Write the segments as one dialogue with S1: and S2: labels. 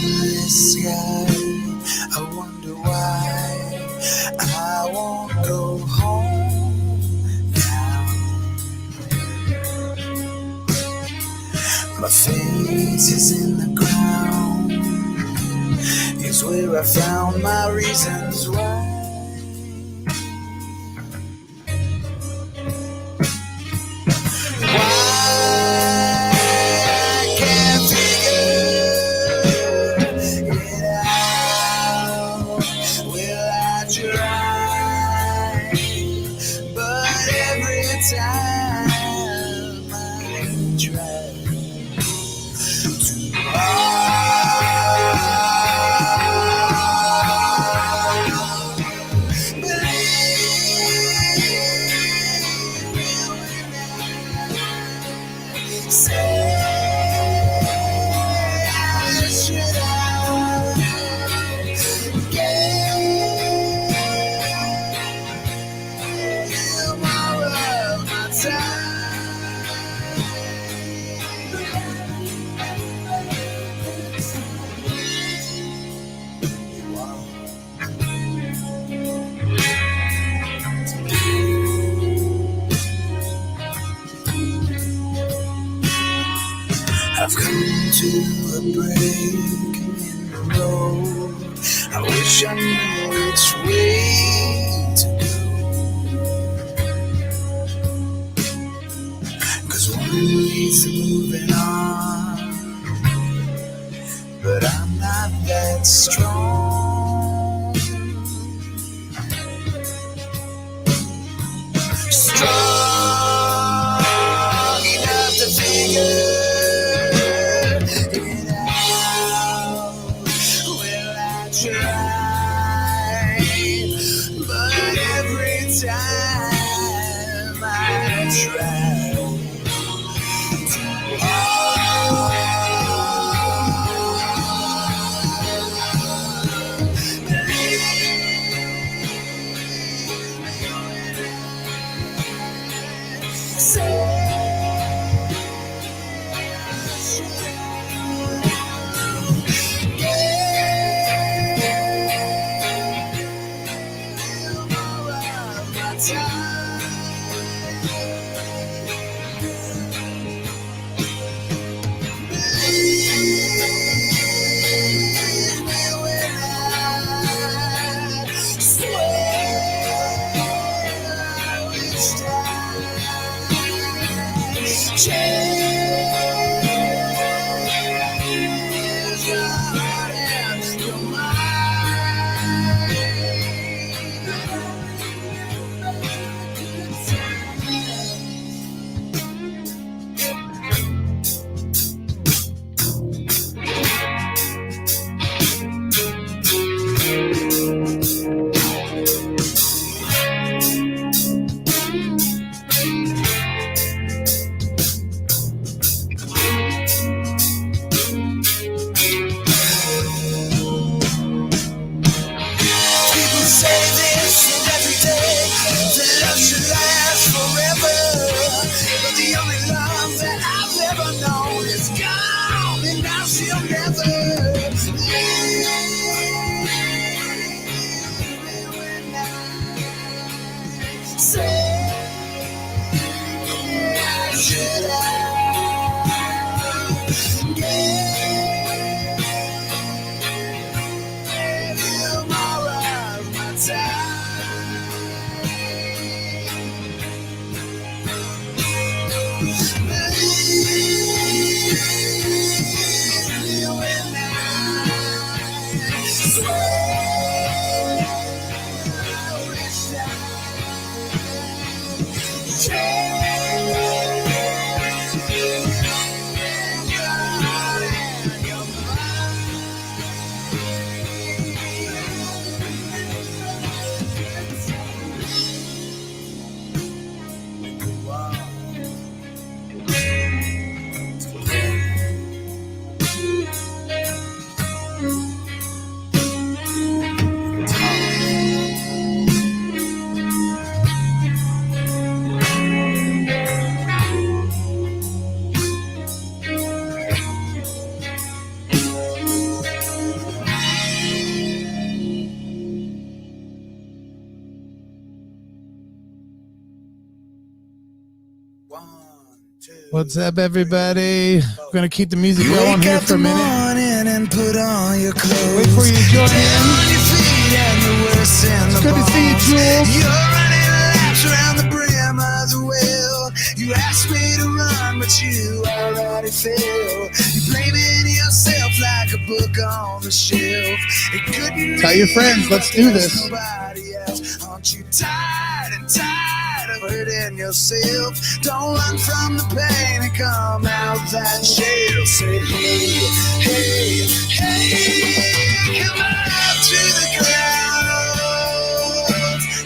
S1: endless sky. I wonder why I won't go home now. My face is in the ground, is where I found my reasons why. I've come to a break in the road. I wish I knew which way to go. 'Cause one leads to moving on, but I'm not that strong. Strong enough to figure time I try
S2: What's up, everybody? We're going to keep the music going here for a minute.
S1: And put on your clothes.
S2: Wait for you to join in. It's good to see you, Jules.
S1: You're running laps around the brim of the well. You asked me to run, but you already fell. You're blaming yourself like a book on the shelf. It couldn't
S2: tell your friends, let's do this.
S1: Aren't you tired of hurting yourself? Don't run from the pain and come out that shell. Say, hey, come up to the clouds.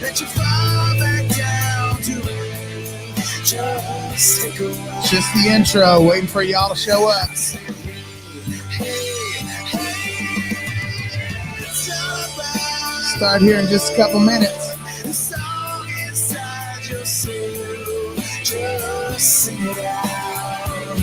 S1: Let you fall back down to it. Just take a while.
S2: Just the intro, waiting for y'all to show up. Start here in just a couple minutes.
S1: The song inside your soul, just sing it out.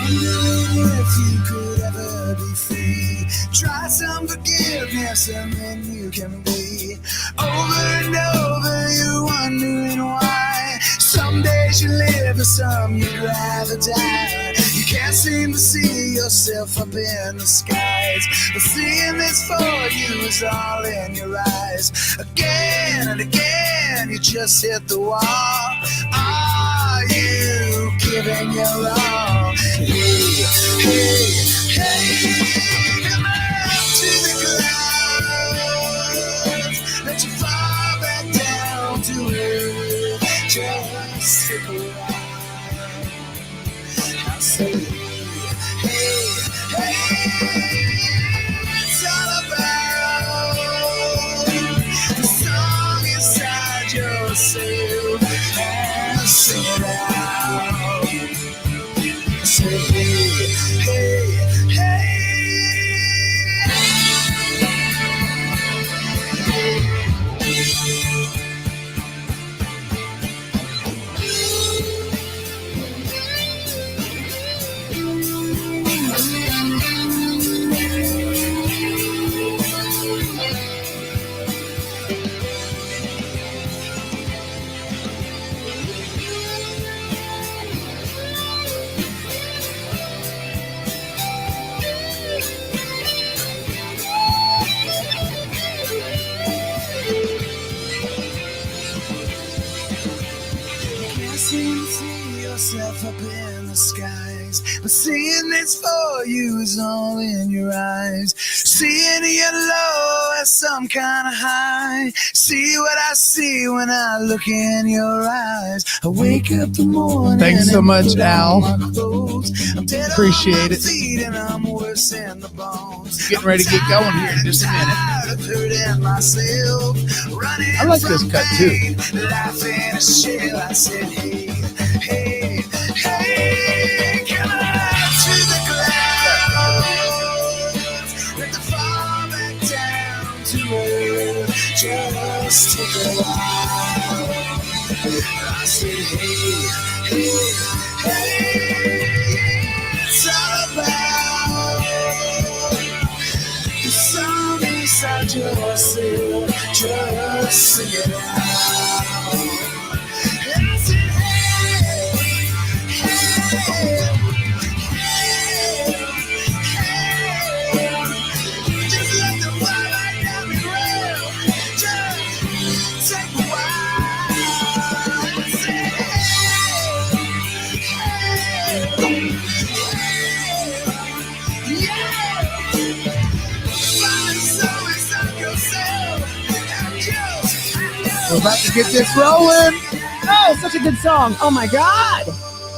S1: You wonder if you could ever be free. Try some forgiveness and then you can be. Over and over you're wondering why. Some days you live and some you'd rather die. You can't seem to see yourself up in the skies, but seeing this for you is all in your eyes. Again and again you just hit the wall. Are you giving your all? Hey, come up to the clouds. Let you fall back down to earth. Just take a while. I'll say, hey, it's all about the song inside yourself. And sing it out. Say, hey. Up in the skies, but seeing this for you is all in your eyes. Seeing yellow as some kind of high. See what I see when I look in your eyes. I wake up the morning.
S2: Thanks so much, Al. Appreciate it.
S1: And I'm worse than the bones.
S2: Getting ready to get going here in just a minute. I like this cut too.
S1: Life in a shell, I said, hey, come up to the clouds. Let the fall back down to earth. Just take a while. I said, hey, it's all about the song inside yourself. Just sing it out.
S2: We're about to get this rolling.
S3: Oh, such a good song. Oh, my God.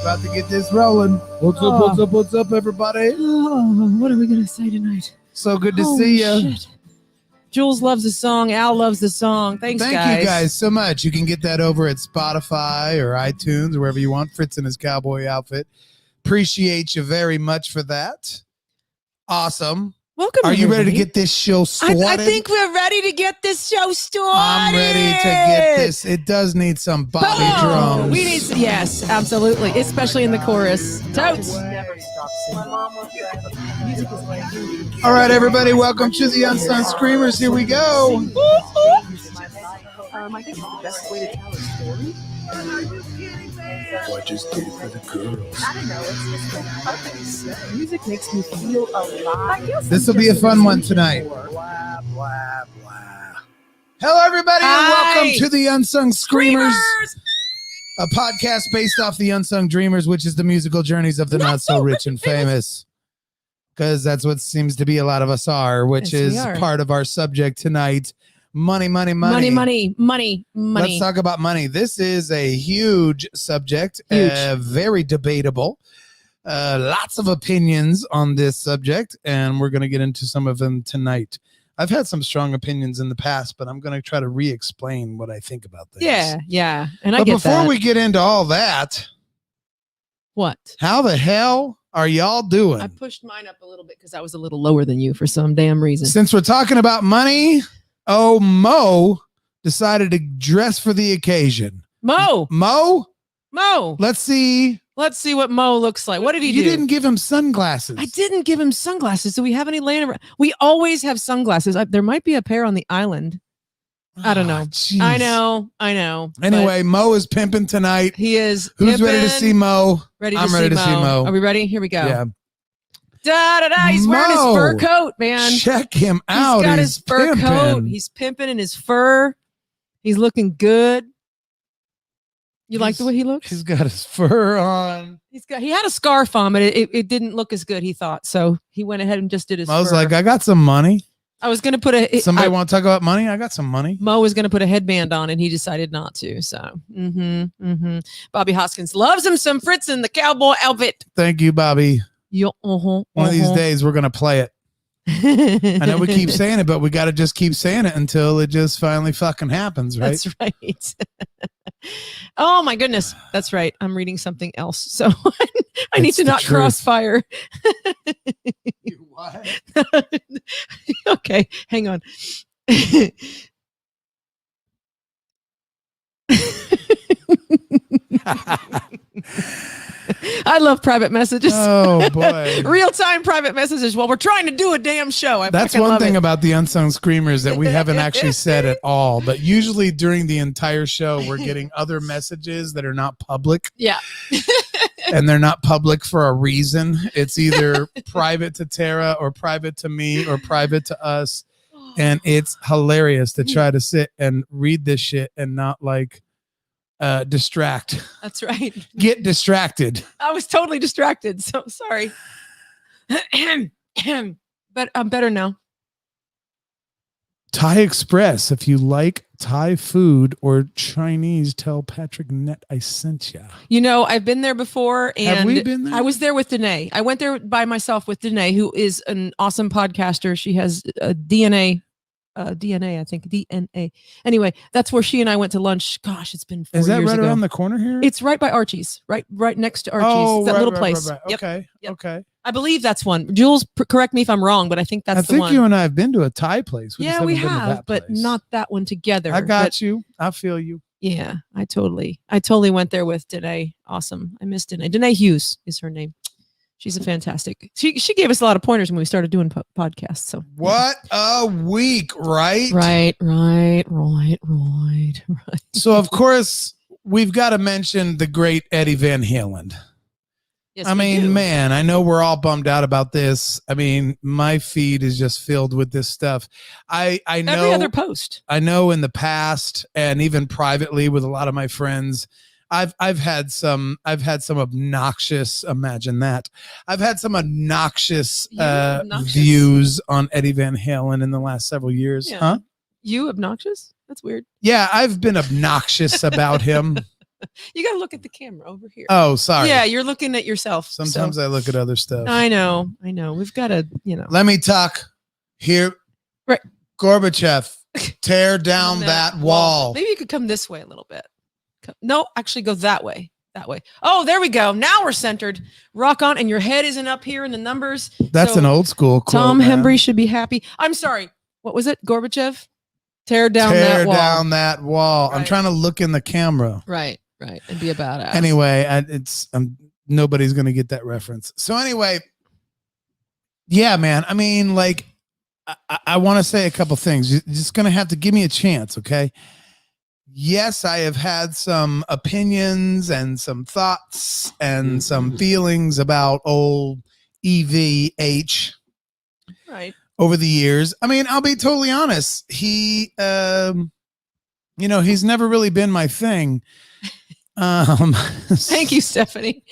S2: About to get this rolling. What's up, everybody?
S3: Oh, what are we going to say tonight?
S2: So good to see you.
S3: Shit. Jules loves the song. Al loves the song. Thank
S2: you guys so much. You can get that over at Spotify or iTunes or wherever you want. Fritz in his cowboy outfit. Appreciate you very much for that. Awesome.
S3: Welcome.
S2: Are you ready to get this show started?
S3: I think we're ready to get this show started.
S2: I'm ready to get this. It does need some body drums.
S3: We need some, yes, absolutely, especially in the chorus. Totes.
S2: All right, everybody, welcome to the Unsung Screamers. Here we go.
S3: I think it's the best way to tell a story.
S1: I just did it for the girls.
S4: I don't know. It's just music makes me feel alive.
S2: This will be a fun one tonight.
S1: Blah, blah, blah.
S2: Hello, everybody, and
S3: Hi.
S2: welcome to the Unsung Screamers, a podcast based off the Unsung Dreamers, which is the musical journeys of the not so rich and famous. Because that's what seems to be a lot of us are, which
S3: Yes, we
S2: is
S3: are.
S2: part of our subject tonight. Money.
S3: Money.
S2: Let's talk about money. This is a huge subject,
S3: Huge.
S2: very debatable. Lots of opinions on this subject, and we're going to get into some of them tonight. I've had some strong opinions in the past, but I'm going to try to re-explain what I think about this.
S3: Yeah. And I
S2: But
S3: get
S2: before
S3: that.
S2: we get into all that,
S3: What?
S2: how the hell are y'all doing?
S3: I pushed mine up a little bit because I was a little lower than you for some damn reason.
S2: Since we're talking about money, Mo decided to dress for the occasion.
S3: Mo,
S2: Let's see.
S3: let's see what Mo looks like. What did he do?
S2: You didn't give him sunglasses.
S3: I didn't give him sunglasses. Do we have any laying around? We always have sunglasses. There might be a pair on the island. I don't know.
S2: jeez.
S3: I know. but
S2: Anyway, Mo is pimping tonight.
S3: he is.
S2: Who's ready to
S3: pimping.
S2: see Mo?
S3: I'm
S2: ready to see Mo.
S3: Are we ready? Here we go.
S2: Yeah.
S3: He's wearing his
S2: Mo.
S3: fur coat, man.
S2: Check him out.
S3: He's got his fur
S2: pimping.
S3: coat. He's pimping in his fur. He's looking good. You like the way he looks?
S2: He's got his fur on.
S3: He had a scarf on, but it didn't look as good, he thought. So he went ahead and just did his
S2: Mo's
S3: fur.
S2: like, I got some money.
S3: I was gonna put
S2: Somebody want to talk about money? I got some money.
S3: Mo was gonna put a headband on and he decided not to. So Bobby Hoskins loves him some Fritz in the cowboy outfit.
S2: Thank you, Bobby.
S3: One
S2: One of these days, we're going to play it. I know we keep saying it, but we got to just keep saying it until it just finally fucking happens, right?
S3: That's right. Oh my goodness. That's right. I'm reading something else. So I need
S2: It's
S3: to
S2: the
S3: not
S2: truth.
S3: crossfire.
S2: What?
S3: Okay, hang on. I love private messages.
S2: Oh, boy.
S3: Real-time private messages. Well, we're trying to do a damn show.
S2: That's one thing about the Unsung Screamers that we haven't actually said at all. But usually during the entire show, we're getting other messages that are not public.
S3: Yeah.
S2: And they're not public for a reason. It's either private to Tara or private to me or private to us. And it's hilarious to try to sit and read this shit and not distract.
S3: That's right.
S2: Get distracted.
S3: I was totally distracted. So sorry. But I'm better now.
S2: Thai Express. If you like Thai food or Chinese, tell Patrick Net I sent ya.
S3: You know, I've been there before, and
S2: Have we been there?
S3: I was there with Danae. I went there by myself with Danae, who is an awesome podcaster. She has a DNA, I think DNA. Anyway, that's where she and I went to lunch. Gosh, it's been 4
S2: Is that
S3: years
S2: right
S3: ago.
S2: around the corner here?
S3: It's right by Archie's, right next to Archie's.
S2: Oh,
S3: that
S2: right,
S3: little
S2: right,
S3: place.
S2: right.
S3: Yep.
S2: Okay.
S3: Yep.
S2: Okay.
S3: I believe that's one. Jules, correct me if I'm wrong, but I think that's
S2: I
S3: the
S2: think
S3: one.
S2: you and I have been to a Thai place.
S3: Yeah, we
S2: just haven't been to
S3: have,
S2: that
S3: but
S2: place.
S3: not that one together.
S2: I got
S3: But
S2: you. I feel you.
S3: yeah, I totally went there with Danae. Awesome. I miss Danae. Danae Hughes is her name. She's a fantastic. She gave us a lot of pointers when we started doing podcasts. So
S2: What a week, right?
S3: Right.
S2: So, of course, we've got to mention the great Eddie Van Halen.
S3: Yes,
S2: I
S3: we
S2: mean,
S3: do.
S2: man, I know we're all bummed out about this. I mean, my feed is just filled with this stuff. I know
S3: Every other post.
S2: I know in the past and even privately with a lot of my friends, I've had some obnoxious, imagine that. I've had some obnoxious,
S3: Obnoxious?
S2: views on Eddie Van Halen in the last several years.
S3: Yeah.
S2: Huh?
S3: You obnoxious? That's weird.
S2: Yeah, I've been obnoxious about him.
S3: You got to look at the camera over here.
S2: Oh, sorry.
S3: Yeah, you're looking at yourself.
S2: Sometimes I look at other stuff.
S3: I know. We've got to,
S2: Let me talk here.
S3: Right.
S2: Gorbachev, tear down that wall.
S3: Maybe you could come this way a little bit. No, actually go that way. That way. Oh, there we go. Now we're centered. Rock on. And your head isn't up here in the numbers.
S2: That's
S3: So
S2: an old school quote.
S3: Tom
S2: man.
S3: Hembry should be happy. I'm sorry. What was it? Gorbachev? Tear down
S2: Tear
S3: that wall.
S2: down that wall. I'm
S3: Right.
S2: trying to look in the camera.
S3: Right. And be a badass.
S2: Anyway, nobody's going to get that reference. So anyway, yeah, man. I mean, I want to say a couple things. You're just going to have to give me a chance, okay? yes, I have had some opinions and some thoughts and some feelings about old EVH
S3: Right.
S2: over the years. I mean, I'll be totally honest. He, he's never really been my thing.
S3: Thank you, Stephanie.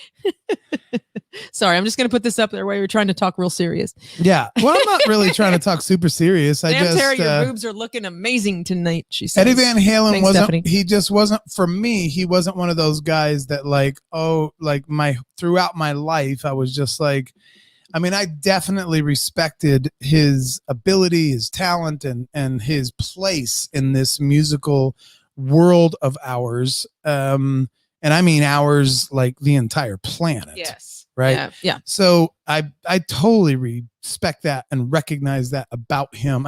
S3: Sorry, I'm just going to put this up there while you're trying to talk real serious.
S2: Yeah. Well, I'm not really trying to talk super serious.
S3: Damn, Tara, your boobs are looking amazing tonight, she says.
S2: Eddie Van Halen
S3: Thanks,
S2: wasn't,
S3: Stephanie.
S2: he just wasn't, for me, he wasn't one of those guys that throughout my life, I was just like, I mean, I definitely respected his ability, his talent, and his place in this musical world of ours. And I mean ours like the entire planet.
S3: Yes.
S2: Right.
S3: Yeah.
S2: So I totally respect that and recognize that about him.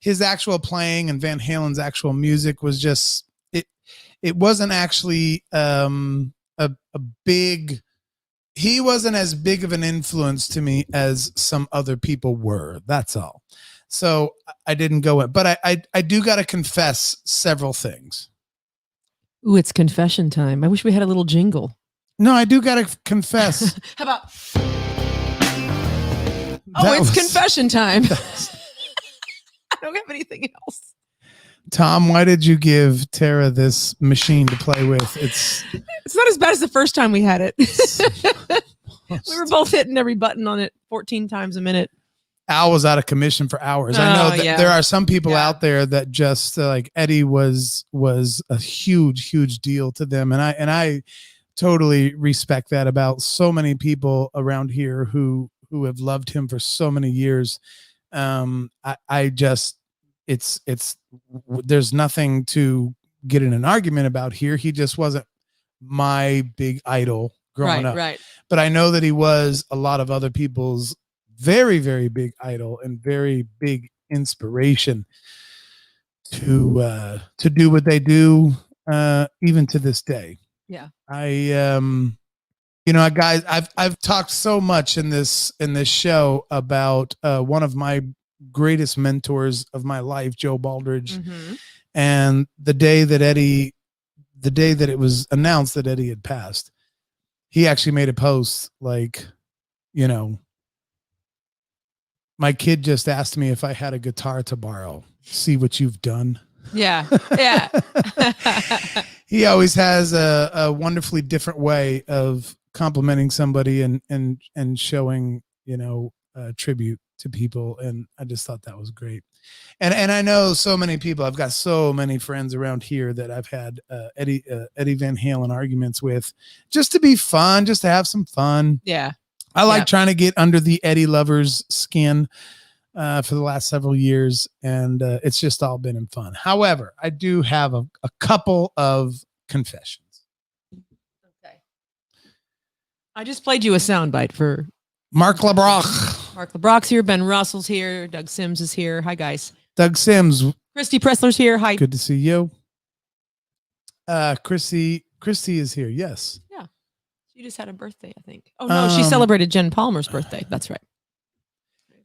S2: His actual playing and Van Halen's actual music was just, it wasn't actually a big, he wasn't as big of an influence to me as some other people were. That's all. So I didn't go in, but I do got to confess several things.
S3: Ooh, it's confession time. I wish we had a little jingle.
S2: No, I do got to confess.
S3: How about? It's confession time. I don't have anything else.
S2: Tom, why did you give Tara this machine to play with? It's
S3: not as bad as the first time we had it. We were both hitting every button on it 14 times a minute.
S2: Al was out of commission for hours. I know that there are some people out there that just like Eddie was a huge deal to them, and I totally respect that about so many people around here who have loved him for so many years. I just there's nothing to get in an argument about here. He just wasn't my big idol growing up.
S3: Right.
S2: But I know that he was a lot of other people's very, very big idol and very big inspiration to do what they do, even to this day.
S3: Yeah.
S2: Guys, I've talked so much in this show about one of my greatest mentors of my life, Joe Baldridge.
S3: Mm-hmm.
S2: And the day that it was announced that Eddie had passed, he actually made a post like, my kid just asked me if I had a guitar to borrow. See what you've done.
S3: Yeah.
S2: He always has a wonderfully different way of complimenting somebody and showing, tribute to people. And I just thought that was great. And I know so many people, I've got so many friends around here that I've had Eddie Van Halen arguments with, just to be fun, just to have some fun.
S3: Yeah.
S2: I like trying to get under the Eddie lover's skin for the last several years, and it's just all been in fun. However, I do have a couple of confessions.
S3: Okay. I just played you a soundbite for
S2: Mark LeBrock.
S3: Mark LeBrock's here. Ben Russell's here. Doug Sims is here. Hi, guys.
S2: Doug Sims.
S3: Christy Pressler's here. Hi.
S2: Good to see you. Christy is here. Yes.
S3: Yeah. She just had a birthday, I think. Oh, no, she celebrated Jen Palmer's birthday. That's right.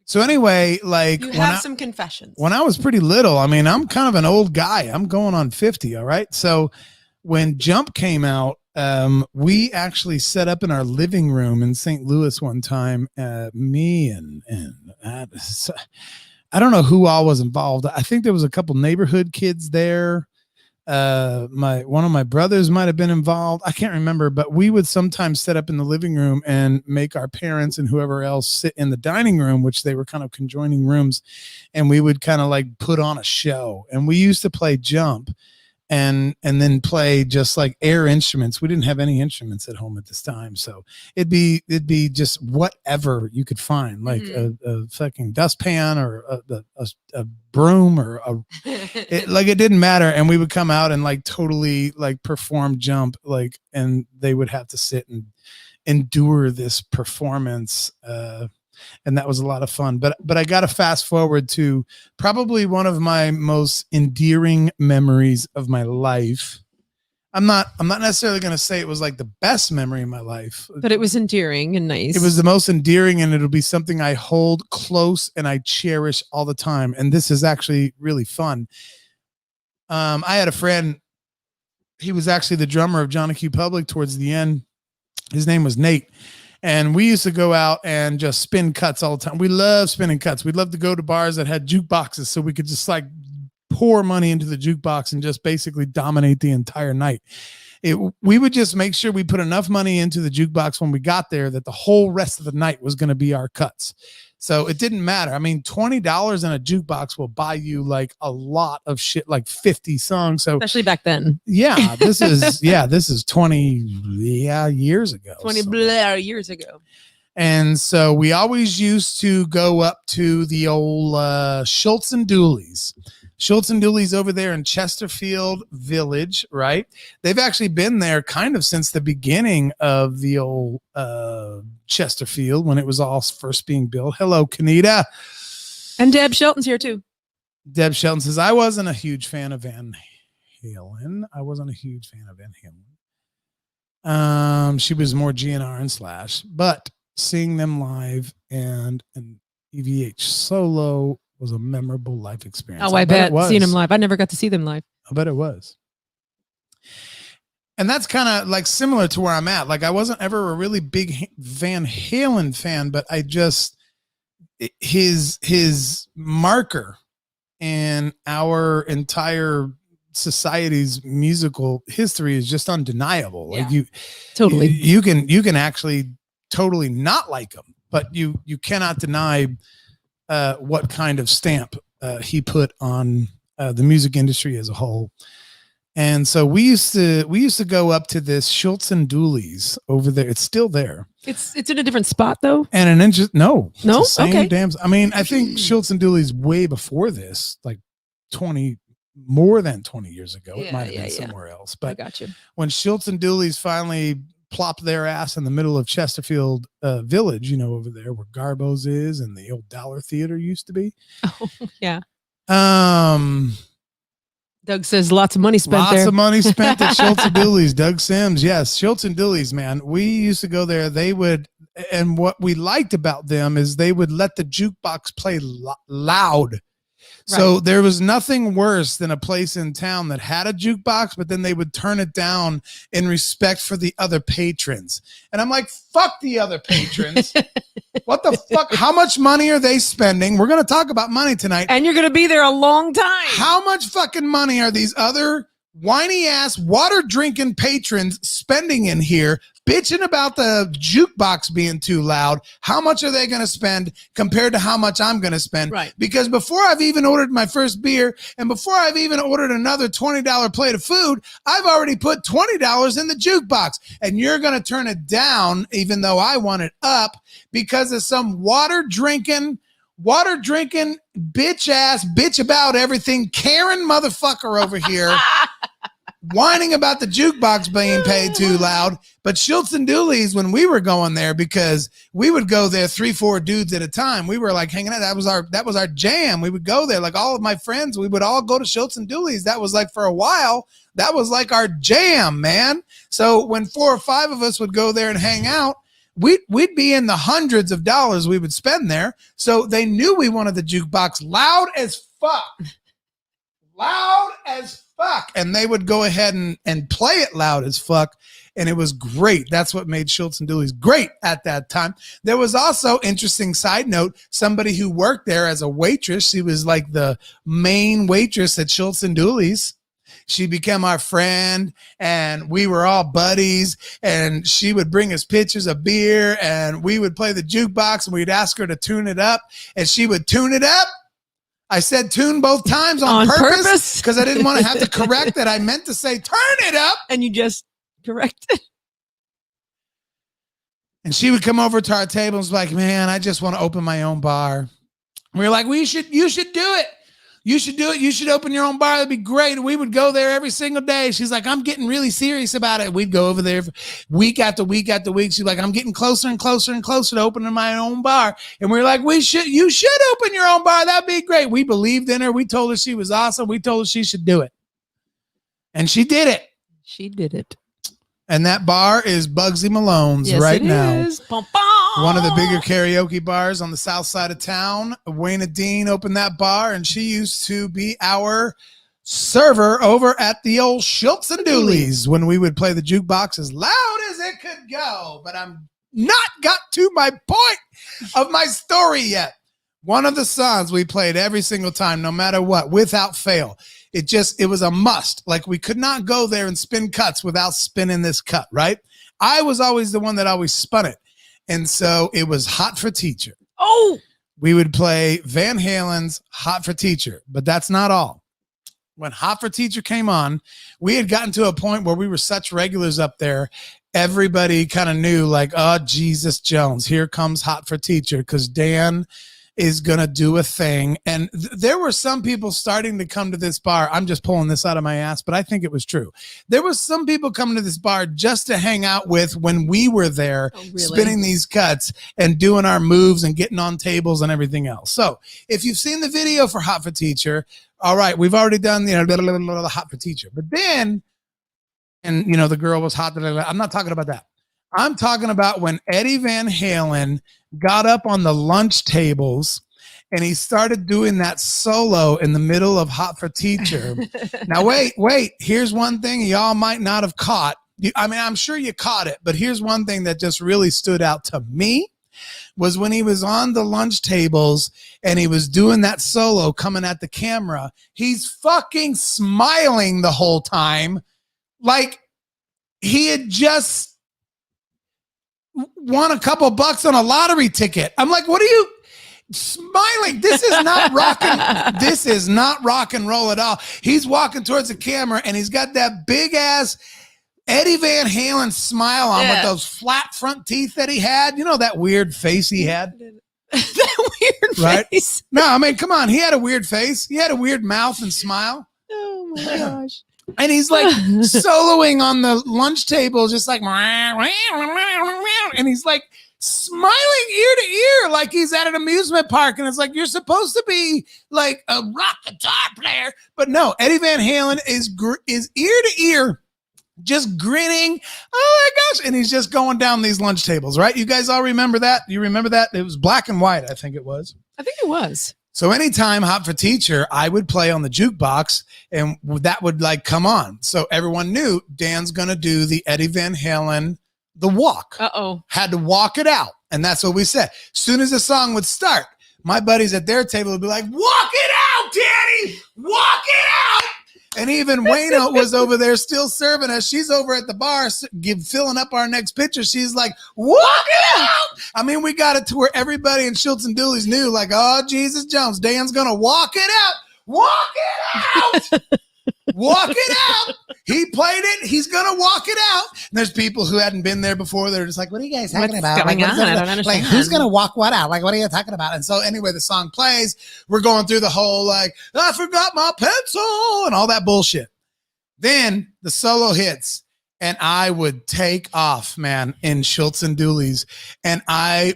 S2: So anyway, like
S3: you have some confessions.
S2: When I was pretty little, I mean, I'm kind of an old guy. I'm going on 50. All right. So when Jump came out, we actually set up in our living room in St. Louis one time. Me and I don't know who all was involved. I think there was a couple neighborhood kids there. One of my brothers might have been involved. I can't remember, but we would sometimes set up in the living room and make our parents and whoever else sit in the dining room, which they were kind of conjoining rooms. And we would kind of like put on a show, and we used to play Jump and then play just like air instruments. We didn't have any instruments at home at this time. So it'd be just whatever you could find, like a fucking dustpan or a broom or it didn't matter. And we would come out and like totally like perform Jump, like, and they would have to sit and endure this performance. And that was a lot of fun. But I got to fast forward to probably one of my most endearing memories of my life. I'm not necessarily going to say it was like the best memory of my life,
S3: but it was endearing and nice.
S2: It was the most endearing, and it'll be something I hold close and I cherish all the time. And this is actually really fun. I had a friend he was actually the drummer of Johnny Q Public towards the end. His name was Nate. And we used to go out and just spin cuts all the time. We love spinning cuts. We'd love to go to bars that had jukeboxes so we could just like pour money into the jukebox and just basically dominate the entire night. We would just make sure we put enough money into the jukebox when we got there that the whole rest of the night was going to be our cuts. So it didn't matter. I mean, $20 in a jukebox will buy you like a lot of shit, like 50 songs. So
S3: Especially back then.
S2: yeah, this is 20 years ago.
S3: 20 years ago.
S2: And so we always used to go up to the old Schultz and Dooley's. Schultz and Dooley's over there in Chesterfield Village, right? They've actually been there kind of since the beginning of the old Chesterfield when it was all first being built. Hello, Kanita.
S3: And Deb Shelton's here too.
S2: Deb Shelton says, I wasn't a huge fan of Van Halen. She was more GNR and Slash, but seeing them live and an EVH solo was a memorable life experience.
S3: Oh, I bet. Seeing them live. I never got to see them live.
S2: I bet it was. And that's kind of like similar to where I'm at. Like I wasn't ever a really big Van Halen fan, but I just, his marker in our entire society's musical history is just undeniable.
S3: Yeah,
S2: like you can actually totally not like him, but you cannot deny what kind of stamp he put on the music industry as a whole. And so we used to go up to this Schultz and Dooley's over there. It's still there.
S3: It's in a different spot though.
S2: And no,
S3: okay.
S2: I mean, I think Schultz and Dooley's way before this, like more than 20 years ago. It might have been somewhere else. But
S3: I got you.
S2: When Schultz and Dooley's finally plopped their ass in the middle of Chesterfield Village, over there where Garbo's is and the old Dollar Theater used to be.
S3: Oh, yeah. Doug says lots of money spent there.
S2: Lots of money spent at Schultz and Dooley's. Doug Sims. Yes, Schultz and Dooley's, man. We used to go there. They would, and what we liked about them is they would let the jukebox play loud. So there was nothing worse than a place in town that had a jukebox, but then they would turn it down in respect for the other patrons. And I'm like, fuck the other patrons. What the fuck? How much money are they spending? We're going to talk about money tonight.
S3: And you're going to be there a long time.
S2: How much fucking money are these other whiny ass water drinking patrons spending in here, bitching about the jukebox being too loud? How much are they going to spend compared to how much I'm going to spend?
S3: Right.
S2: Because before I've even ordered my first beer and before I've even ordered another $20 plate of food, I've already put $20 in the jukebox, and you're going to turn it down even though I want it up because of some water drinking bitch about everything Karen motherfucker over here whining about the jukebox being paid too loud. But Schultz and Dooley's, when we were going there, because we would go there 3-4 dudes at a time, we were like hanging out. That was our jam. We would go there, like all of my friends, we would all go to Schultz and Dooley's. That was like, for a while, that was like our jam, man. So when 4 or 5 of us would go there and hang out, we'd be in the hundreds of dollars we would spend there. So they knew we wanted the jukebox loud as fuck. Loud as fuck. And they would go ahead and play it loud as fuck. And it was great. That's what made Schultz and Dooley's great at that time. There was also, interesting side note, somebody who worked there as a waitress. She was like the main waitress at Schultz and Dooley's. She became our friend, and we were all buddies, and she would bring us pitchers of beer, and we would play the jukebox, and we'd ask her to tune it up, and she would tune it up. I said tune both times on purpose because I didn't want to have to correct that. I meant to say turn it up.
S3: And you just corrected.
S2: And she would come over to our table and was like, man, I just want to open my own bar. We were like, you should do it. You should do it. You should open your own bar. That'd be great. And we would go there every single day. She's like, I'm getting really serious about it. We'd go over there week after week after week. She's like, I'm getting closer and closer and closer to opening my own bar. And we were like, you should open your own bar. That'd be great. We believed in her. We told her she was awesome. We told her she should do it. And she did it.
S3: She did it.
S2: And that bar is Bugsy Malone's right now.
S3: Bum, bum.
S2: One of the bigger karaoke bars on the south side of town. Wayna Dean opened that bar, and she used to be our server over at the old Schultz and Dooley's when we would play the jukebox as loud as it could go. But I'm not got to my point of my story yet. One of the songs we played every single time, no matter what, without fail. It was a must. Like, we could not go there and spin cuts without spinning this cut, right? I was always the one that always spun it. And so it was Hot for Teacher.
S3: Oh,
S2: We would play Van Halen's Hot for Teacher, but that's not all. When Hot for Teacher came on, we had gotten to a point where we were such regulars up there. Everybody kind of knew, like, oh, Jesus Jones, here comes Hot for Teacher, because Dan is going to do a thing. And there were some people starting to come to this bar. I'm just pulling this out of my ass, but I think it was true. There was some people coming to this bar just to hang out with when we were there, spinning these cuts and doing our moves and getting on tables and everything else. So if you've seen the video for Hot for Teacher, all right, we've already done the Hot for Teacher. But then, and the girl was hot. I'm not talking about that. I'm talking about when Eddie Van Halen got up on the lunch tables and he started doing that solo in the middle of Hot for Teacher. Now, wait. Here's one thing y'all might not have caught. I mean, I'm sure you caught it, but here's one thing that just really stood out to me was when he was on the lunch tables and he was doing that solo coming at the camera. He's fucking smiling the whole time. Like he had just won a couple bucks on a lottery ticket. I'm like, what are you smiling? This is not rocking. This is not rock and roll at all. He's walking towards the camera and he's got that big ass Eddie Van Halen smile on with those flat front teeth that he had. You know, that weird face he had.
S3: that weird face.
S2: No, I mean, come on. He had a weird face. He had a weird mouth and smile.
S3: Oh my gosh.
S2: And he's like soloing on the lunch table, just like, and he's like smiling ear to ear, like he's at an amusement park. And it's like, you're supposed to be like a rock guitar player. But no, Eddie Van Halen is ear to ear, just grinning. Oh my gosh. And he's just going down these lunch tables, right? You guys all remember that? You remember that? It was black and white, I think it was.
S3: I think it was.
S2: So anytime Hot for Teacher, I would play on the jukebox and that would like come on. So everyone knew Dan's going to do the Eddie Van Halen, the walk.
S3: Uh-oh.
S2: Had to walk it out. And that's what we said. As soon as the song would start, my buddies at their table would be like, walk it out, Danny, walk it out. And even Wayno was over there still serving us. She's over at the bar filling up our next picture. She's like, walk it out. I mean, we got it to where everybody in Schultz and Dooley's knew, like, oh, Jesus Jones, Dan's going to walk it out. Walk it out. Walk it out. He played it. He's going to walk it out. And there's people who hadn't been there before. They're just like, what are you guys talking about?
S3: Going
S2: like,
S3: on? I don't understand.
S2: Like, who's going to walk what out? Like, what are you talking about? And so anyway, the song plays. We're going through the whole, like, I forgot my pencil and all that bullshit. Then the solo hits and I would take off, man, in Schultz and Dooley's. And I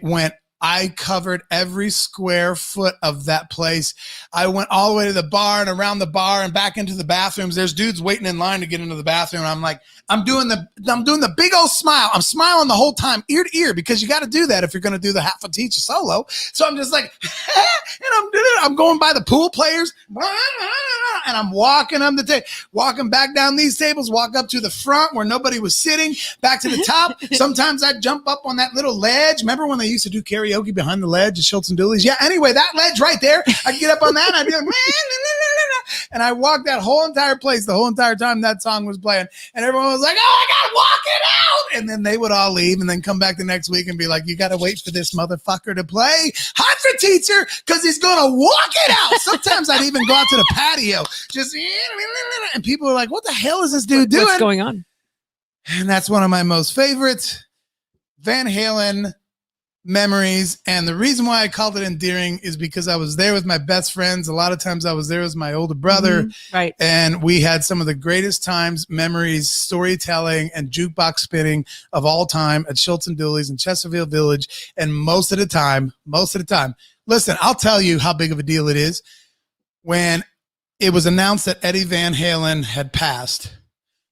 S2: covered every square foot of that place. I went all the way to the bar and around the bar and back into the bathrooms. There's dudes waiting in line to get into the bathroom. I'm like, I'm doing the big old smile. I'm smiling the whole time, ear to ear, because you got to do that if you're going to do the Hot for Teacher solo. So I'm just like, and I'm going by the pool players, and I'm walking walking back down these tables, walk up to the front where nobody was sitting, back to the top. Sometimes I'd jump up on that little ledge. Remember when they used to do karaoke behind the ledge at Schultz and Dooley's? Yeah, anyway, that ledge right there, I'd get up on that and I'd be like, and I walked that whole entire place the whole entire time that song was playing. And everyone was like, oh, I got to walk it out. And then they would all leave and then come back the next week and be like, you got to wait for this motherfucker to play Hot for Teacher because he's going to walk it out. Sometimes I'd even go out to the patio just, and people are like, what the hell is this dude doing?
S3: What's going on?
S2: And that's one of my most favorite Van Halen memories. And the reason why I called it endearing is because I was there with my best friends. A lot of times I was there with my older brother.
S3: Mm-hmm. Right.
S2: And we had some of the greatest times, memories, storytelling, and jukebox spinning of all time at Schultz and Dooley's in Chesterfield Village. And most of the time, listen, I'll tell you how big of a deal it is. When it was announced that Eddie Van Halen had passed,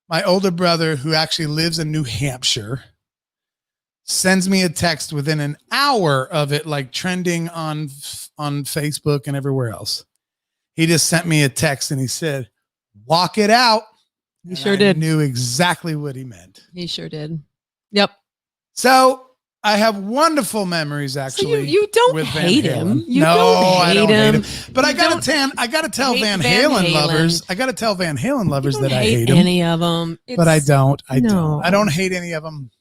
S2: my older brother, who actually lives in New Hampshire, sends me a text within an hour of it, like trending on Facebook and everywhere else. He just sent me a text and he said, walk it out.
S3: He
S2: And
S3: sure
S2: I
S3: did.
S2: knew exactly what he meant.
S3: He sure did. Yep.
S2: So I have wonderful memories, actually.
S3: So you don't
S2: with Van
S3: hate
S2: Halen.
S3: him. You
S2: No,
S3: don't
S2: I don't
S3: hate him.
S2: But I
S3: You
S2: gotta
S3: don't
S2: I gotta tell
S3: hate
S2: Van
S3: Van
S2: Halen
S3: Halen.
S2: lovers. I gotta tell Van Halen lovers
S3: You
S2: that
S3: don't
S2: I hate him.
S3: any of them.
S2: But I don't. I
S3: No.
S2: don't. I don't hate any of them.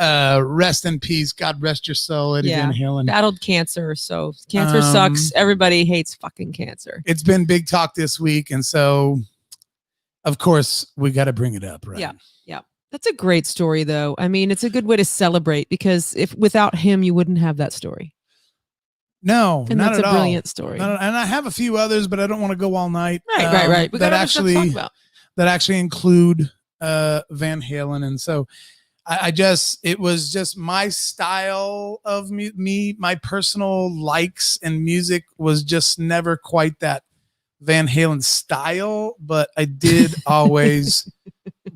S2: Rest in peace. God rest your soul, Eddie
S3: Yeah.
S2: Van Halen.
S3: Battled cancer, so cancer sucks. Everybody hates fucking cancer.
S2: It's been big talk this week, and so of course we got to bring it up, right?
S3: Yeah. That's a great story, though. I mean, it's a good way to celebrate because if without him, you wouldn't have that story.
S2: No,
S3: And
S2: not
S3: that's
S2: at
S3: a
S2: all.
S3: brilliant story.
S2: And I have a few others, but I don't want to go all night.
S3: Right. We got
S2: that
S3: other stuff to
S2: actually
S3: talk about.
S2: that actually include Van Halen, and so it was just my style of me. My personal likes and music was just never quite that Van Halen style, but I did always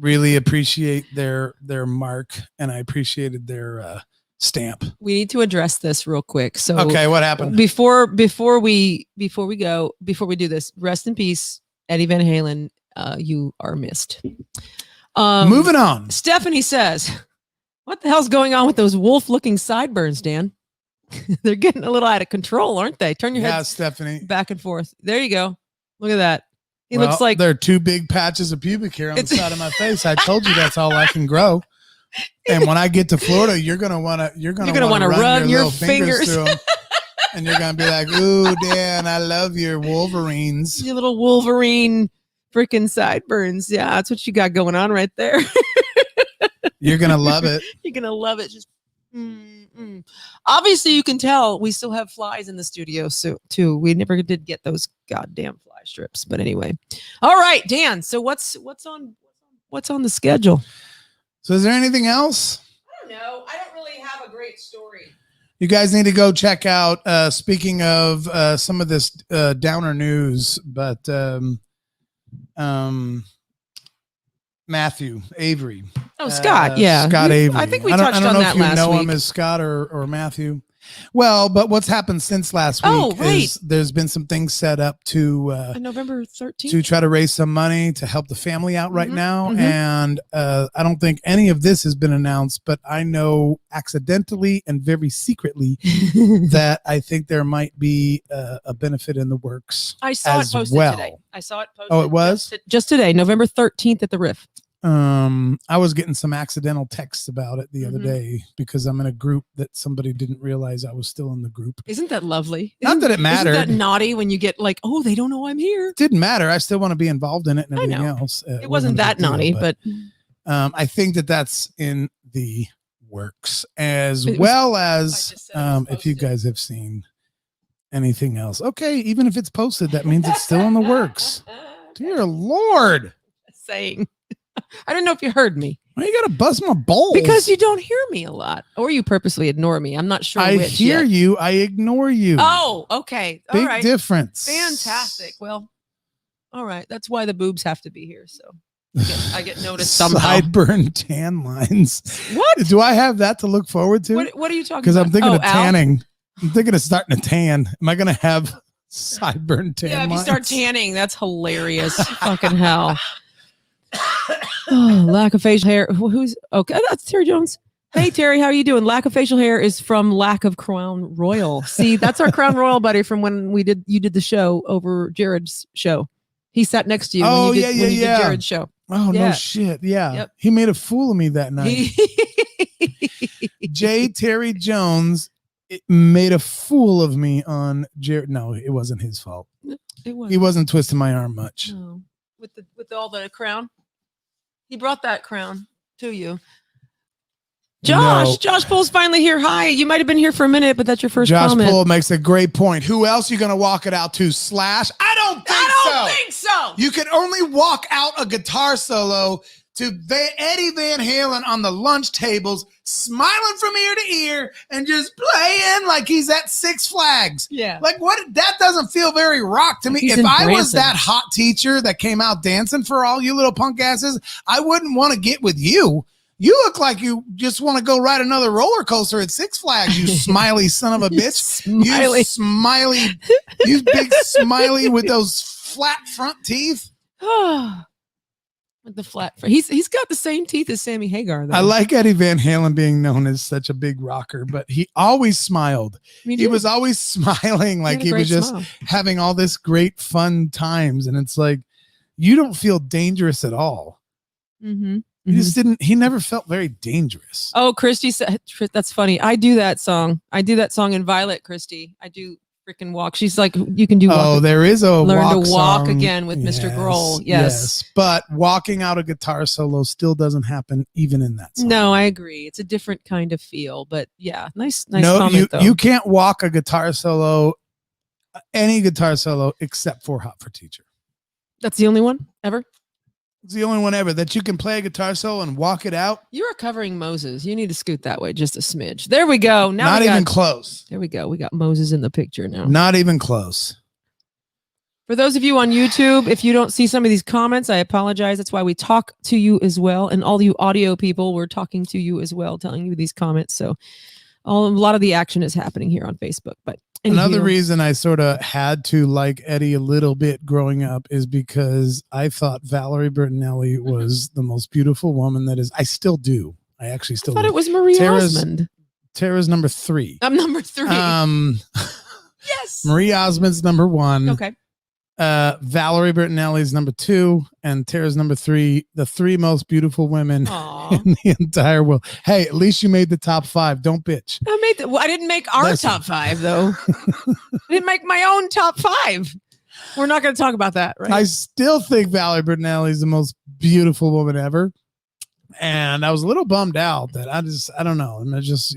S2: really appreciate their mark, and I appreciated their stamp.
S3: We need to address this real quick. So
S2: Okay, what happened?
S3: before we do this, rest in peace, Eddie Van Halen. You are missed.
S2: Moving on.
S3: Stephanie says, "What the hell's going on with those wolf-looking sideburns, Dan? They're getting a little out of control, aren't they? Turn your
S2: Yeah,
S3: head
S2: Stephanie.
S3: back and forth. There you go. Look at that. He
S2: Well,
S3: looks like
S2: there are two big patches of pubic hair on the side of my face. I told you that's all I can grow. And when I get to Florida, you're gonna want to run your
S3: your
S2: little
S3: fingers
S2: through them, and you're gonna be like, "Ooh, Dan, I love your Wolverines."
S3: your little Wolverine freaking sideburns. Yeah, that's what you got going on right there.
S2: You're gonna love it.
S3: You're gonna love it. Just obviously, you can tell we still have flies in the studio, so too. We never did get those goddamn fly strips, but anyway. All right, Dan. So what's on the schedule?
S2: So, is there anything else?
S3: I don't know. I don't really have a great story.
S2: You guys need to go check out. Speaking of some of this downer news, but Matthew Avery.
S3: Oh, Scott. Yeah,
S2: Scott Avery.
S3: I think we
S2: I
S3: touched
S2: don't
S3: on
S2: know
S3: that
S2: if you
S3: last
S2: know
S3: week.
S2: him as Scott or Matthew. Well, but what's happened since last week is there's been some things set up to
S3: On November 13th.
S2: to try to raise some money to help the family out right
S3: Mhm,
S2: now.
S3: mhm.
S2: And I don't think any of this has been announced, but I know accidentally and very secretly that I think there might be a benefit in the works.
S3: I saw it
S2: as
S3: posted
S2: well.
S3: today. I saw it posted.
S2: Oh, it was?
S3: just today, November 13th at the Riff.
S2: I was getting some accidental texts about it the other
S3: Mhm.
S2: day because I'm in a group that somebody didn't realize I was still in the group.
S3: Isn't that lovely?
S2: Not that it mattered.
S3: Isn't that naughty when you get like, oh, they don't know I'm here?
S2: It didn't matter. I still want to be involved in it and
S3: I
S2: everything
S3: know.
S2: else.
S3: It wasn't that naughty, but
S2: I think that's in the works, as
S3: It was-
S2: well
S3: I
S2: as
S3: just said it was
S2: if you
S3: posted.
S2: guys have seen anything else. Okay, even if it's posted, that means it's still in the works. Dear Lord.
S3: Saying. I don't know if you heard me
S2: Why you gotta bust my balls?
S3: because you don't hear me a lot, or you purposely ignore me. I'm not sure.
S2: I
S3: which
S2: hear
S3: yet.
S2: you, I ignore you.
S3: Oh, okay. All
S2: Big
S3: right.
S2: difference.
S3: Fantastic. Well, all right. That's why the boobs have to be here. So I get noticed somehow.
S2: Sideburn tan lines.
S3: What?
S2: Do I have that to look forward to?
S3: What are you talking
S2: Because
S3: about?
S2: I'm thinking
S3: Oh,
S2: of
S3: Al?
S2: tanning. I'm thinking of starting to tan. Am I going to have sideburn tan
S3: Yeah, if you
S2: lines?
S3: start tanning, that's hilarious. Fucking hell. Oh, lack of facial hair. Who's okay? That's Terry Jones. Hey Terry, how are you doing? Lack of facial hair is from lack of Crown Royal. See, that's our Crown Royal buddy from when you did the show over Jared's show. He sat next to you
S2: Oh,
S3: when you
S2: yeah,
S3: did,
S2: yeah,
S3: when you
S2: yeah.
S3: did Jared's show.
S2: Oh,
S3: Yeah.
S2: no shit. Yeah.
S3: Yep.
S2: He made a fool of me that night. J. Terry Jones made a fool of me on Jared. No, it wasn't his fault.
S3: It was.
S2: He wasn't twisting my arm much.
S3: No. With all the crown. He brought that crown to you. Josh Pool's finally here. Hi. You might have been here for a minute, but that's your first
S2: Josh
S3: comment.
S2: Poole makes a great point. Who else you going to walk it out to? Slash? I don't think so. You can only walk out a guitar solo to Eddie Van Halen on the lunch tables, smiling from ear to ear and just playing like he's at Six Flags.
S3: Yeah.
S2: Like what? That doesn't feel very rock to me.
S3: He's
S2: If
S3: in
S2: I was
S3: Branson.
S2: that hot teacher that came out dancing for all you little punk asses, I wouldn't want to get with you. You look like you just want to go ride another roller coaster at Six Flags, you smiley son of a bitch.
S3: Smiley.
S2: You smiley, you big smiley with those flat front teeth.
S3: With the flat. He's got the same teeth as Sammy Hagar, though.
S2: I like Eddie Van Halen being known as such a big rocker, but he always smiled. He was always smiling, like he was just having all this great fun times. And it's like, you don't feel dangerous at all.
S3: Mm-hmm.
S2: He just didn't. He never felt very dangerous.
S3: Oh, Christy said, that's funny. I do that song. In Violet, Christy. I do freaking walk. She's like, you can do walk.
S2: Oh, there is a
S3: learn
S2: walk
S3: to walk
S2: song.
S3: again with Mr. Grohl. Yes.
S2: But walking out a guitar solo still doesn't happen even in that song.
S3: No, I agree. It's a different kind of feel, but yeah, nice comment though.
S2: You can't walk a guitar solo, any guitar solo except for Hot for Teacher.
S3: That's the only one ever?
S2: It's the only one ever that you can play a guitar solo and walk it out.
S3: You are covering Moses. You need to scoot that way just a smidge. There we go. Now
S2: Not even close.
S3: There we go. We got Moses in the picture now.
S2: Not even close.
S3: For those of you on YouTube, if you don't see some of these comments, I apologize. That's why we talk to you as well. And all you audio people, we're talking to you as well, telling you these comments. So a lot of the action is happening here on Facebook. But
S2: another reason I sort of had to like Eddie a little bit growing up is because I thought Valerie Bertinelli was the most beautiful woman that is. I still do. I actually still
S3: thought
S2: do.
S3: It was Marie Osmond.
S2: Tara's number 3.
S3: I'm number 3. Yes.
S2: Marie Osmond's number 1.
S3: Okay.
S2: Valerie Bertinelli's number 2 and Tara's number 3, the 3 most beautiful women in the entire world. Hey, at least you made the top 5. Don't bitch.
S3: I didn't make our top 5 though. I didn't make my own top 5. We're not going to talk about that, right?
S2: I still think Valerie Bertinelli is the most beautiful woman ever. And I was a little bummed out that I don't know. And I just,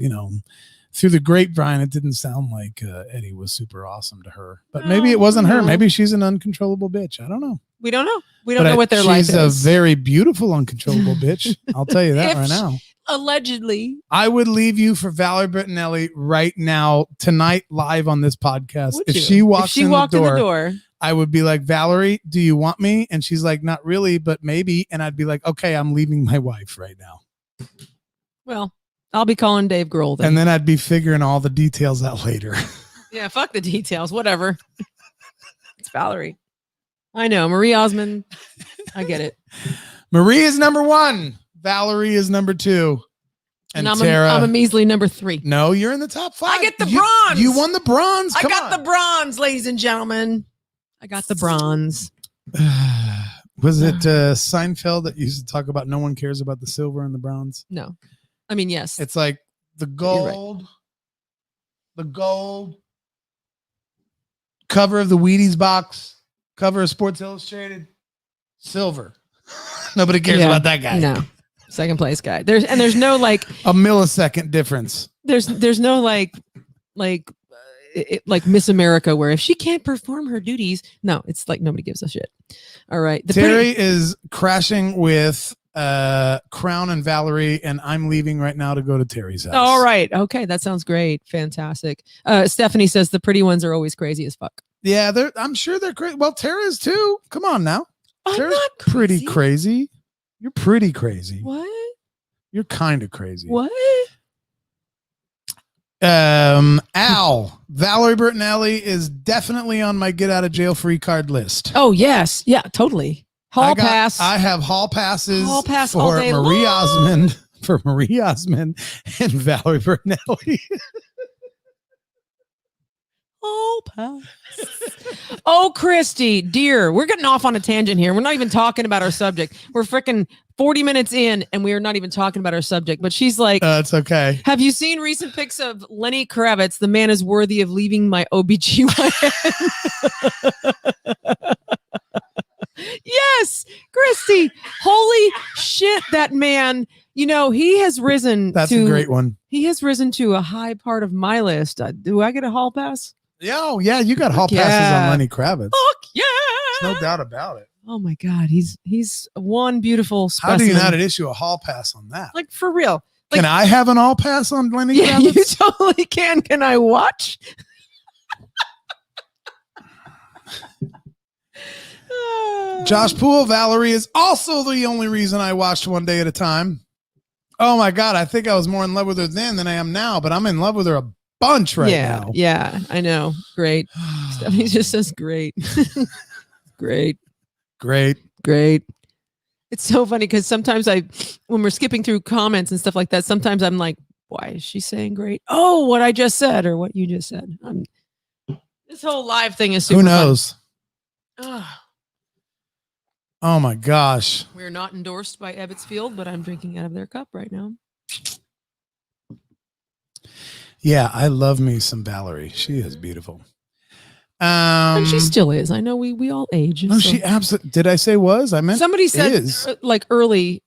S2: through the grapevine, it didn't sound like Eddie was super awesome to her. But maybe it wasn't her. Maybe she's an uncontrollable bitch. I don't know.
S3: We don't know. We don't know what their life is.
S2: She's a very beautiful, uncontrollable bitch. I'll tell you that right now.
S3: Allegedly.
S2: I would leave you for Valerie Bertinelli right now, tonight, live on this podcast. If she walked in the door, I would be like, Valerie, do you want me? And she's like, not really, but maybe. And I'd be like, okay, I'm leaving my wife right now.
S3: Well, I'll be calling Dave Grohl then.
S2: And then I'd be figuring all the details out later.
S3: Yeah, fuck the details. Whatever. It's Valerie. I know. Marie Osmond. I get it.
S2: Marie is number 1. Valerie is number 2. And Tara.
S3: I'm a measly number 3.
S2: No, you're in the top 5.
S3: I get the bronze.
S2: You won the bronze.
S3: I got the bronze, ladies and gentlemen. I got the bronze.
S2: Was it Seinfeld that used to talk about no one cares about the silver and the bronze?
S3: No. I mean, yes.
S2: It's like the gold, the gold cover of the Wheaties box, cover of Sports Illustrated, silver. Nobody cares about that guy.
S3: No. Second place guy. There's no like
S2: a millisecond difference.
S3: There's no like Miss America where if she can't perform her duties, no, it's like nobody gives a shit. All right.
S2: Terry is crashing with Crown and Valerie, and I'm leaving right now to go to Terry's house.
S3: All right. Okay. That sounds great. Fantastic. Stephanie says the pretty ones are always crazy as fuck.
S2: Yeah, I'm sure they're crazy. Well, Tara is too. Come on now.
S3: I'm not crazy.
S2: Pretty crazy. You're pretty crazy.
S3: What?
S2: You're kind of crazy.
S3: What?
S2: Al, Valerie Bertinelli is definitely on my get out of jail free card list.
S3: Oh, yes. Yeah, totally. Hall pass.
S2: I have hall passes
S3: for
S2: all day Marie Osmond, for Marie Osmond and Valerie Bertinelli.
S3: Hall pass. Oh, Christy, dear, we're getting off on a tangent here. We're not even talking about our subject. We're freaking 40 minutes in and we are not even talking about our subject. But she's like,
S2: it's okay.
S3: Have you seen recent pics of Lenny Kravitz? The man is worthy of leaving my OBGYN. Yes, Christy. Holy shit, that man. He has risen.
S2: That's a great one.
S3: He has risen to a high part of my list. Do I get a hall pass?
S2: Yeah, you got hall passes on Lenny Kravitz.
S3: Fuck yeah.
S2: There's no doubt about it.
S3: Oh my God, he's one beautiful specimen.
S2: How do you not issue a hall pass on that?
S3: Like for real.
S2: Can I have an all pass on Lenny Kravitz?
S3: You totally can. Can I watch?
S2: Josh Poole, Valerie is also the only reason I watched One Day at a Time. Oh my God, I think I was more in love with her then than I am now, but I'm in love with her a bunch right now.
S3: Yeah, I know. Great. Stephanie just says great. Great. Great. It's so funny because sometimes when we're skipping through comments and stuff like that, sometimes I'm like, why is she saying great? Oh, what I just said or what you just said. This whole live thing is super
S2: Who knows?
S3: Fun.
S2: Oh my gosh.
S3: We're not endorsed by Ebbets Field, but I'm drinking out of their cup right now.
S2: Yeah, I love me some Valerie. She is beautiful.
S3: And she still is. I know we all age.
S2: No, she absolutely. Did I say was? I meant
S3: somebody said
S2: is.
S3: Like early,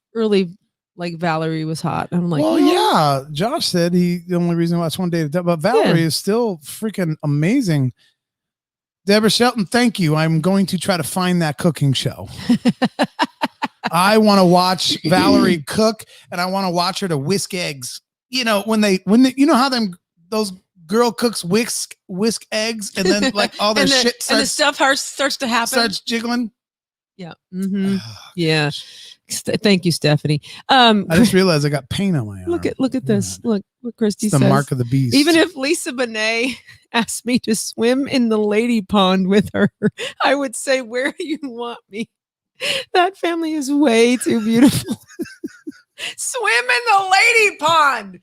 S3: like Valerie was hot. I'm like,
S2: well, yeah. Josh said the only reason why it's one day to die, but Valerie is still freaking amazing. Deborah Shelton, thank you. I'm going to try to find that cooking show. I want to watch Valerie cook, and I want to watch her to whisk eggs. You know, when they you know how those girl cooks whisk eggs, and then like all their shit starts,
S3: and the stuff starts to happen,
S2: starts jiggling.
S3: Yeah. Mm-hmm. Yeah. Thank you, Stephanie.
S2: I just realized I got paint on my arm.
S3: Look at this. Look what Christy
S2: it's
S3: says.
S2: The mark of the beast.
S3: Even if Lisa Bonet asked me to swim in the lady pond with her, I would say, where do you want me? That family is way too beautiful. Swim in the lady pond.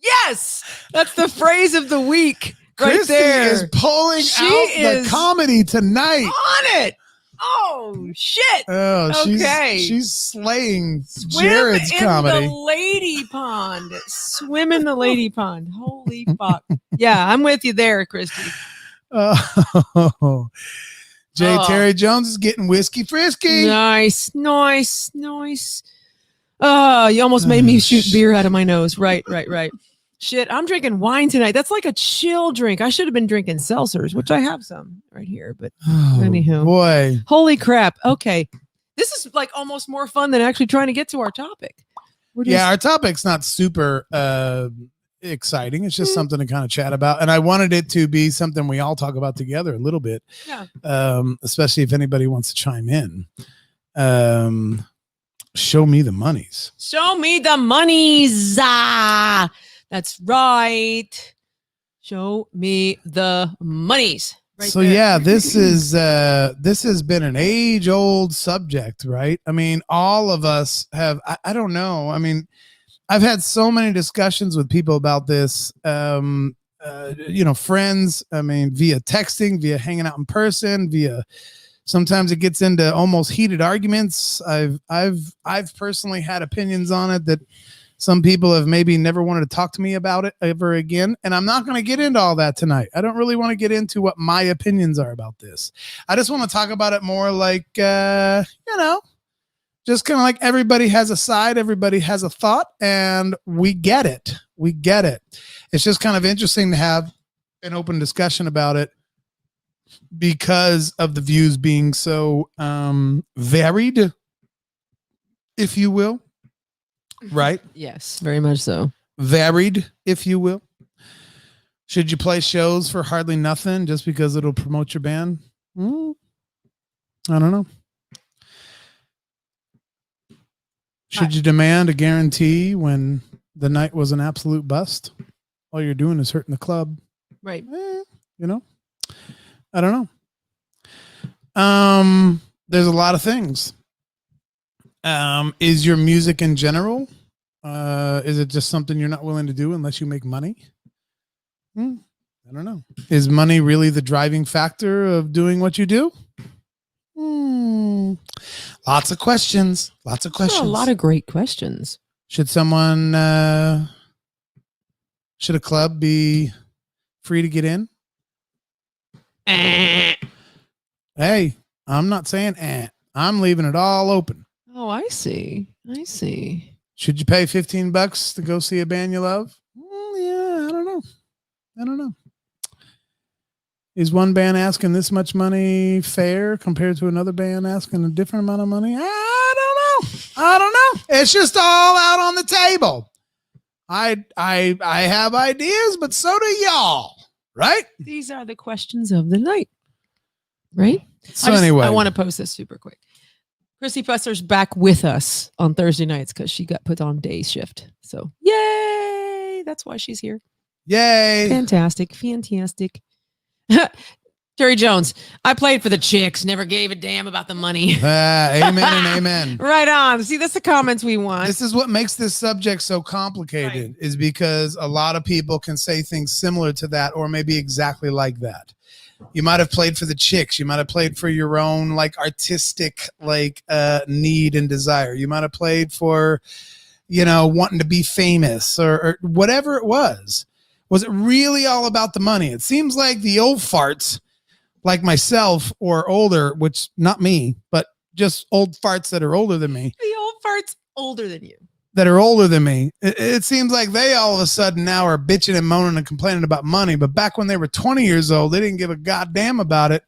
S3: Yes, that's the phrase of the week. Right
S2: Christy
S3: there
S2: is pulling out the comedy tonight.
S3: On it. Oh shit!
S2: Oh,
S3: okay.
S2: She's slaying Jared's comedy.
S3: Swim in the lady pond. Swim in the lady pond. Holy fuck! Yeah, I'm with you there, Christy.
S2: Oh, Terry Jones is getting whiskey frisky.
S3: Nice. Oh, you almost made me shoot beer out of my nose. Right. Shit, I'm drinking wine tonight. That's like a chill drink. I should have been drinking seltzers, which I have some right here. But anywho,
S2: boy,
S3: holy crap. Okay, this is like almost more fun than actually trying to get to our topic.
S2: Our topic's not super exciting. It's just something to kind of chat about, and I wanted it to be something we all talk about together a little bit.
S3: Yeah.
S2: Especially if anybody wants to chime in. Show me the monies.
S3: Show me the monies. That's right. Show me the monies. Right
S2: so
S3: there.
S2: yeah, this has been an age-old subject, right? I mean, all of us have. I don't know. I mean, I've had so many discussions with people about this. Friends. I mean, via texting, via hanging out in person, via. Sometimes it gets into almost heated arguments. I've personally had opinions on it that. Some people have maybe never wanted to talk to me about it ever again. And I'm not going to get into all that tonight. I don't really want to get into what my opinions are about this. I just want to talk about it more like, just kind of like everybody has a side, everybody has a thought, and we get it. It's just kind of interesting to have an open discussion about it because of the views being so varied, if you will. Right?
S3: Yes, very much so.
S2: Varied, if you will. Should you play shows for hardly nothing just because it'll promote your band? I don't know. Should you demand a guarantee when the night was an absolute bust? All you're doing is hurting the club.
S3: Right.
S2: I don't know. There's a lot of things. Is your music in general? Is it just something you're not willing to do unless you make money? I don't know. Is money really the driving factor of doing what you do? Lots of questions.
S3: A lot of great questions.
S2: Should a club be free to get in? Hey, I'm not saying I'm leaving it all open.
S3: Oh, I see.
S2: Should you pay $15 to go see a band you love? Yeah, I don't know. Is one band asking this much money fair compared to another band asking a different amount of money? I don't know. It's just all out on the table. I have ideas, but so do y'all, right?
S3: These are the questions of the night, right?
S2: So anyway,
S3: I want to post this super quick. Chrissy Presser's back with us on Thursday nights because she got put on day shift. So yay! That's why she's here.
S2: Yay!
S3: Fantastic. Terry Jones, I played for the chicks, never gave a damn about the money.
S2: Amen and amen.
S3: Right on. See, that's the comments we want.
S2: This is what makes this subject so complicated, is because a lot of people can say things similar to that or maybe exactly like that. You might have played for the chicks. You might have played for your own like artistic like need and desire. You might have played for, you know, wanting to be famous or whatever it was. Was it really all about the money? It seems like the old farts like myself or older, which not me, but just old farts that are older than me.
S3: The old fart's older than you.
S2: That are older than me. It seems like they all of a sudden now are bitching and moaning and complaining about money. But back when they were 20 years old, they didn't give a goddamn about it.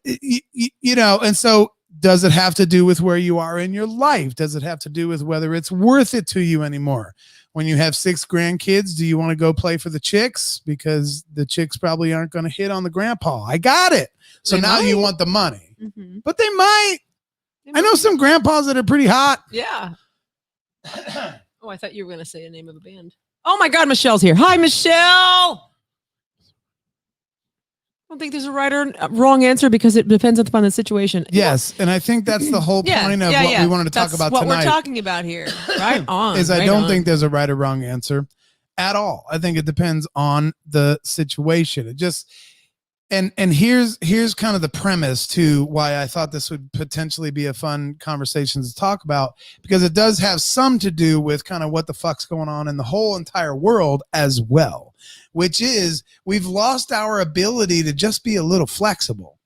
S2: You know, and so does it have to do with where you are in your life? Does it have to do with whether it's worth it to you anymore? When you have 6 grandkids, do you want to go play for the chicks? Because the chicks probably aren't going to hit on the grandpa. I got it. So now you want the money.
S3: Mm-hmm.
S2: But they might. I know some grandpas that are pretty hot.
S3: Yeah. Oh, I thought you were going to say the name of a band. Oh my God, Michelle's here. Hi, Michelle. I don't think there's a right or wrong answer because it depends upon the situation.
S2: Yes, and I think that's the whole point of what we wanted to talk about
S3: what
S2: tonight.
S3: What we're talking about here, right on.
S2: I don't think there's a right or wrong answer at all. I think it depends on the situation. It just and here's kind of the premise to why I thought this would potentially be a fun conversation to talk about, because it does have some to do with kind of what the fuck's going on in the whole entire world as well, which is we've lost our ability to just be a little flexible,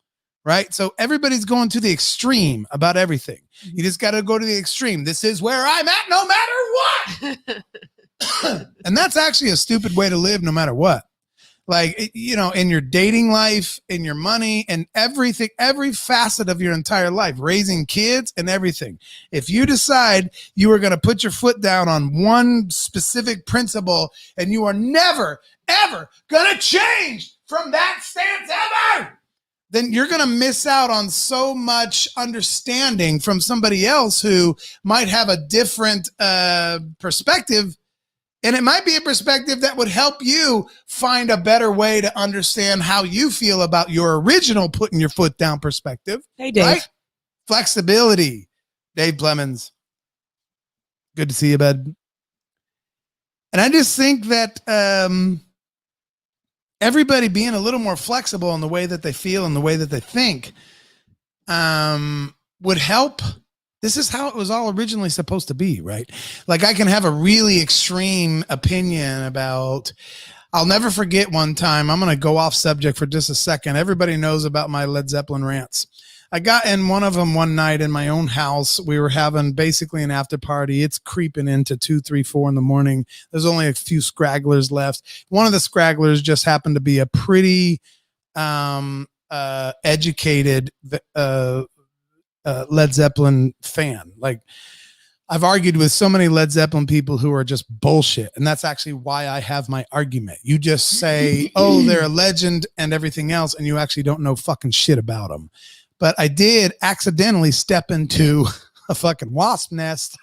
S2: right? So everybody's going to the extreme about everything. You just got to go to the extreme. This is where I'm at no matter what. And that's actually a stupid way to live no matter what. Like, you know, in your dating life, in your money, and everything, every facet of your entire life, raising kids and everything. If you decide you are going to put your foot down on one specific principle and you are never, ever going to change from that stance ever, then you're going to miss out on so much understanding from somebody else who might have a different perspective. And it might be a perspective that would help you find a better way to understand how you feel about your original putting your foot down perspective.
S3: Hey, Dave. Right?
S2: Flexibility. Dave Clemens. Good to see you, bud. And I just think that everybody being a little more flexible in the way that they feel and the way that they think would help. This is how it was all originally supposed to be, right? Like I can have a really extreme opinion about, I'll never forget one time, I'm going to go off subject for just a second. Everybody knows about my Led Zeppelin rants. I got in one of them one night in my own house. We were having basically an after party. It's creeping into 2, 3, 4 in the morning. There's only a few scragglers left. One of the scragglers just happened to be a pretty educated Led Zeppelin fan. Like I've argued with so many Led Zeppelin people who are just bullshit. And that's actually why I have my argument. You just say, oh, they're a legend and everything else. And you actually don't know fucking shit about them. But I did accidentally step into a fucking wasp nest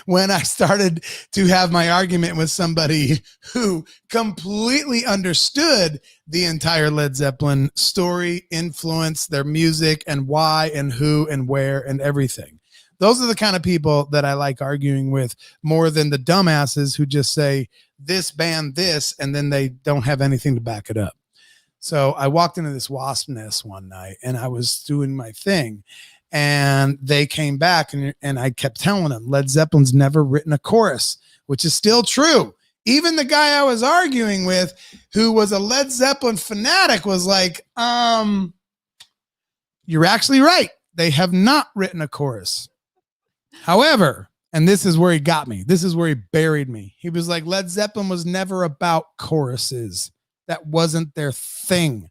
S2: when I started to have my argument with somebody who completely understood the entire Led Zeppelin story, influence, their music, and why and who and where and everything. Those are the kind of people that I like arguing with more than the dumbasses who just say this band this, and then they don't have anything to back it up. So I walked into this wasp nest one night and I was doing my thing. And they came back and I kept telling them Led Zeppelin's never written a chorus, which is still true. Even the guy I was arguing with, who was a Led Zeppelin fanatic, was like, you're actually right. They have not written a chorus. However, and this is where he got me. This is where he buried me. He was like, Led Zeppelin was never about choruses. That wasn't their thing.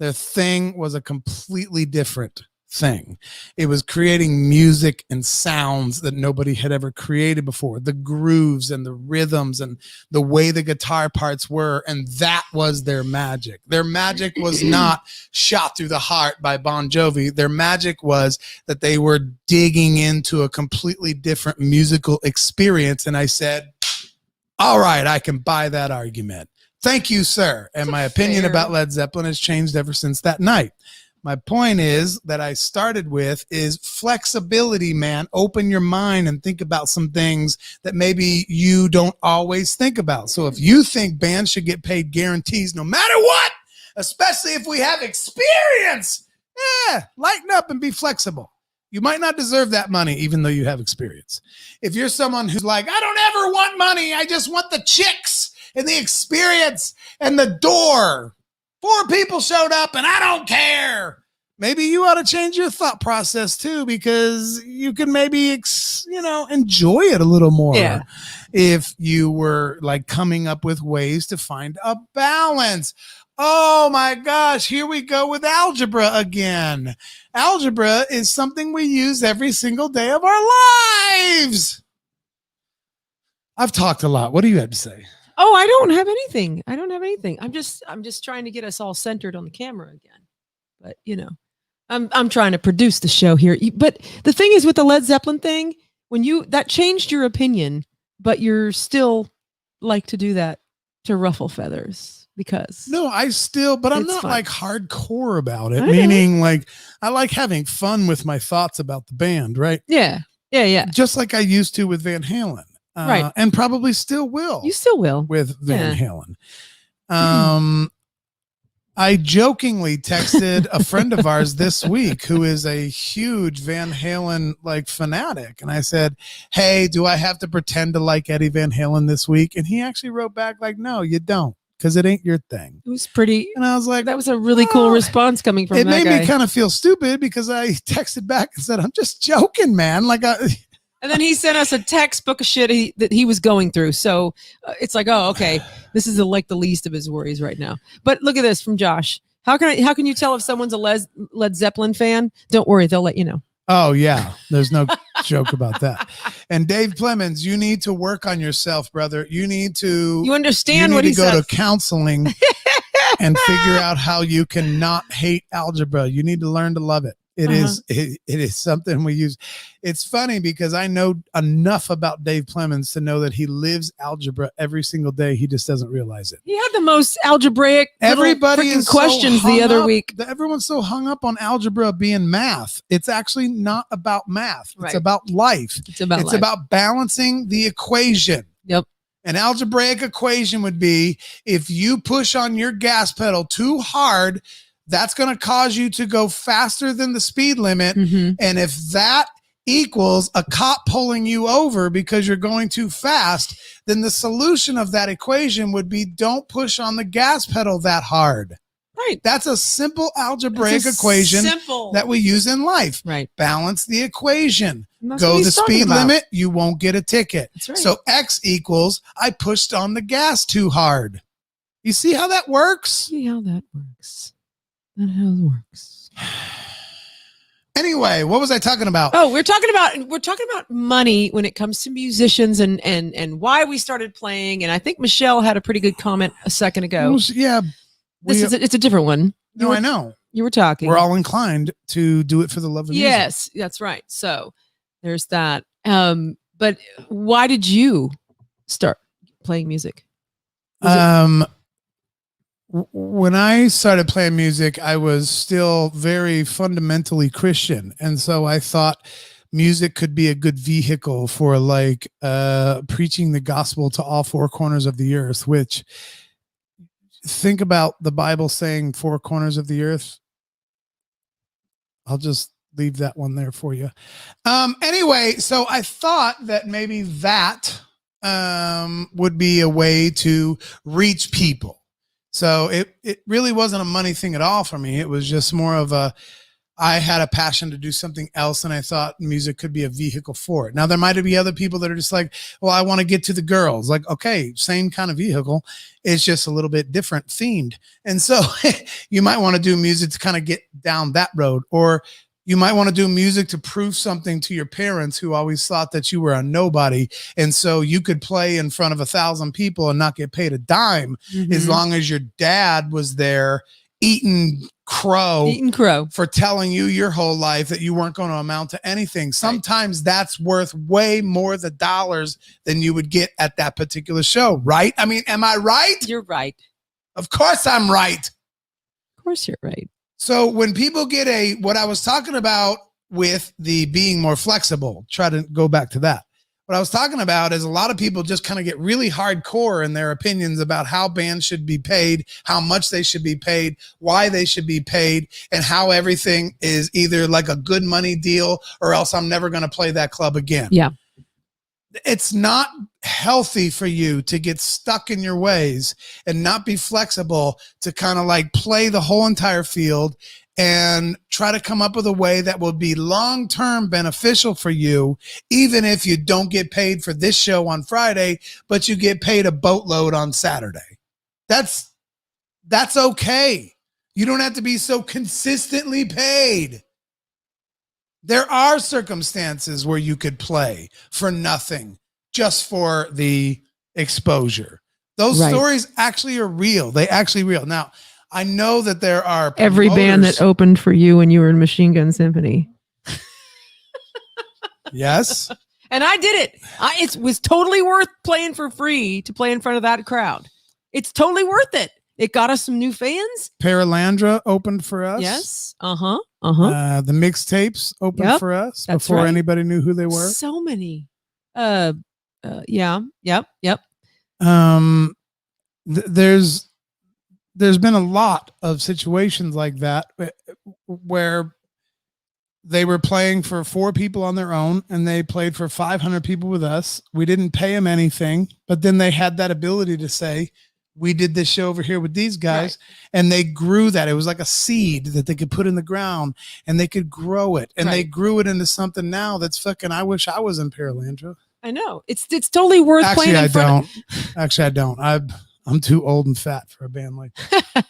S2: Their thing was a completely different thing. It was creating music and sounds that nobody had ever created before, the grooves and the rhythms and the way the guitar parts were, and that was their magic. Their magic was not Shot Through the Heart by Bon Jovi. Their magic was that they were digging into a completely different musical experience. And I said, all right, I can buy that argument. Thank you, sir. And my opinion
S3: Fair.
S2: about Led Zeppelin has changed ever since that night. My point is that I started with is flexibility, man. Open your mind and think about some things that maybe you don't always think about. So if you think bands should get paid guarantees no matter what, especially if we have experience, lighten up and be flexible. You might not deserve that money, even though you have experience. If you're someone who's like, I don't ever want money, I just want the chicks and the experience and the door. 4 people showed up and I don't care. Maybe you ought to change your thought process too, because you can maybe, enjoy it a little more.
S3: Yeah.
S2: If you were like coming up with ways to find a balance. Oh my gosh, here we go with algebra again. Algebra is something we use every single day of our lives. I've talked a lot. What do you have to say?
S3: Oh, I don't have anything. I'm just trying to get us all centered on the camera again. But I'm trying to produce the show here. But the thing is with the Led Zeppelin thing, that changed your opinion, but you're still like to do that to ruffle feathers because
S2: no, but I'm not
S3: fun.
S2: like hardcore about it. Meaning like I like having fun with my thoughts about the band, right?
S3: Yeah.
S2: Just like I used to with Van Halen.
S3: Right.
S2: And probably still will.
S3: You still will.
S2: With Van Halen. I jokingly texted a friend of ours this week who is a huge Van Halen like fanatic. And I said, hey, do I have to pretend to like Eddie Van Halen this week? And he actually wrote back like, no, you don't, because it ain't your thing.
S3: It was pretty.
S2: And I was like,
S3: that was a really cool response coming from
S2: it
S3: that
S2: made
S3: guy.
S2: me kind of feel stupid because I texted back and said, I'm just joking, man. Like
S3: and then he sent us a textbook of shit that he was going through. So it's like, oh, okay, this is the least of his worries right now. But look at this from Josh. How can you tell if someone's a Led Zeppelin fan? Don't worry, they'll let you know.
S2: Oh yeah, there's no joke about that. And Dave Clemens, you need to work on yourself, brother. You need to.
S3: You understand what he says.
S2: You need to go to counseling and figure out how you can not hate algebra. You need to learn to love it. It is something we use. It's funny because I know enough about Dave Clemens to know that he lives algebra every single day. He just doesn't realize it.
S3: He had the most algebraic
S2: everybody is
S3: questions the other week.
S2: Everyone's so hung up on algebra being math. It's actually not about math. It's about life. It's about balancing the equation.
S3: Yep.
S2: An algebraic equation would be if you push on your gas pedal too hard, that's going to cause you to go faster than the speed limit.
S3: Mm-hmm.
S2: And if that equals a cop pulling you over because you're going too fast, then the solution of that equation would be don't push on the gas pedal that hard.
S3: Right.
S2: That's a simple algebraic equation that we use in life.
S3: Right.
S2: Balance the equation. Go the speed limit, you won't get a ticket.
S3: That's right.
S2: So X equals I pushed on the gas too hard. You see how that works?
S3: See how that works. That how it works.
S2: Anyway, what was I talking about?
S3: Oh, we're talking about money when it comes to musicians and why we started playing. And I think Michelle had a pretty good comment a second ago.
S2: Yeah.
S3: It's a different one.
S2: I know.
S3: You were talking.
S2: We're all inclined to do it for the love of music.
S3: Yes, that's right. So there's that. But why did you start playing music?
S2: When I started playing music, I was still very fundamentally Christian. And so I thought music could be a good vehicle for like preaching the gospel to all 4 corners of the earth, which think about the Bible saying 4 corners of the earth. I'll just leave that one there for you. Anyway, so I thought that maybe that would be a way to reach people. So it really wasn't a money thing at all for me. It was just more of I had a passion to do something else, and I thought music could be a vehicle for it. Now, there might be other people that are just like, well, I want to get to the girls. Like, okay, same kind of vehicle. It's just a little bit different themed. And so you might want to do music to kind of get down that road, or you might want to do music to prove something to your parents who always thought that you were a nobody. And so you could play in front of 1,000 people and not get paid a dime as long as your dad was there eating crow for telling you your whole life that you weren't going to amount to anything. Sometimes that's worth way more the dollars than you would get at that particular show. Right. I mean, am I right?
S3: You're right.
S2: Of course I'm right.
S3: Of course you're right.
S2: So when people get what I was talking about with the being more flexible, try to go back to that. What I was talking about is a lot of people just kind of get really hardcore in their opinions about how bands should be paid, how much they should be paid, why they should be paid, and how everything is either like a good money deal or else I'm never going to play that club again.
S3: Yeah.
S2: It's not healthy for you to get stuck in your ways and not be flexible to kind of like play the whole entire field and try to come up with a way that will be long-term beneficial for you, even if you don't get paid for this show on Friday, but you get paid a boatload on Saturday. That's okay. You don't have to be so consistently paid. There are circumstances where you could play for nothing just for the exposure. Those stories actually are real. They actually real. Now, I know that there are
S3: every band that opened for you when you were in Machine Gun Symphony.
S2: Yes.
S3: And I did it. It was totally worth playing for free to play in front of that crowd. It's totally worth it. It got us some new fans.
S2: Paralandra opened for us.
S3: Yes.
S2: The mixtapes opened for us before anybody knew who they were.
S3: So many. Yeah. Yep.
S2: There's been a lot of situations like that where they were playing for 4 people on their own and they played for 500 people with us. We didn't pay them anything, but then they had that ability to say, we did this show over here with these guys, and they grew that. It was like a seed that they could put in the ground and they could grow it. And they grew it into something now that's fucking, I wish I was in Paralandra.
S3: I know. It's totally worth playing.
S2: Actually, I don't. I'm too old and fat for a band like that.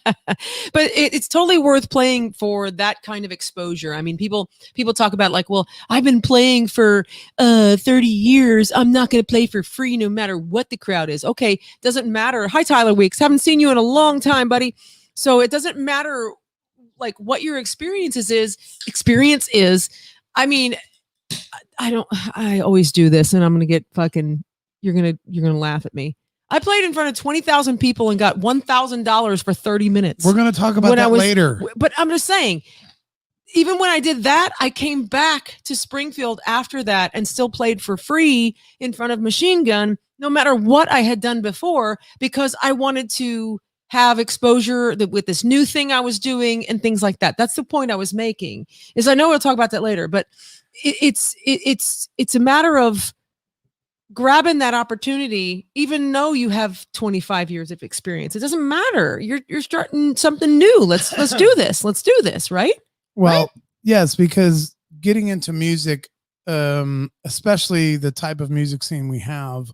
S3: But it's totally worth playing for that kind of exposure. I mean, people talk about like, well, I've been playing for 30 years. I'm not going to play for free no matter what the crowd is. Okay, doesn't matter. Hi, Tyler Weeks. Haven't seen you in a long time, buddy. So it doesn't matter like what your experience is. I mean, I always do this and I'm going to get fucking, you're going to laugh at me. I played in front of 20,000 people and got $1,000 for 30 minutes.
S2: We're going to talk about that later.
S3: But I'm just saying, even when I did that, I came back to Springfield after that and still played for free in front of Machine Gun, no matter what I had done before, because I wanted to have exposure with this new thing I was doing and things like that. That's the point I was making. Is I know we'll talk about that later, but it's a matter of grabbing that opportunity, even though you have 25 years of experience. It doesn't matter. You're starting something new. Let's do this. Let's do this, right?
S2: Well, right? Yes, because getting into music, especially the type of music scene we have,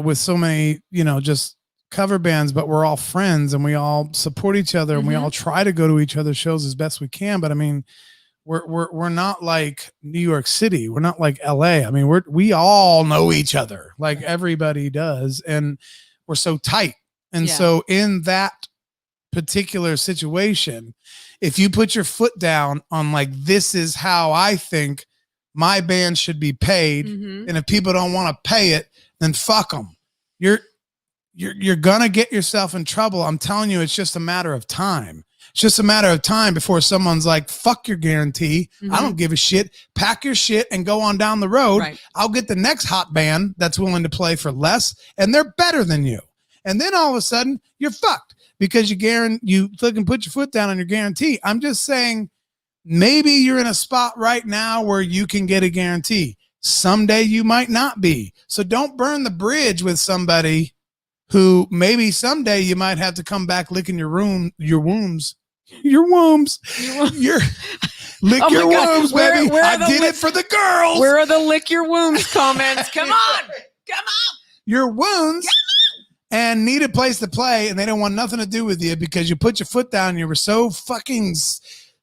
S2: with so many, just cover bands, but we're all friends and we all support each other and we all try to go to each other's shows as best we can. But I mean, we're not like New York City. We're not like LA. I mean, we all know each other, like everybody does. And we're so tight. And so in that particular situation, if you put your foot down on like, this is how I think my band should be paid. And if people don't want to pay it, then fuck them. You're going to get yourself in trouble. I'm telling you, it's just a matter of time. It's just a matter of time before someone's like, fuck your guarantee. I don't give a shit. Pack your shit and go on down the road. Right. I'll get the next hot band that's willing to play for less, and they're better than you. And then all of a sudden, you're fucked because you fucking put your foot down on your guarantee. I'm just saying, maybe you're in a spot right now where you can get a guarantee. Someday you might not be. So don't burn the bridge with somebody who maybe someday you might have to come back licking your wombs. Lick your wombs, baby. I did it for the girls.
S3: Where are the lick your wombs comments? Come on.
S2: Your wounds and need a place to play, and they don't want nothing to do with you because you put your foot down and you were so fucking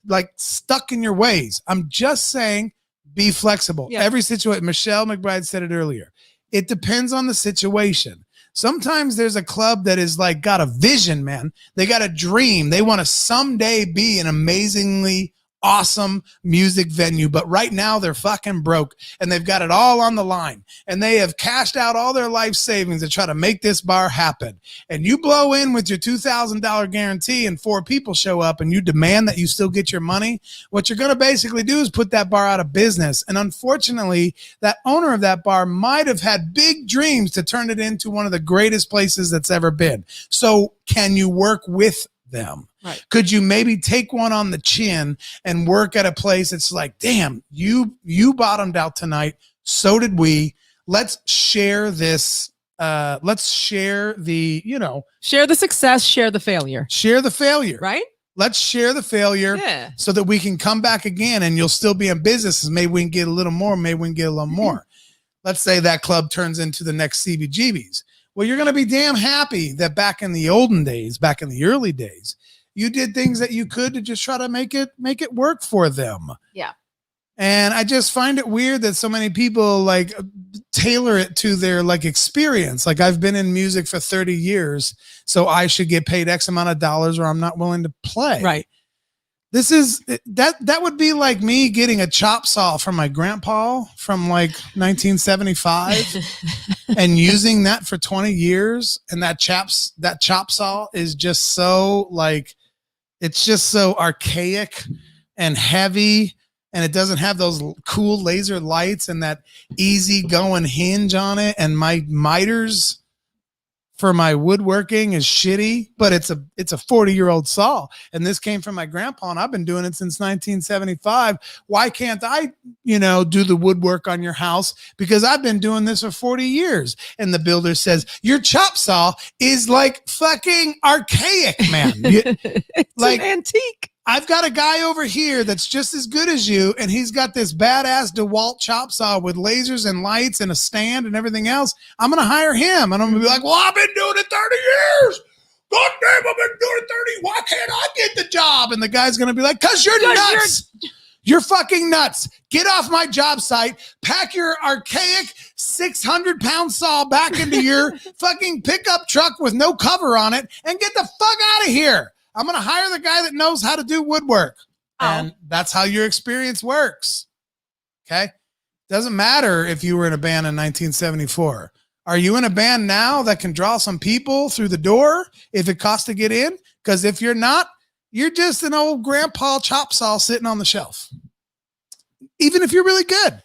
S2: like stuck in your ways. I'm just saying, be flexible. Yeah. Every situation. Michelle McBride said it earlier. It depends on the situation. Sometimes there's a club that is like got a vision, man. They got a dream. They want to someday be an amazingly awesome music venue, but right now they're fucking broke and they've got it all on the line and they have cashed out all their life savings to try to make this bar happen. And you blow in with your $2,000 guarantee and 4 people show up and you demand that you still get your money. What you're going to basically do is put that bar out of business. And unfortunately, that owner of that bar might have had big dreams to turn it into one of the greatest places that's ever been. So can you work with them?
S3: Right.
S2: Could you maybe take one on the chin and work at a place that's like, damn, you bottomed out tonight. So did we. Let's share this. Let's share the,
S3: Share the success, share the failure.
S2: share the failure.
S3: Right?
S2: Let's share the failure
S3: Yeah.
S2: so that we can come back again and you'll still be in business. And maybe we can get a little more. Maybe we can get a little more. Let's say that club turns into the next CBGB's. Well, you're going to be damn happy that back in the olden days, back in the early days, you did things that you could to just try to make it work for them.
S3: Yeah.
S2: And I just find it weird that so many people like tailor it to their like experience. Like I've been in music for 30 years, so I should get paid X amount of dollars or I'm not willing to play.
S3: Right.
S2: This is that would be like me getting a chop saw from my grandpa from like 1975 and using that for 20 years. And that chop saw is just so like, it's just so archaic and heavy. And it doesn't have those cool laser lights and that easy going hinge on it. And my miters for my woodworking is shitty, but it's a 40-year-old saw. And this came from my grandpa and I've been doing it since 1975. Why can't I, do the woodwork on your house? Because I've been doing this for 40 years. And the builder says, your chop saw is like fucking archaic, man.
S3: It's
S2: like
S3: an antique.
S2: I've got a guy over here that's just as good as you, and he's got this badass DeWalt chop saw with lasers and lights and a stand and everything else. I'm going to hire him, and I'm going to be like, well, I've been doing it 30 years. God damn, I've been doing it 30. Why can't I get the job? And the guy's going to be like, because you're nuts. You're fucking nuts. Get off my job site, pack your archaic 600-pound saw back into your fucking pickup truck with no cover on it, and get the fuck out of here. I'm going to hire the guy that knows how to do woodwork. And that's how your experience works. Okay. Doesn't matter if you were in a band in 1974. Are you in a band now that can draw some people through the door if it costs to get in? Because if you're not, you're just an old grandpa chop saw sitting on the shelf. Even if you're really good.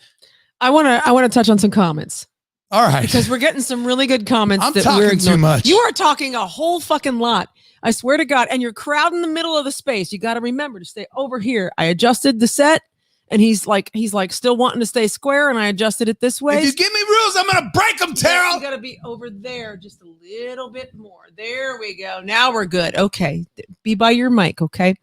S3: I want to touch on some comments.
S2: All right.
S3: Because we're getting some really good comments.
S2: I'm
S3: that
S2: talking
S3: we're
S2: too much.
S3: You are talking a whole fucking lot. I swear to God. And you're crowding the middle of the space. You got to remember to stay over here. I adjusted the set and he's like still wanting to stay square. And I adjusted it this way.
S2: If you give me rules, I'm going to break them, Terrell.
S3: You got to be over there just a little bit more. There we go. Now we're good. Okay. Be by your mic. Okay.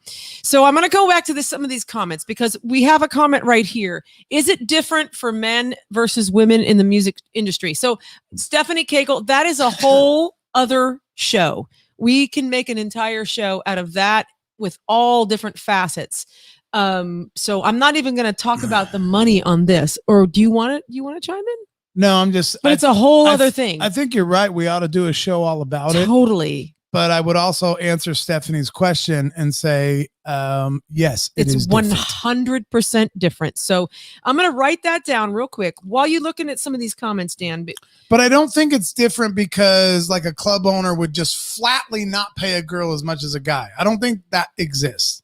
S3: So I'm going to go back to some of these comments because we have a comment right here. Is it different for men versus women in the music industry? So Stephanie Cagle, that is a whole other show. We can make an entire show out of that with all different facets. So I'm not even going to talk about the money on this. Or do you want to chime in?
S2: No, I'm just.
S3: But it's a whole other thing.
S2: I think you're right. We ought to do a show all about it.
S3: Totally.
S2: But I would also answer Stephanie's question and say, yes,
S3: it's 100% different. So I'm going to write that down real quick while you're looking at some of these comments, Dan.
S2: But I don't think it's different because like a club owner would just flatly not pay a girl as much as a guy. I don't think that exists.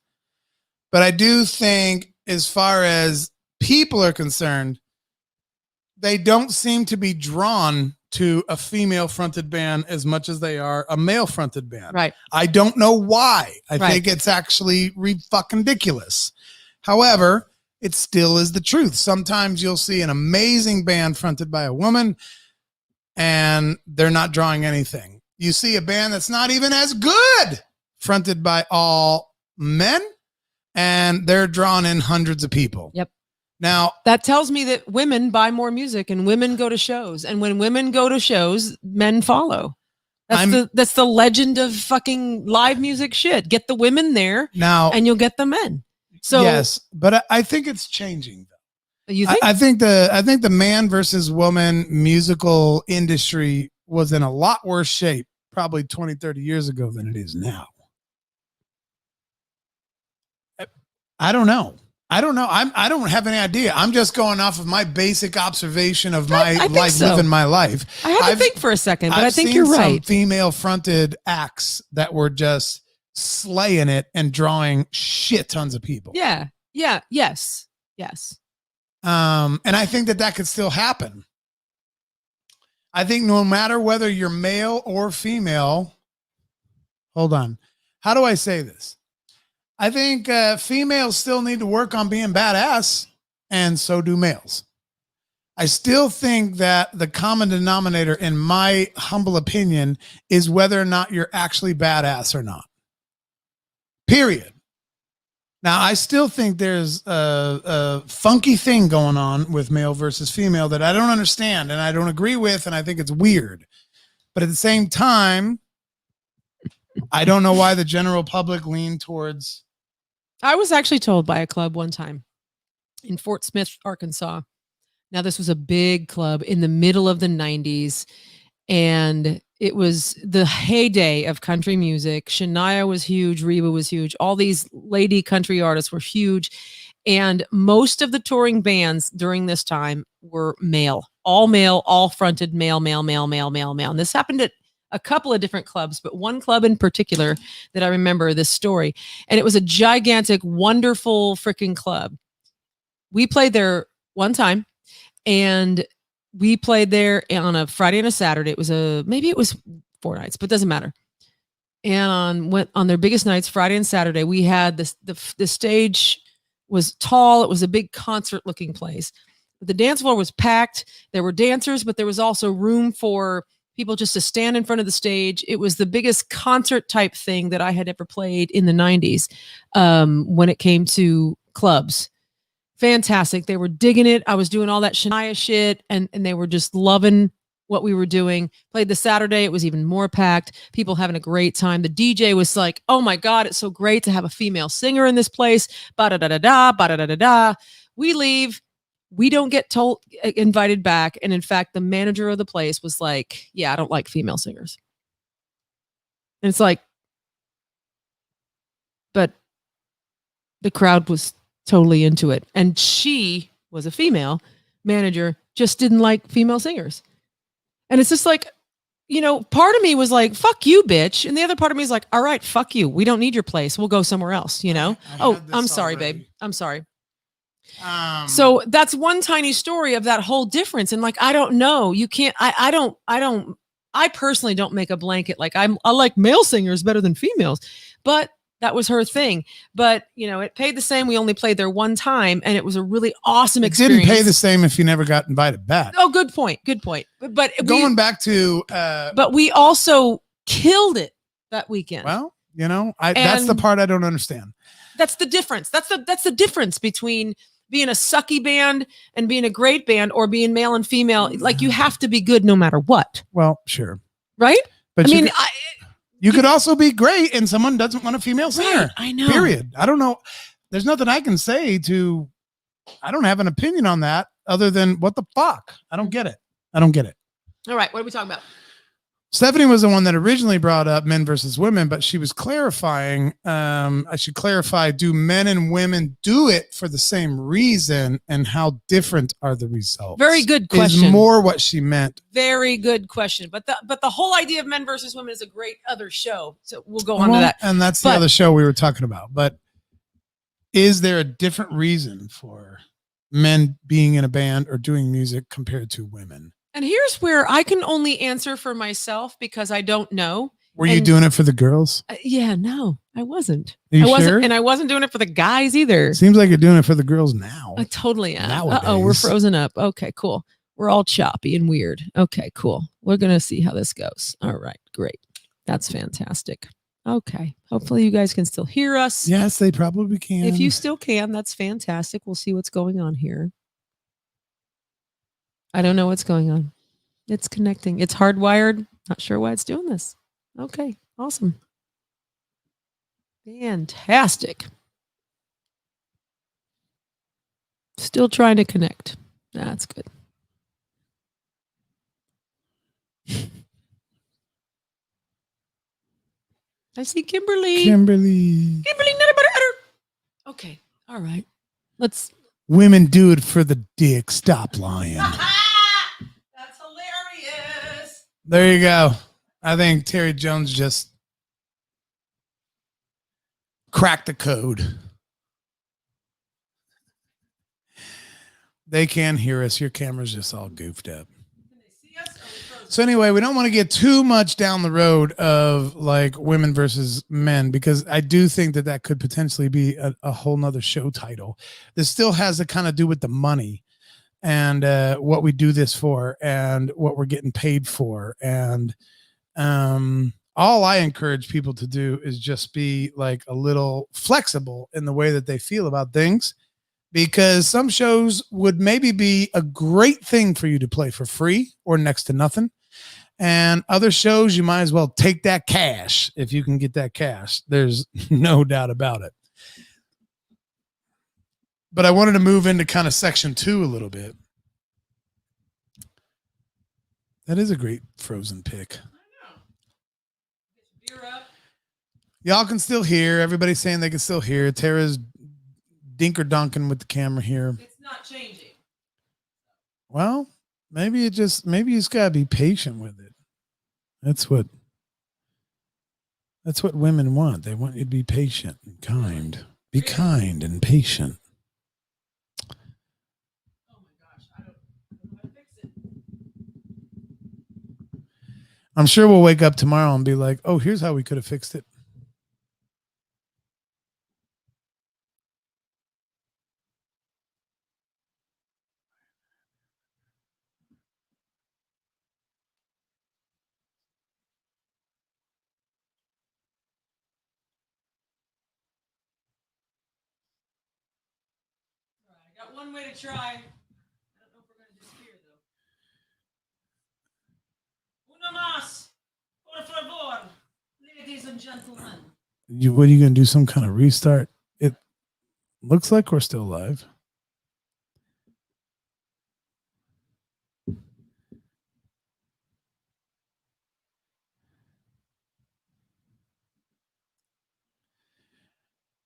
S2: But I do think as far as people are concerned, they don't seem to be drawn to a female fronted band as much as they are a male fronted band.
S3: Right.
S2: I don't know why. I think it's actually fucking ridiculous. However, it still is the truth. Sometimes you'll see an amazing band fronted by a woman and they're not drawing anything. You see a band that's not even as good fronted by all men and they're drawing in hundreds of people.
S3: Yep.
S2: Now,
S3: that tells me that women buy more music and women go to shows. And when women go to shows, men follow. That's the legend of fucking live music shit. Get the women there now and you'll get the men. So
S2: yes, but I think it's changing though.
S3: You think?
S2: I think the man versus woman musical industry was in a lot worse shape probably 20, 30 years ago than it is now. I don't know. I don't have any idea. I'm just going off of my basic observation of my
S3: I think
S2: life,
S3: so.
S2: living my life.
S3: I had to think for a second, but I think
S2: seen
S3: you're
S2: some
S3: right.
S2: female-fronted acts that were just slaying it and drawing shit tons of people.
S3: Yeah. Yes.
S2: And I think that could still happen. I think no matter whether you're male or female, hold on. How do I say this? I think females still need to work on being badass, and so do males. I still think that the common denominator, in my humble opinion, is whether or not you're actually badass or not. Period. Now, I still think there's a funky thing going on with male versus female that I don't understand and I don't agree with, and I think it's weird. But at the same time, I don't know why the general public lean towards.
S3: I was actually told by a club one time in Fort Smith, Arkansas. Now, this was a big club in the middle of the 90s, and it was the heyday of country music. Shania was huge. Reba was huge. All these lady country artists were huge. And most of the touring bands during this time were male, all fronted male. And this happened at a couple of different clubs, but one club in particular that I remember this story. And it was a gigantic, wonderful freaking club. We played there one time, and we played there on a Friday and a Saturday. Maybe it was 4 nights, but doesn't matter. And on their biggest nights, Friday and Saturday, we had the stage was tall. It was a big concert looking place. The dance floor was packed. There were dancers, but there was also room for people just to stand in front of the stage. It was the biggest concert type thing that I had ever played in the 90s when it came to clubs. Fantastic. They were digging it. I was doing all that Shania shit, and they were just loving what we were doing. Played the Saturday. It was even more packed. People having a great time. The DJ was like, oh my God, it's so great to have a female singer in this place. Ba-da-da-da-da, ba-da-da-da-da. We leave. We don't get invited back. And in fact, the manager of the place was like, yeah, I don't like female singers. And it's like, but the crowd was totally into it. And she was a female manager, just didn't like female singers. And it's just like, part of me was like, fuck you, bitch. And the other part of me is like, all right, fuck you. We don't need your place. We'll go somewhere else, I'm sorry, babe. I'm sorry. So that's one tiny story of that whole difference. And like, I don't know. You can't, I personally don't make a blanket. Like I like male singers better than females, but that was her thing. But, it paid the same. We only played there one time, and it was a really awesome experience.
S2: It didn't pay the same if you never got invited back.
S3: Oh, good point. But
S2: going back to...
S3: but we also killed it that weekend.
S2: Well, that's the part I don't understand.
S3: That's the difference. That's the difference between being a sucky band and being a great band, or being male and female. Like, you have to be good no matter what.
S2: Well, sure.
S3: Right?
S2: But you could also be great and someone doesn't want a female singer.
S3: Right, I know.
S2: Period. I don't know. There's nothing I can say I don't have an opinion on that other than what the fuck? I don't get it.
S3: All right. What are we talking about?
S2: Stephanie was the one that originally brought up men versus women, but she was clarifying. I should clarify, do men and women do it for the same reason, and how different are the results?
S3: Very good question.
S2: Is more what she meant.
S3: Very good question. But the whole idea of men versus women is a great other show. So we'll go on to that.
S2: And that's the other show we were talking about. But is there a different reason for men being in a band or doing music compared to women?
S3: And here's where I can only answer for myself, because I don't know.
S2: Were you doing it for the girls?
S3: Yeah, no, I wasn't.
S2: I
S3: wasn't,
S2: sure?
S3: And I wasn't doing it for the guys either.
S2: Seems like you're doing it for the girls now.
S3: I totally am.
S2: Nowadays.
S3: Uh-oh, we're frozen up. Okay, cool. We're all choppy and weird. Okay, cool. We're going to see how this goes. All right, great. That's fantastic. Okay. Hopefully you guys can still hear us.
S2: Yes, they probably can.
S3: If you still can, that's fantastic. We'll see what's going on here. I don't know what's going on. It's connecting. It's hardwired. Not sure why it's doing this. Okay. Awesome. Fantastic. Still trying to connect. That's good. I see Kimberly.
S2: Kimberly.
S3: Kimberly, nutter, butter, utter. Okay. All right. Let's.
S2: Women do it for the dick. Stop lying.
S3: That's hilarious.
S2: There you go. I think Terry Jones just cracked the code. They can hear us. Your camera's just all goofed up. So anyway, we don't want to get too much down the road of like women versus men, because I do think that that could potentially be a whole nother show title. This still has to kind of do with the money and what we do this for and what we're getting paid for. And all I encourage people to do is just be like a little flexible in the way that they feel about things, because some shows would maybe be a great thing for you to play for free or next to nothing. And other shows, you might as well take that cash if you can get that cash. There's no doubt about it. But I wanted to move into kind of section 2 a little bit. That is a great Frozen pick. Y'all can still hear. Everybody's saying they can still hear. Tara's dinker donking with the camera here.
S3: It's not changing.
S2: Well, maybe you just gotta be patient with it. That's what women want. They want you to be patient and kind. Be kind and patient.
S3: Oh my gosh, I don't know how to fix it.
S2: I'm sure we'll wake up tomorrow and be like, oh, here's how we could have fixed it.
S3: Got one way to try. I don't know if we're going to disappear, though. Uno más. Por favor. Ladies and gentlemen.
S2: What are you going to do? Some kind of restart? It looks like we're still live.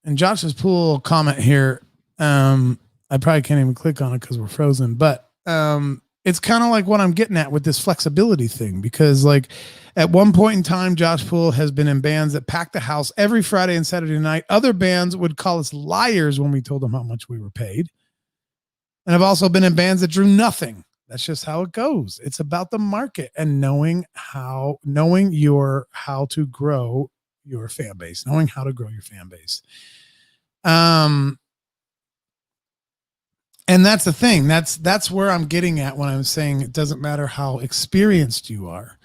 S2: And Josh's pool comment here, I probably can't even click on it because we're frozen, but it's kind of like what I'm getting at with this flexibility thing, because like at one point in time, Josh Poole has been in bands that packed the house every Friday and Saturday night. Other bands would call us liars when we told them how much we were paid. And I've also been in bands that drew nothing. That's just how it goes. It's about the market and knowing how to grow your fan base, knowing how to grow your fan base. And that's the thing. That's where I'm getting at when I'm saying it doesn't matter how experienced you are.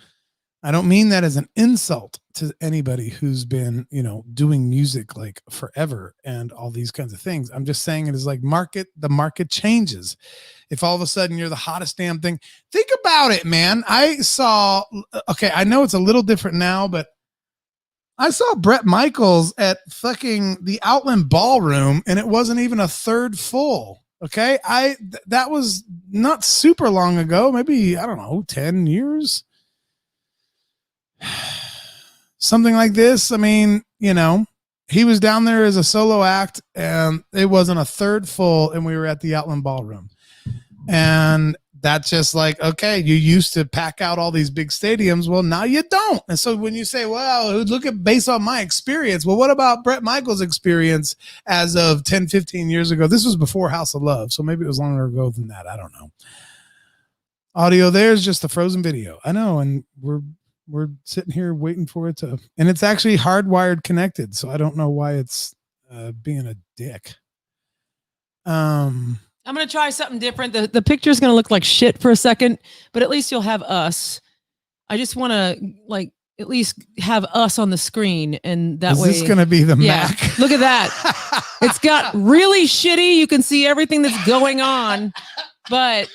S2: I don't mean that as an insult to anybody who's been, doing music like forever and all these kinds of things. I'm just saying it is like the market changes. If all of a sudden you're the hottest damn thing, think about it, man. I know it's a little different now, but I saw Bret Michaels at fucking the Outland Ballroom and it wasn't even a third full. Okay. That was not super long ago. Maybe, I don't know, 10 years. Something like this. I mean, he was down there as a solo act and it wasn't a third full and we were at the Outland Ballroom. And that's just like, okay, you used to pack out all these big stadiums. Well, now you don't. And so when you say, well, based on my experience, well, what about Bret Michaels' experience as of 10, 15 years ago? This was before House of Love. So maybe it was longer ago than that. I don't know. Audio there's just a frozen video. I know. And we're sitting here waiting for it to, and it's actually hardwired connected. So I don't know why it's being a dick.
S3: I'm going to try something different. The picture is going to look like shit for a second, but at least you'll have us. I just want to at least have us on the screen. And that way.
S2: Is this going to be the Mac?
S3: Look at that. It's got really shitty. You can see everything that's going on, but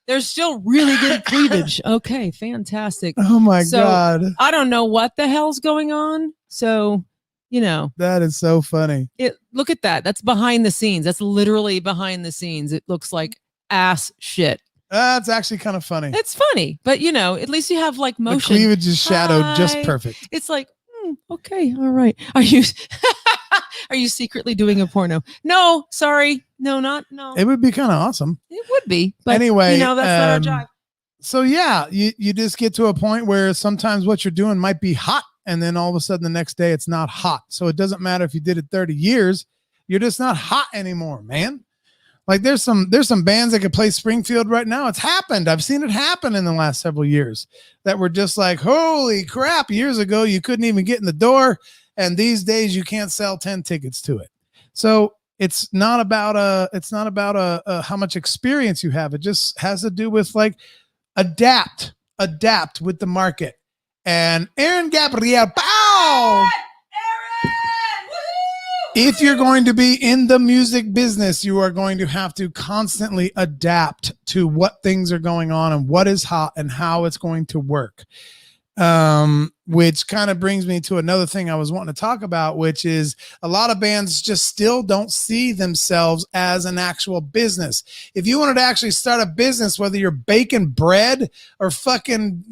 S3: there's still really good cleavage. Okay. Fantastic.
S2: Oh my God.
S3: I don't know what the hell's going on. So,
S2: that is so funny.
S3: Look at that. That's behind the scenes. That's literally behind the scenes. It looks like ass shit.
S2: That's actually kind of funny.
S3: It's funny, but at least you have like motion.
S2: The cleavage is shadowed just perfect.
S3: It's like, okay, all right. Are you? Are you secretly doing a porno? No, sorry. No, no.
S2: It would be kind of awesome.
S3: It would be. But
S2: Anyway,
S3: that's not our job.
S2: So yeah, you just get to a point where sometimes what you're doing might be hot, and then all of a sudden the next day it's not hot. So it doesn't matter if you did it 30 years, you're just not hot anymore, man. Like there's some bands that could play Springfield right now. It's happened. I've seen it happen in the last several years that were just like, holy crap, years ago you couldn't even get in the door, and these days you can't sell 10 tickets to it. So it's not about how much experience you have. It just has to do with like adapt with the market. And Aaron Gabriel, pow! If you're going to be in the music business, you are going to have to constantly adapt to what things are going on and what is hot and how it's going to work. Which kind of brings me to another thing I was wanting to talk about, which is a lot of bands just still don't see themselves as an actual business. If you wanted to actually start a business, whether you're baking bread or fucking,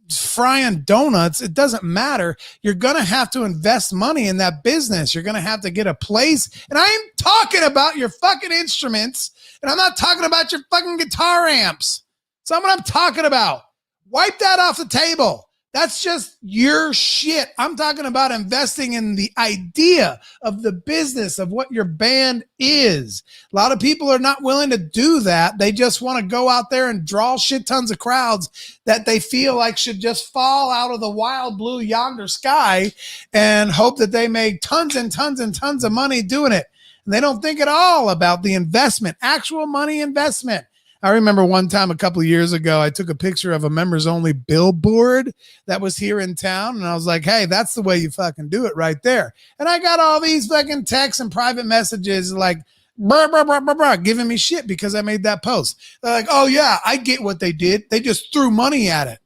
S2: frying donuts, it doesn't matter. You're going to have to invest money in that business. You're going to have to get a place. And I ain't talking about your fucking instruments, and I'm not talking about your fucking guitar amps. That's what I'm talking about. Wipe that off the table. That's just your shit. I'm talking about investing in the idea of the business of what your band is. A lot of people are not willing to do that. They just want to go out there and draw shit tons of crowds that they feel like should just fall out of the wild blue yonder sky and hope that they make tons and tons and tons of money doing it. And they don't think at all about the investment, actual money investment. I remember one time a couple of years ago, I took a picture of a members only billboard that was here in town. And I was like, hey, that's the way you fucking do it right there. And I got all these fucking texts and private messages like, brr, brr, brr, brr, brr, giving me shit because I made that post. They're like, oh yeah, I get what they did. They just threw money at it.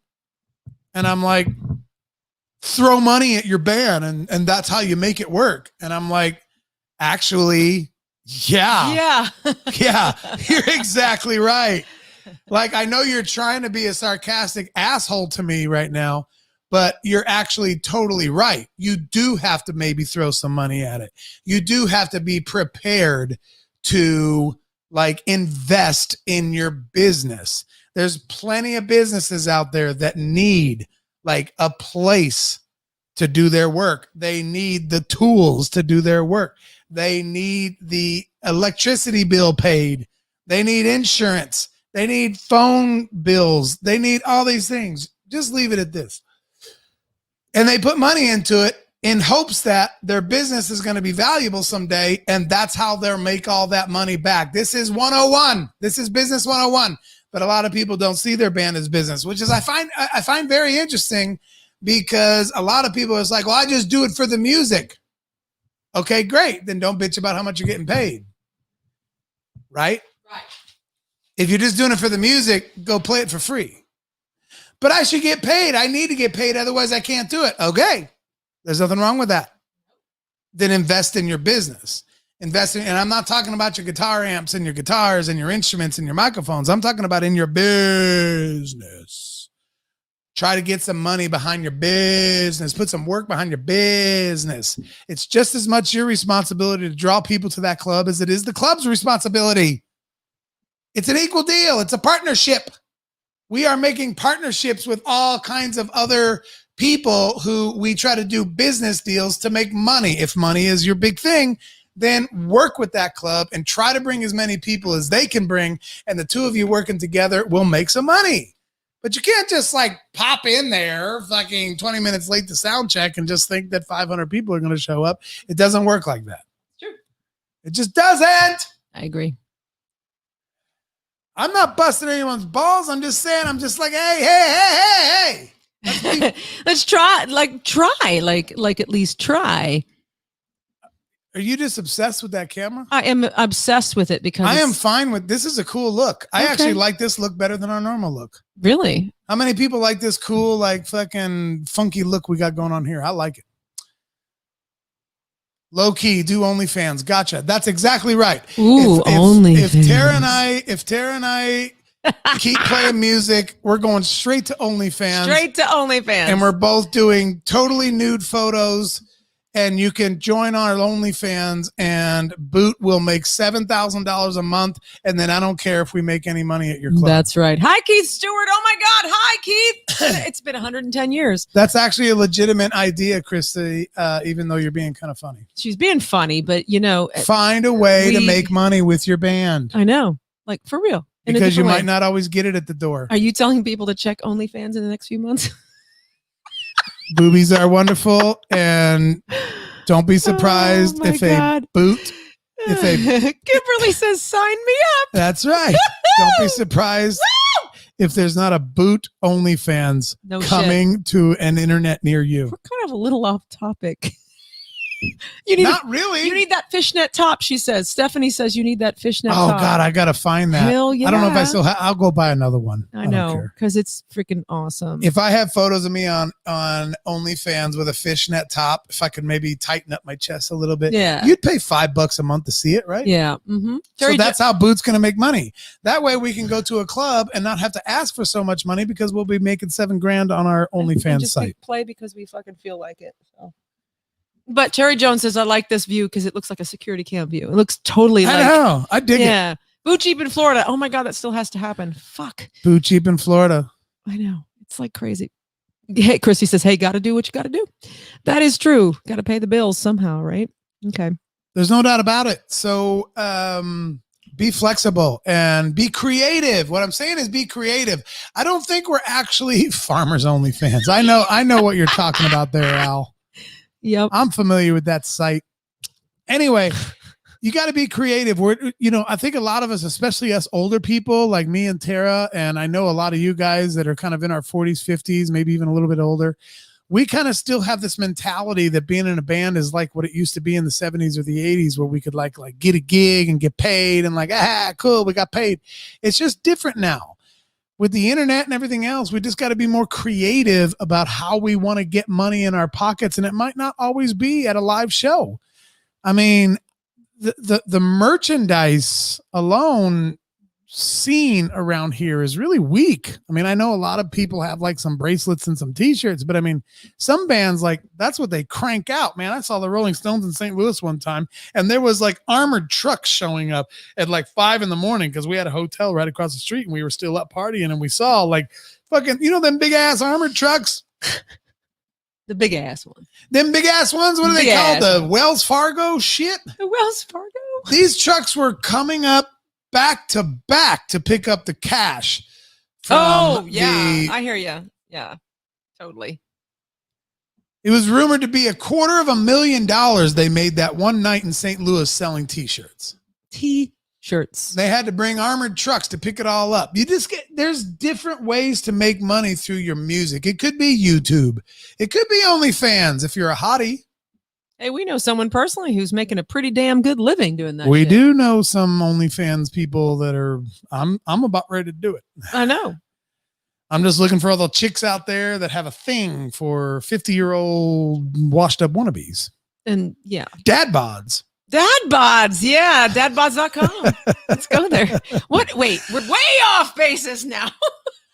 S2: And I'm like, throw money at your band and that's how you make it work. And I'm like, actually, yeah, you're exactly right. Like, I know you're trying to be a sarcastic asshole to me right now, but you're actually totally right. You do have to maybe throw some money at it. You do have to be prepared to like invest in your business. There's plenty of businesses out there that need like a place to do their work. They need the tools to do their work. They need the electricity bill paid. They need insurance. They need phone bills. They need all these things. Just leave it at this. And they put money into it in hopes that their business is going to be valuable someday. And that's how they'll make all that money back. This is 101. This is business 101. But a lot of people don't see their band as business, which is I find very interesting, because a lot of people is like, well, I just do it for the music. Okay, great. Then don't bitch about how much you're getting paid. Right?
S3: Right.
S2: If you're just doing it for the music, go play it for free. But I should get paid. I need to get paid. Otherwise, I can't do it. Okay. There's nothing wrong with that. Then invest in your business. Invest in, and I'm not talking about your guitar amps and your guitars and your instruments and your microphones. I'm talking about in your business. Try to get some money behind your business. Put some work behind your business. It's just as much your responsibility to draw people to that club as it is the club's responsibility. It's an equal deal. It's a partnership. We are making partnerships with all kinds of other people who we try to do business deals to make money. If money is your big thing, then work with that club and try to bring as many people as they can bring. And the two of you working together will make some money. But you can't just like pop in there fucking 20 minutes late to sound check and just think that 500 people are going to show up. It doesn't work like that.
S3: True.
S2: It just doesn't.
S3: I agree.
S2: I'm not busting anyone's balls. I'm just saying, I'm just like, hey.
S3: Let's try, at least try.
S2: Are you just obsessed with that camera?
S3: I am obsessed with it because
S2: I am fine with this. Is a cool look. I actually like this look better than our normal look.
S3: Really?
S2: How many people like this cool, like fucking funky look we got going on here? I like it. Low key, do OnlyFans. Gotcha. That's exactly right.
S3: Ooh, OnlyFans.
S2: If Tara and I keep playing music, we're going straight to OnlyFans.
S3: Straight to OnlyFans.
S2: And we're both doing totally nude photos and you can join our OnlyFans, and Boot will make $7,000 a month, and then I don't care if we make any money at your club.
S3: That's right. Hi, Keith Stewart. Oh my God. Hi, Keith. It's been 110 years.
S2: That's actually a legitimate idea, Christy, even though you're being kind of funny.
S3: She's being funny, but
S2: Find a way to make money with your band.
S3: I know. Like, for real.
S2: Because you might not always get it at the door.
S3: Are you telling people to check OnlyFans in the next few months?
S2: Boobies are wonderful, and don't be surprised if a boot.
S3: Kimberly says, "Sign me up."
S2: That's right. Don't be surprised if there's not a boot OnlyFans coming to an internet near you.
S3: We're kind of a little off topic. You need
S2: not really.
S3: You need that fishnet top, she says. Stephanie says you need that fishnet top.
S2: Oh God, I gotta find that.
S3: Hell yeah.
S2: I don't know if I still have. I'll go buy another one.
S3: I know, because it's freaking awesome.
S2: If I have photos of me on OnlyFans with a fishnet top, if I could maybe tighten up my chest a little bit, you'd pay $5 a month to see it, right?
S3: Yeah. Mm-hmm.
S2: So that's how Boot's gonna make money. That way we can go to a club and not have to ask for so much money because we'll be making $7,000 on our OnlyFans site.
S3: Play because we fucking feel like it. So. But Terry Jones says, I like this view because it looks like a security cam view. It looks totally like.
S2: I know. I dig it.
S3: Yeah. Boot cheap in Florida. Oh my God, that still has to happen. Fuck.
S2: Boot cheap in Florida.
S3: I know. It's like crazy. Hey, Christy says, hey, got to do what you got to do. That is true. Got to pay the bills somehow, right? Okay.
S2: There's no doubt about it. So be flexible and be creative. What I'm saying is be creative. I don't think we're actually farmers only fans. I know what you're talking about there, Al.
S3: Yep.
S2: I'm familiar with that site. Anyway, you got to be creative. I think a lot of us, especially us older people like me and Tara, and I know a lot of you guys that are kind of in our 40s, 50s, maybe even a little bit older, we kind of still have this mentality that being in a band is like what it used to be in the 70s or the 80s, where we could like get a gig and get paid and cool, we got paid. It's just different now. With the internet and everything else, we just got to be more creative about how we want to get money in our pockets. And it might not always be at a live show. I mean, the merchandise alone scene around here is really weak. I mean, I know a lot of people have like some bracelets and some t-shirts, but I mean, some bands, like, that's what they crank out, man. I saw the Rolling Stones in St. Louis one time, and there was like armored trucks showing up at like 5 a.m. because we had a hotel right across the street and we were still up partying, and we saw like fucking, them big ass armored trucks.
S3: The big ass one.
S2: Them big ass ones? What are they called? The Wells Fargo shit?
S3: The Wells Fargo?
S2: These trucks were coming up back to back to pick up the cash.
S3: I hear you. Yeah, totally.
S2: It was rumored to be $250,000 they made that one night in St. Louis selling t-shirts.
S3: T-shirts.
S2: They had to bring armored trucks to pick it all up. There's different ways to make money through your music. It could be YouTube. It could be OnlyFans if you're a hottie.
S3: Hey, we know someone personally who's making a pretty damn good living doing that.
S2: We do know some OnlyFans people that are, I'm about ready to do it.
S3: I know.
S2: I'm just looking for all the chicks out there that have a thing for 50-year-old washed up wannabes.
S3: And yeah.
S2: Dad bods.
S3: Dad bods. Yeah. Dadbods.com. Let's go there. What? Wait, we're way off basis now.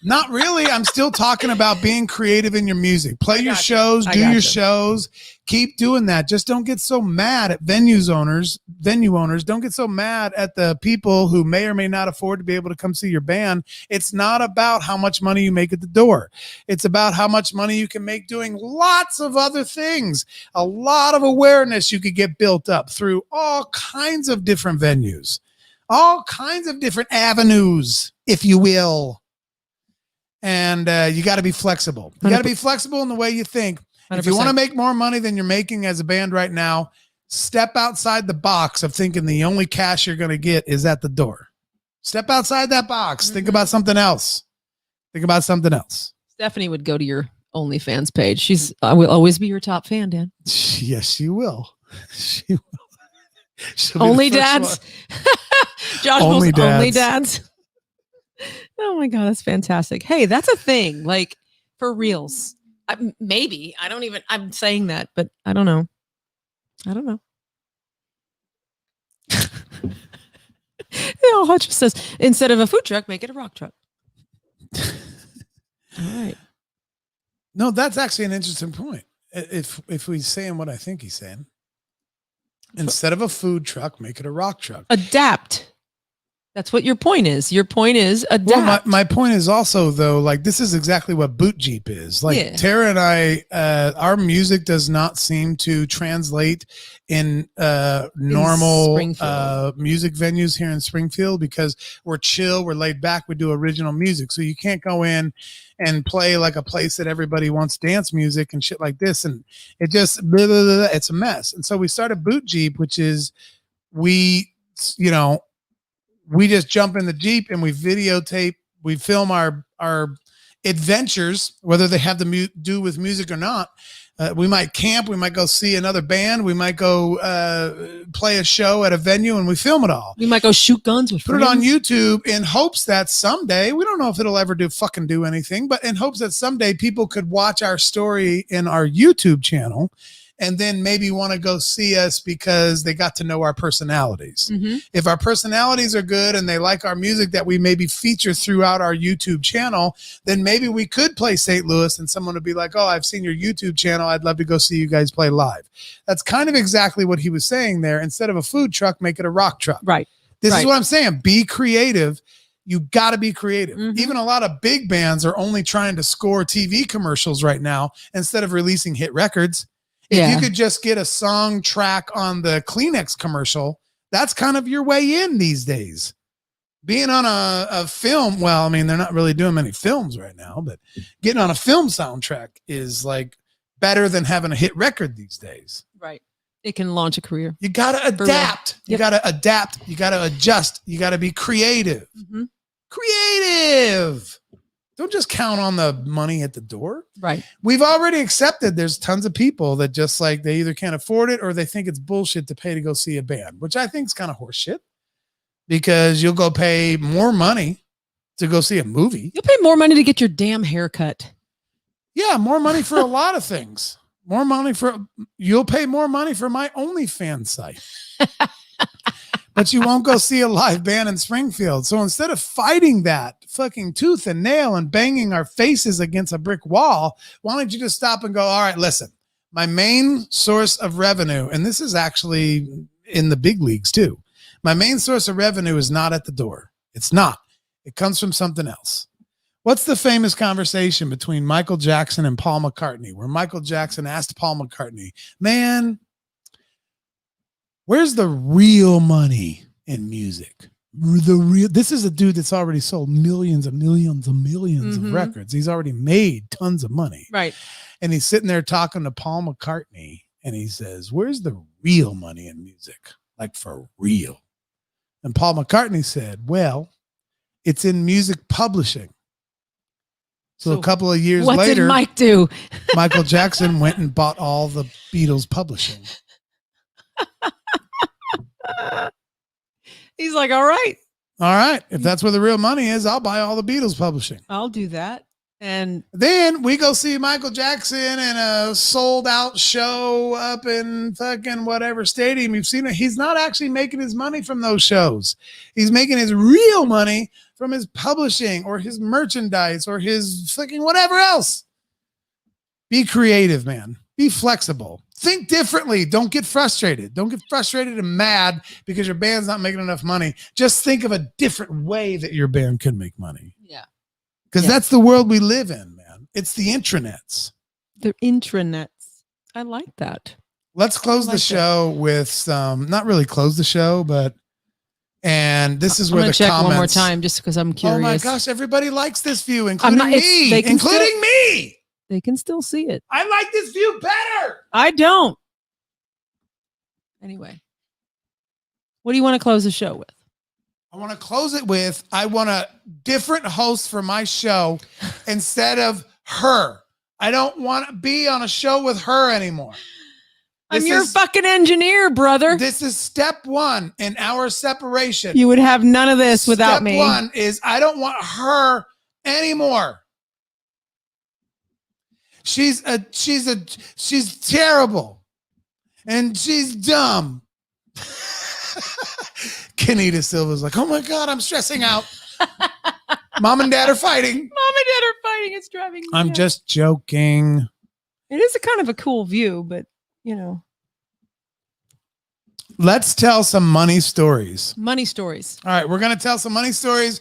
S2: Not really. I'm still talking about being creative in your music. Play your shows, do your shows. Keep doing that. Just don't get so mad at venue owners. Don't get so mad at the people who may or may not afford to be able to come see your band. It's not about how much money you make at the door. It's about how much money you can make doing lots of other things. A lot of awareness you could get built up through all kinds of different venues, all kinds of different avenues, if you will. And you got to be flexible. You got to be flexible in the way you think. 100%. If you want to make more money than you're making as a band right now, step outside the box of thinking the only cash you're going to get is at the door. Step outside that box. Mm-hmm. Think about something else.
S3: Stephanie would go to your OnlyFans page. I will always be your top fan, Dan.
S2: Yes, she will. She will.
S3: Only dads. Josh only dads. Only dads. Oh my God, that's fantastic. Hey, that's a thing. Like, for reals. Maybe. I'm saying that, but I don't know. Hutch says, instead of a food truck, make it a rock truck. All right.
S2: No, that's actually an interesting point. if he's saying what I think he's saying, instead of a food truck, make it a rock truck.
S3: Adapt. That's what your point is. Your point is adapt.
S2: Well, my point is also, though, like, this is exactly what Boot Jeep is. Like,
S3: Yeah.
S2: Tara and I, our music does not seem to translate in normal music venues here in Springfield, because we're chill, we're laid back, we do original music. So you can't go in and play like a place that everybody wants dance music and shit like this. And it just, blah, blah, blah, it's a mess. And so we started Boot Jeep, which is we just jump in the Jeep and we videotape, we film our adventures, whether they have to do with music or not. We might camp, we might go see another band, we might go play a show at a venue, and we film it all.
S3: We might go shoot guns with
S2: Put
S3: friends.
S2: it on YouTube in hopes that someday, we don't know if it'll ever do anything, but in hopes that someday people could watch our story in our YouTube channel and then maybe want to go see us because they got to know our personalities.
S3: Mm-hmm.
S2: If our personalities are good and they like our music that we maybe feature throughout our YouTube channel, then maybe we could play St. Louis and someone would be like, oh, I've seen your YouTube channel, I'd love to go see you guys play live. That's kind of exactly what he was saying there. Instead of a food truck, make it a rock truck.
S3: Right.
S2: This is what I'm saying. Be creative. You got to be creative.
S3: Mm-hmm.
S2: Even a lot of big bands are only trying to score TV commercials right now instead of releasing hit records. If you could just get a song track on the Kleenex commercial, that's kind of your way in these days. Being on a film, well, I mean, they're not really doing many films right now, but getting on a film soundtrack is like better than having a hit record these days.
S3: Right. It can launch a career.
S2: You got to adapt. You got to adapt. You got to adjust. You got to be creative.
S3: Mm-hmm.
S2: Creative. Don't just count on the money at the door.
S3: Right.
S2: We've already accepted there's tons of people that just like they either can't afford it or they think it's bullshit to pay to go see a band, which I think is kind of horseshit, because you'll go pay more money to go see a movie.
S3: You'll pay more money to get your damn haircut.
S2: Yeah, more money for a lot of things. You'll pay more money for my OnlyFans site. But you won't go see a live band in Springfield. So instead of fighting that fucking tooth and nail and banging our faces against a brick wall, why don't you just stop and go, all right, listen, my main source of revenue, and this is actually in the big leagues too, my main source of revenue is not at the door. It's not. It comes from something else. What's the famous conversation between Michael Jackson and Paul McCartney, where Michael Jackson asked Paul McCartney, man, where's the real money in music? This is a dude that's already sold millions and millions and millions of records. He's already made tons of money.
S3: Right.
S2: And he's sitting there talking to Paul McCartney and he says, where's the real money in music? Like for real. And Paul McCartney said, well, it's in music publishing. So a couple of years later,
S3: what did Mike do?
S2: Michael Jackson went and bought all the Beatles publishing.
S3: He's like, all right.
S2: If that's where the real money is, I'll buy all the Beatles publishing.
S3: I'll do that. And
S2: then we go see Michael Jackson in a sold out show up in fucking whatever stadium you've seen it. He's not actually making his money from those shows. He's making his real money from his publishing or his merchandise or his fucking whatever else. Be creative, man. Be flexible. Think differently. Don't get frustrated. Don't get frustrated and mad because your band's not making enough money. Just think of a different way that your band can make money.
S3: yeah.
S2: Because that's the world we live in, man. It's the intranets.
S3: The intranets. I like that.
S2: Let's close the show with some, not really close the show, but, and this is where the
S3: check
S2: comments.
S3: one more time just because I'm curious.
S2: Oh my gosh, everybody likes this view, including
S3: not-
S2: me.
S3: they can
S2: Including
S3: still-
S2: me.
S3: They can still see it.
S2: I like this view better.
S3: I don't. Anyway. What do you want to close the show with?
S2: I want to close it with, I want a different host for my show instead of her. I don't want to be on a show with her anymore.
S3: I'm your fucking engineer, brother.
S2: This is step one in our separation.
S3: You would have none of this without me.
S2: Step one is I don't want her anymore. She's terrible. And she's dumb. Kenita Silva's like, oh my God, I'm stressing out. Mom and Dad are fighting.
S3: Mom and Dad are fighting. It's driving me
S2: I'm
S3: nuts.
S2: just joking.
S3: It is a kind of a cool view, but you know,
S2: Let's tell some money stories.
S3: money stories.
S2: All right, we're going to tell some money stories,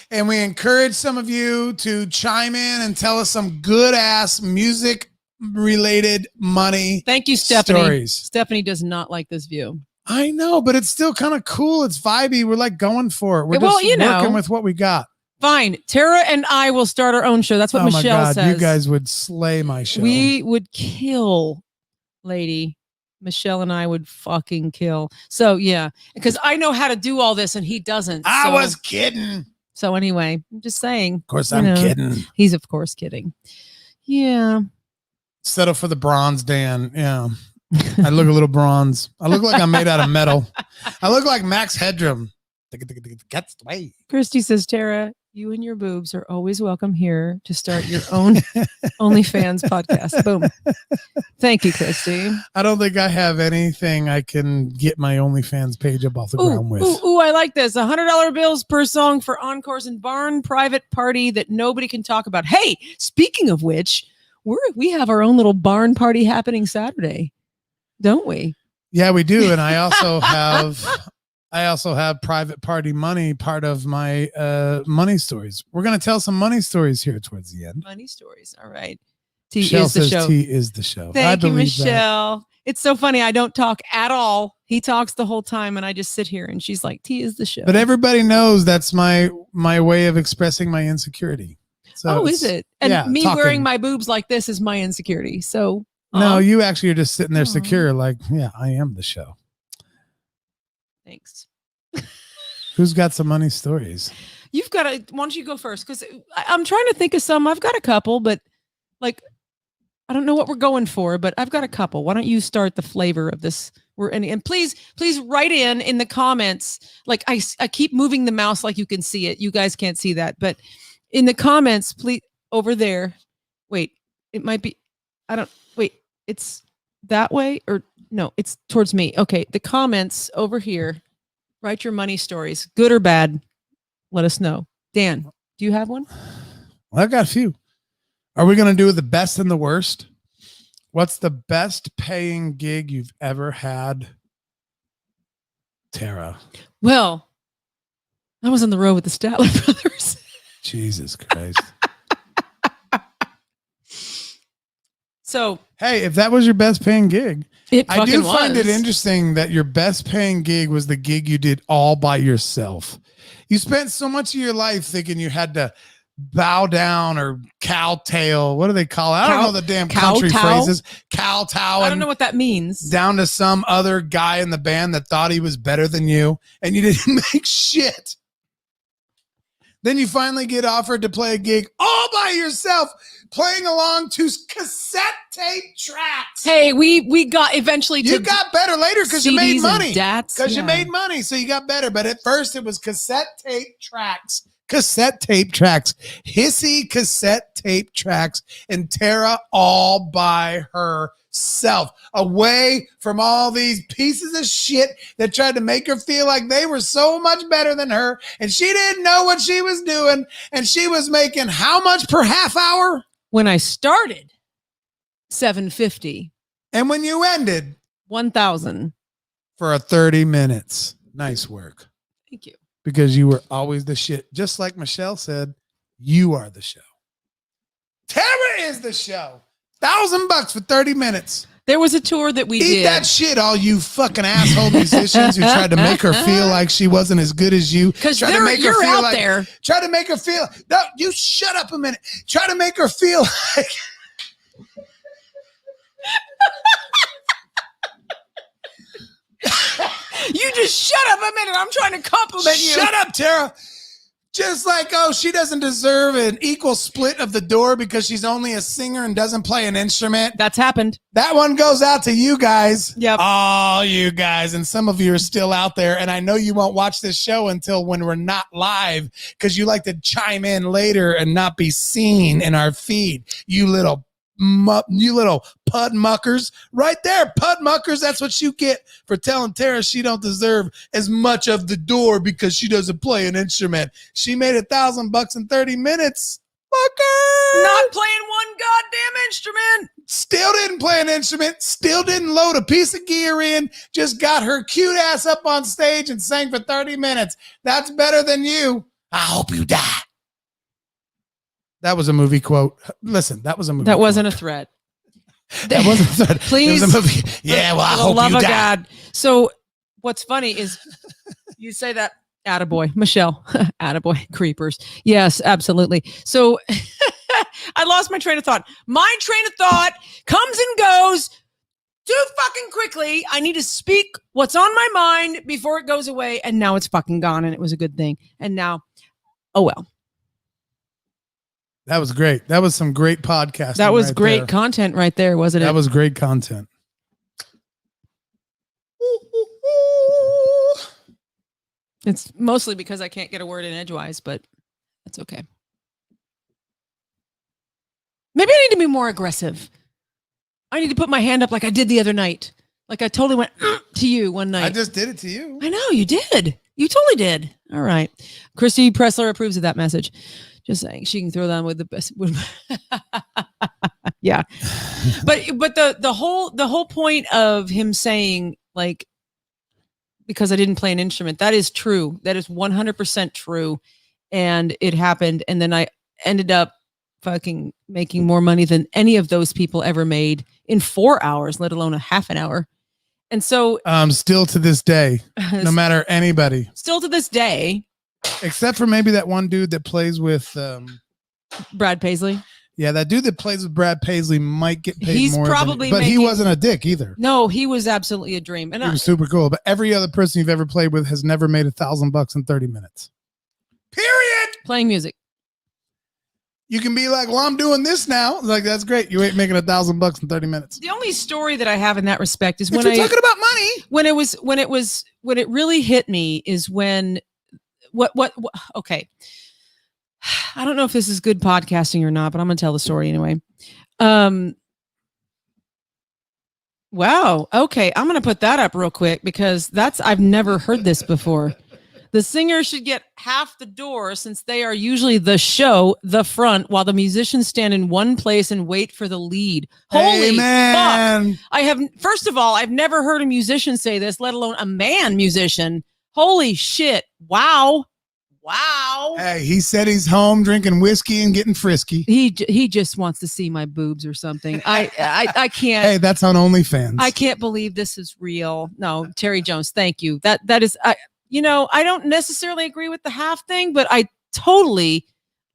S2: and we encourage some of you to chime in and tell us some good ass music related money.
S3: Thank you, Stephanie.
S2: Stories.
S3: Stephanie does not like this view.
S2: I know, but it's still kind of cool. It's vibey. We're like going for it. We're
S3: Well,
S2: just
S3: you know.
S2: working with what we got.
S3: Fine. Tara and I will start our own show. That's what
S2: Oh my
S3: Michelle
S2: God,
S3: says.
S2: you guys would slay my show.
S3: We would kill, lady. Michelle and I would fucking kill. So yeah, because I know how to do all this and he doesn't.
S2: I
S3: so,
S2: was kidding.
S3: So anyway, I'm just saying.
S2: Of course,
S3: you
S2: I'm
S3: know,
S2: kidding.
S3: He's of course kidding. Yeah.
S2: Settle for the bronze, Dan. Yeah. I look a little bronze. I look like I'm made out of metal. I look like Max Headroom. Gets the way.
S3: Christy says, Tara, you and your boobs are always welcome here to start your own OnlyFans podcast. Boom. Thank you, Christy.
S2: I don't think I have anything I can get my OnlyFans page up off the ground with.
S3: Ooh, I like this. $100 bills per song for encores and barn private party that nobody can talk about. Hey, speaking of which, we have our own little barn party happening Saturday, don't we?
S2: Yeah, we do. And I also have private party money, part of my money stories. We're going to tell some money stories here towards the end.
S3: Money stories. All right. T
S2: Michelle
S3: is the
S2: says
S3: show.
S2: T is the show. I
S3: Thank you,
S2: believe that.
S3: Michelle. It's so funny. I don't talk at all. He talks the whole time and I just sit here and she's like, T is the show.
S2: But everybody knows that's my way of expressing my insecurity. So
S3: is it? And
S2: yeah,
S3: me
S2: talking.
S3: wearing my boobs like this is my insecurity. So
S2: No, you actually are just sitting there
S3: Aw.
S2: secure, like, yeah, I am the show.
S3: thanks.
S2: Who's got some money stories?
S3: You've got to, why don't you go first? Because I'm trying to think of some. I've got a couple, but like, I don't know what we're going for, but I've got a couple. Why don't you start the flavor of this? And please write in the comments. Like I keep moving the mouse like you can see it. You guys can't see that, but in the comments, please, over there. Wait, it might be, it's that way or no, it's towards me. Okay. The comments over here, write your money stories, good or bad. Let us know. Dan, do you have one?
S2: Well, I've got a few. Are we going to do the best and the worst? What's the best paying gig you've ever had, Tara?
S3: Well, I was on the road with the Statler brothers.
S2: Jesus Christ.
S3: So,
S2: hey, if that was your best paying gig, I do find it
S3: was.
S2: interesting that your best paying gig was the gig you did all by yourself. You spent so much of your life thinking you had to bow down or cowtail. What do they call it? I don't know the damn country phrases. Kowtow.
S3: I don't know what that means.
S2: Down to some other guy in the band that thought he was better than you, and you didn't make shit. Then you finally get offered to play a gig all by yourself, playing along to cassette tape tracks.
S3: Hey, we got eventually.
S2: You got better later because you made money.
S3: Because
S2: you made money, so you got better. But at first, it was cassette tape tracks. Cassette tape tracks. Hissy cassette tape tracks. And Tara all by herself. Away from all these pieces of shit that tried to make her feel like they were so much better than her. And she didn't know what she was doing. And she was making how much per half hour?
S3: When I started, $750.
S2: And when you ended?
S3: $1,000.
S2: For 30 minutes. Nice work.
S3: Thank you.
S2: Because you were always the shit. Just like Michelle said, you are the show. Tara is the show. $1,000 for 30 minutes.
S3: There was a tour that we did.
S2: Eat that shit, all you fucking asshole musicians who tried to make her feel like she wasn't as good as you.
S3: Because
S2: you're
S3: out there.
S2: Try to make her feel. No, you shut up a minute. Try to make her feel like.
S3: You just shut up a minute. I'm trying to compliment you.
S2: Shut up, Tara. Just like, oh, she doesn't deserve an equal split of the door because she's only a singer and doesn't play an instrument.
S3: That's happened.
S2: That one goes out to you guys.
S3: Yep.
S2: All you guys. And some of you are still out there. And I know you won't watch this show until when we're not live because you like to chime in later and not be seen in our feed. You little pud muckers right there. Pud muckers. That's what you get for telling Tara she don't deserve as much of the door because she doesn't play an instrument. She made $1,000 in 30 minutes. motherfucker.
S3: Not playing one goddamn instrument.
S2: Still didn't play an instrument. Still didn't load a piece of gear in. Just got her cute ass up on stage and sang for 30 minutes. That's better than you. I hope you die. That was a movie quote. Listen, that was a movie
S3: That
S2: quote.
S3: wasn't a threat.
S2: That wasn't a threat.
S3: Please.
S2: It was a movie. Yeah, well, I
S3: For the
S2: hope
S3: love
S2: you
S3: of
S2: die.
S3: God. So what's funny is you say that, attaboy, Michelle, attaboy, creepers. Yes, absolutely. So I lost my train of thought. My train of thought comes and goes too fucking quickly. I need to speak what's on my mind before it goes away. And now it's fucking gone. And it was a good thing. And now, oh well.
S2: That was great. That was some great podcasting.
S3: That was
S2: right
S3: great
S2: there.
S3: content right there, wasn't it?
S2: That was great content.
S3: It's mostly because I can't get a word in edgewise, but that's okay. Maybe I need to be more aggressive. I need to put my hand up like I did the other night. Like I totally went to you one night.
S2: I just did it to you.
S3: I know you did. You totally did. All right. Christy Pressler approves of that message. Just saying she can throw that with the best. Yeah. But the whole point of him saying, like, because I didn't play an instrument, that is true. That is 100% true. And it happened. And then I ended up fucking making more money than any of those people ever made in 4 hours, let alone a half an hour. And so
S2: Still to this day, no matter anybody,
S3: still to this day,
S2: except for maybe that one dude that plays with
S3: Brad Paisley.
S2: yeah, that dude that plays with Brad Paisley might get paid
S3: He's
S2: more
S3: probably
S2: but he
S3: making-
S2: wasn't a dick either.
S3: No, he was absolutely a dream. And
S2: He was super cool, but every other person you've ever played with has never made $1,000 in 30 minutes. Period.
S3: playing music.
S2: You can be like, well, I'm doing this now. Like, that's great. You ain't making $1,000 in 30 minutes.
S3: The only story that I have in that respect is
S2: If
S3: when
S2: you're talking about money,
S3: when it really hit me is when what okay. I don't know if this is good podcasting or not, but I'm gonna tell the story anyway. Wow. Okay. I'm gonna put that up real quick because I've never heard this before. The singer should get half the door since they are usually the front, while the musicians stand in one place and wait for the lead. Holy
S2: Amen.
S3: fuck. First of all, I've never heard a musician say this, let alone a man musician. Holy shit. Wow. Wow.
S2: Hey, he said he's home drinking whiskey and getting frisky.
S3: He just wants to see my boobs or something. I can't.
S2: Hey, that's on OnlyFans.
S3: I can't believe this is real. No, Terry Jones, thank you. That is, I don't necessarily agree with the half thing, but I totally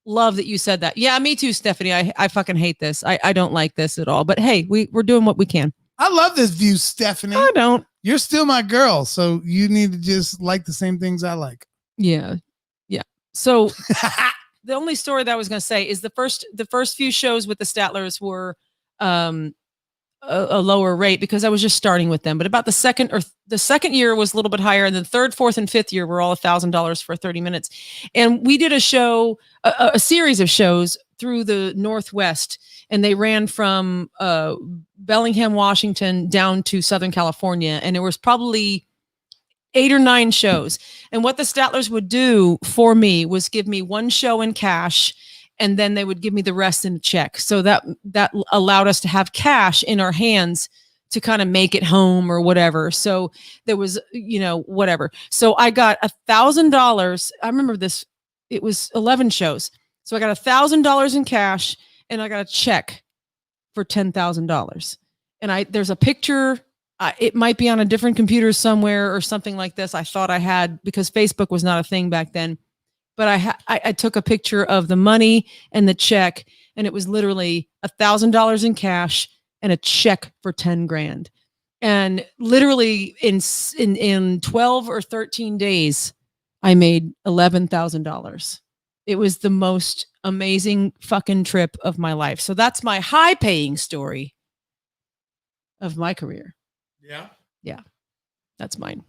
S3: love that you said that. Yeah, me too, Stephanie. I fucking hate this. I don't like this at all. But hey, we're doing what we can.
S2: I love this view, Stephanie.
S3: I don't.
S2: You're still my girl, so you need to just like the same things I like.
S3: Yeah. So the only story that I was going to say is the first few shows with the Statlers were a lower rate because I was just starting with them. But about the second year was a little bit higher, and the third, fourth, and fifth year were all $1,000 for 30 minutes. And we did a show, a series of shows through the Northwest, and they ran from Bellingham, Washington, down to Southern California, and it was probably 8 or 9 shows. And what the Statlers would do for me was give me one show in cash, and then they would give me the rest in a check. So that allowed us to have cash in our hands to kind of make it home or whatever. So there was, whatever. So I got $1,000. I remember this. It was 11 shows. So I got $1,000 in cash, and I got a check for $10,000. And there's a picture. It might be on a different computer somewhere or something like this. I thought I had, because Facebook was not a thing back then, but I took a picture of the money and the check, and it was literally $1,000 in cash and a check for 10 grand. And literally in 12 or 13 days, I made $11,000. It was the most amazing fucking trip of my life. So that's my high paying story of my career. Yeah. That's mine.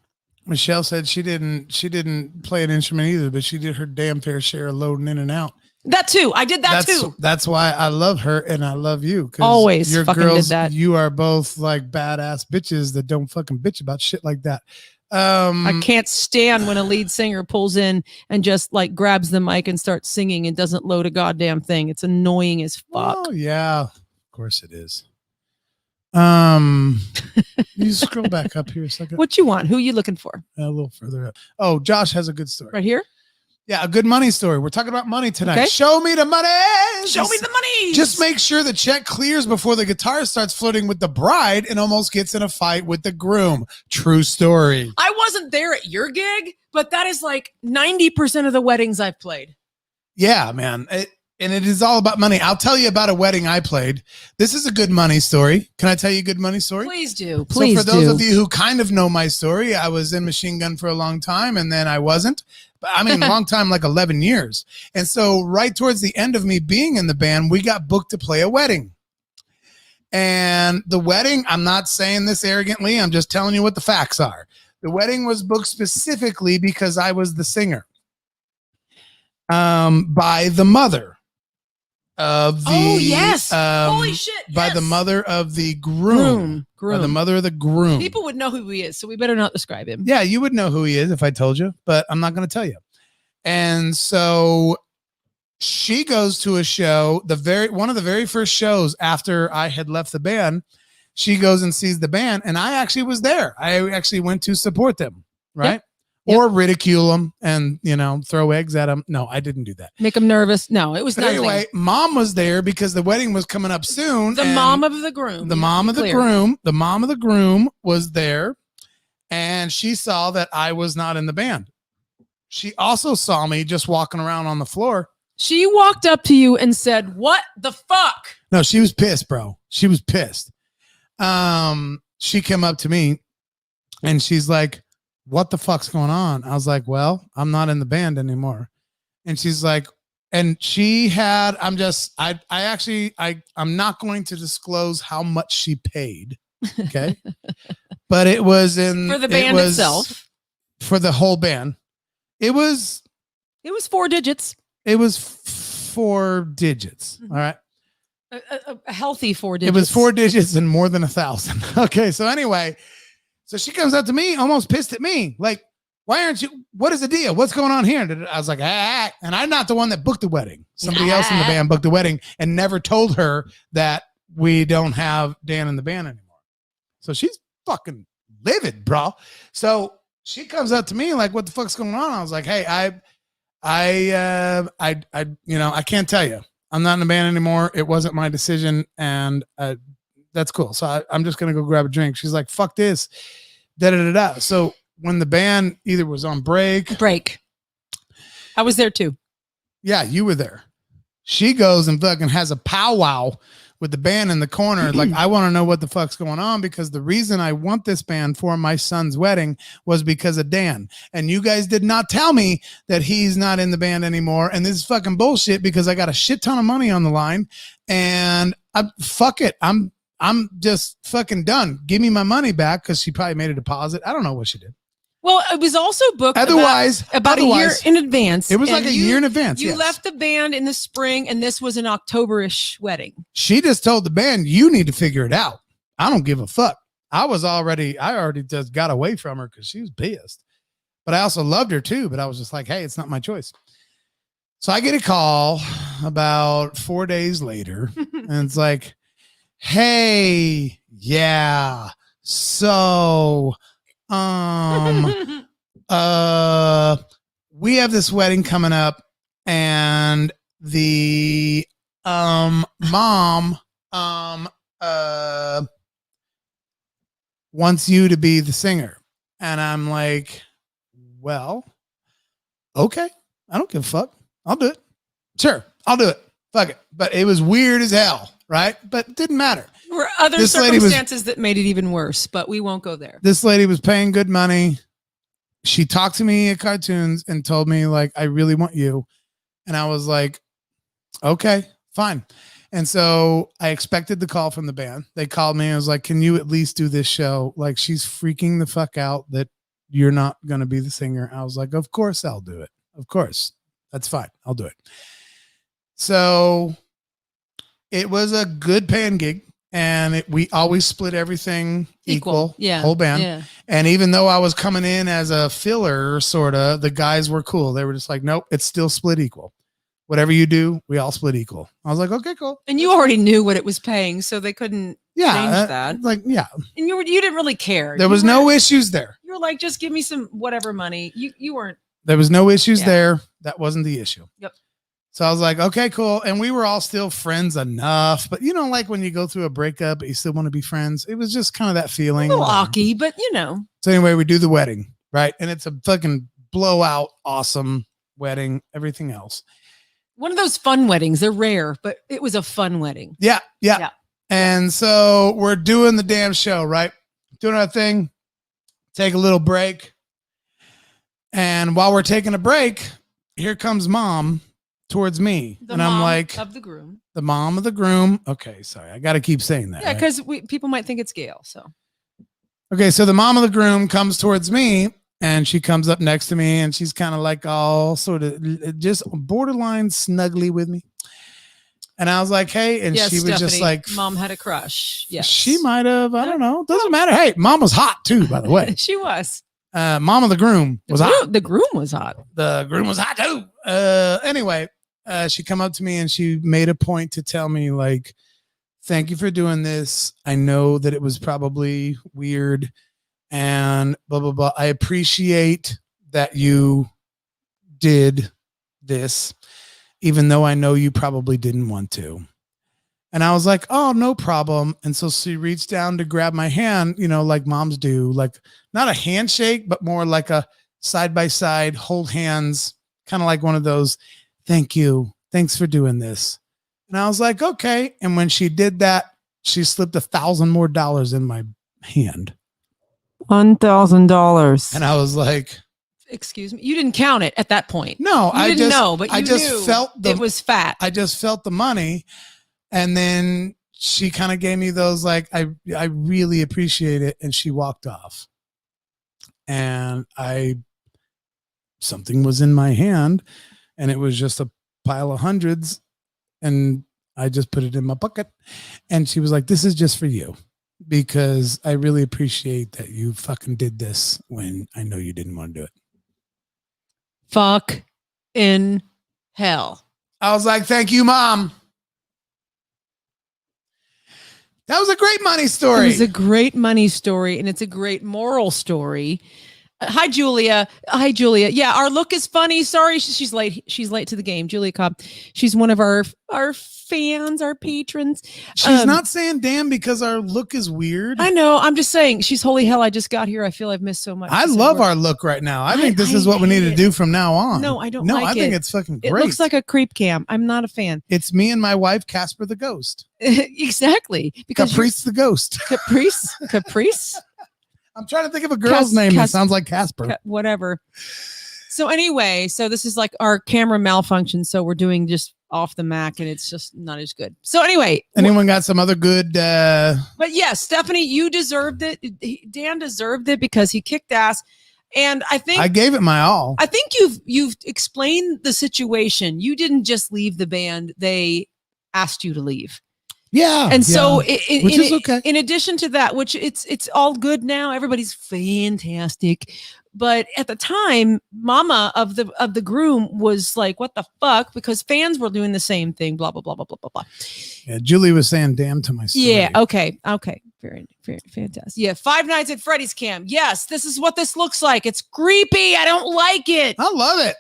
S2: Michelle said she didn't play an instrument either, but she did her damn fair share of loading in and out.
S3: That too. I did that too.
S2: That's why I love her and I love you.
S3: Always
S2: your
S3: fucking
S2: girls,
S3: did that.
S2: You are both like badass bitches that don't fucking bitch about shit like that.
S3: I can't stand when a lead singer pulls in and just like grabs the mic and starts singing and doesn't load a goddamn thing. It's annoying as fuck.
S2: Oh yeah, of course it is. You scroll back up here a second.
S3: What you want? Who are you looking for?
S2: A little further up. Oh, Josh has a good story.
S3: Right here?
S2: Yeah, a good money story. We're talking about money tonight.
S3: Okay.
S2: Show me the money.
S3: Show me the money.
S2: Just make sure the check clears before the guitarist starts flirting with the bride and almost gets in a fight with the groom. True story.
S3: I wasn't there at your gig, but that is like 90% of the weddings I've played.
S2: Yeah, man. And it is all about money. I'll tell you about a wedding I played. This is a good money story. Can I tell you a good money story?
S3: Please do. Please
S2: so for those of you who kind of know my story, I was in Machine Gun for a long time and then I wasn't. But I mean, a long time, like 11 years. And so right towards the end of me being in the band, we got booked to play a wedding. And the wedding, I'm not saying this arrogantly. I'm just telling you what the facts are. The wedding was booked specifically because I was the singer by the mother of the
S3: holy shit,
S2: by the mother of the groom. By the mother of the groom.
S3: People would know who he is, so we better not describe him.
S2: Yeah, you would know who he is if I told you, but I'm not going to tell you. And so she goes to a show, one of the very first shows after I had left the band. She goes and sees the band, and I actually was there. I actually went to support them, right? Yep. Or ridicule them and, throw eggs at them. No, I didn't do that.
S3: Make them nervous. No, it was
S2: nothing. Anyway, mom was there because the wedding was coming up soon.
S3: The mom of the groom.
S2: The mom of the groom. The mom of the groom was there, and she saw that I was not in the band. She also saw me just walking around on the floor.
S3: She walked up to you and said, "What the fuck?"
S2: No, she was pissed, bro. She was pissed. She came up to me and she's like, "What the fuck's going on?" I was like, "Well, I'm not in the band anymore." And she's like, and she had, I'm not going to disclose how much she paid. Okay. But it was
S3: for the band itself.
S2: For the whole band. It was
S3: 4 digits.
S2: It was 4 digits.
S3: Mm-hmm.
S2: All right.
S3: A healthy 4 digits.
S2: It was 4 digits and more than 1,000. Okay. So anyway, so she comes up to me, almost pissed at me. Like, why aren't you? What is the deal? What's going on here? I was like, ah. And I'm not the one that booked the wedding. Somebody else in the band booked the wedding and never told her that we don't have Dan in the band anymore. So she's fucking livid, bro. So she comes up to me like, what the fuck's going on? I was like, hey, I can't tell you. I'm not in the band anymore. It wasn't my decision. And that's cool. So I'm just going to go grab a drink. She's like, fuck this. Da, da, da, da. So when the band either was on break.
S3: I was there too.
S2: Yeah, you were there. She goes and fucking has a powwow with the band in the corner. Like, I want to know what the fuck's going on because the reason I want this band for my son's wedding was because of Dan. And you guys did not tell me that he's not in the band anymore. And this is fucking bullshit because I got a shit ton of money on the line and fuck it. I'm just fucking done. Give me my money back because she probably made a deposit. I don't know what she did.
S3: Well, it was also booked about a year in advance.
S2: It was like a year in advance.
S3: You left the band in the spring, and this was an October-ish wedding.
S2: She just told the band, you need to figure it out. I don't give a fuck. I already just got away from her because she was pissed. But I also loved her too. But I was just like, hey, it's not my choice. So I get a call about 4 days later, and it's like, hey, yeah, so... we have this wedding coming up and the mom wants you to be the singer. And I'm like, well, okay, I don't give a fuck. I'll do it. Sure, I'll do it. Fuck it. But it was weird as hell, right? But it didn't matter.
S3: There were other circumstances that made it even worse, but we won't go there.
S2: This lady was paying good money. She talked to me at cartoons and told me, like, I really want you. And I was like, okay, fine. And so I expected the call from the band. They called me and was like, can you at least do this show? Like, she's freaking the fuck out that you're not going to be the singer. I was like, of course I'll do it. Of course. That's fine. I'll do it. So it was a good paying gig. and we always split everything equal.
S3: Yeah.
S2: Whole band.
S3: Yeah.
S2: And even though I was coming in as a filler, sort of, the guys were cool. They were just like, nope, it's still split equal. Whatever you do, we all split equal. I was like, okay, cool.
S3: And you already knew what it was paying, so they couldn't change that.
S2: Like, yeah.
S3: And you didn't really care.
S2: There was no issues there.
S3: You were like, just give me some whatever money. You weren't.
S2: There was no issues
S3: Yeah.
S2: there. That wasn't the issue.
S3: Yep.
S2: So I was like, okay, cool. And we were all still friends enough. But you know, like when you go through a breakup, but you still want to be friends. It was just kind of that feeling.
S3: A little awky, but you know.
S2: So anyway, we do the wedding, right? And it's a fucking blowout, awesome wedding, everything else.
S3: One of those fun weddings. They're rare, but it was a fun wedding.
S2: Yeah.
S3: Yeah.
S2: And so we're doing the damn show, right? Doing our thing. Take a little break. And while we're taking a break, here comes mom towards me. And I'm like,
S3: of the groom.
S2: the mom of the groom. Okay, sorry. I got to keep saying that.
S3: Yeah,
S2: right?
S3: because people might think it's Gail. So
S2: Okay, so the mom of the groom comes towards me and she comes up next to me and she's kind of like all sort of just borderline snuggly with me. And I was like, hey, and
S3: yes,
S2: she was just
S3: Stephanie,
S2: like,
S3: mom had a crush. Yes.
S2: she might have, I don't know. Doesn't matter. Hey, mom was hot too, by the way.
S3: She was.
S2: Mom of the groom was hot.
S3: The groom was hot.
S2: The groom was hot too. Anyway, she come up to me and she made a point to tell me like, thank you for doing this. I know that it was probably weird and blah, blah, blah. I appreciate that you did this, even though I know you probably didn't want to. And I was like, oh, no problem. And so she reached down to grab my hand, you know, like moms do, like not a handshake, but more like a side by side, hold hands, kind of like one of those, thank you. Thanks for doing this. And I was like, okay. And when she did that, she slipped $1,000 more in my hand.
S3: $1,000.
S2: And I was like,
S3: excuse me. You didn't count it at that point.
S2: no,
S3: You didn't know, but
S2: I
S3: you
S2: just
S3: knew
S2: felt
S3: it was fat.
S2: I just felt the money. And then she kind of gave me those, like, I really appreciate it. And she walked off. And something was in my hand and it was just a pile of hundreds. And I just put it in my bucket. And she was like, this is just for you because I really appreciate that you fucking did this when I know you didn't want to do it.
S3: Fuck in hell.
S2: I was like, thank you, Mom. That was a great money story.
S3: It was a great money story, and it's a great moral story. Hi, Julia. Hi, Julia. Yeah, our look is funny. Sorry, she's late. She's late to the game. Julia Cobb. She's one of our fans, our patrons.
S2: She's not saying damn because our look is weird.
S3: I know. I'm just saying she's holy hell. I just got here. I feel I've missed so much.
S2: I love our look right now. I think this is what we need to do from now on.
S3: No, I don't.
S2: No,
S3: like
S2: I think
S3: it.
S2: it's fucking
S3: It
S2: great.
S3: looks like a creep cam. I'm not a fan.
S2: It's me and my wife, Casper the Ghost.
S3: Exactly. Because
S2: Caprice the Ghost.
S3: Caprice.
S2: I'm trying to think of a girl's name that sounds like Casper.
S3: Whatever. So anyway, so this is like our camera malfunction. So we're doing just off the Mac and it's just not as good. So anyway.
S2: Anyone got some other good?
S3: But yes, Stephanie, you deserved it. Dan deserved it because he kicked ass. And I think
S2: I gave it my all.
S3: I think you've explained the situation. You didn't just leave the band. They asked you to leave.
S2: Yeah.
S3: And so
S2: which is okay.
S3: In addition to that, which it's all good now. Everybody's fantastic. But at the time, mama of the groom was like, what the fuck? Because fans were doing the same thing, blah, blah, blah, blah, blah, blah, blah.
S2: Yeah, Julie was saying damn to my story.
S3: Yeah, okay. Very, very fantastic. Yeah, Five Nights at Freddy's cam. Yes, this is what this looks like. It's creepy. I don't like it.
S2: I love it.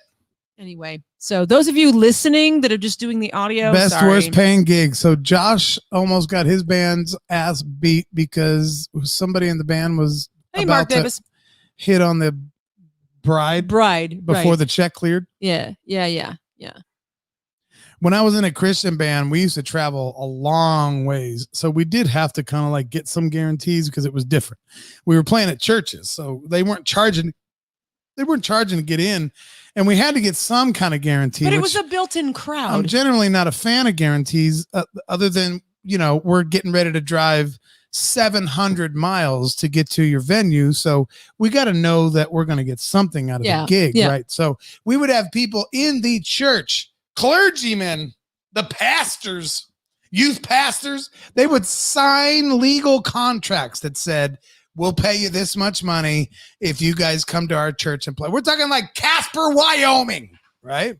S3: Anyway, so those of you listening that are just doing the audio,
S2: best
S3: sorry.
S2: worst paying gig. So Josh almost got his band's ass beat because somebody in the band was
S3: Hey,
S2: about
S3: Mark
S2: to
S3: Davis.
S2: hit on the bride before the check cleared.
S3: Yeah.
S2: When I was in a Christian band, we used to travel a long ways. So we did have to kind of like get some guarantees because it was different. We were playing at churches, so they weren't charging to get in. And we had to get some kind of guarantee.
S3: But it was a built-in crowd.
S2: I'm generally not a fan of guarantees other than, we're getting ready to drive 700 miles to get to your venue. So we got to know that we're going to get something out of the gig, right? So we would have people in the church, clergymen, the pastors, youth pastors, they would sign legal contracts that said, we'll pay you this much money if you guys come to our church and play. We're talking like Casper, Wyoming, right?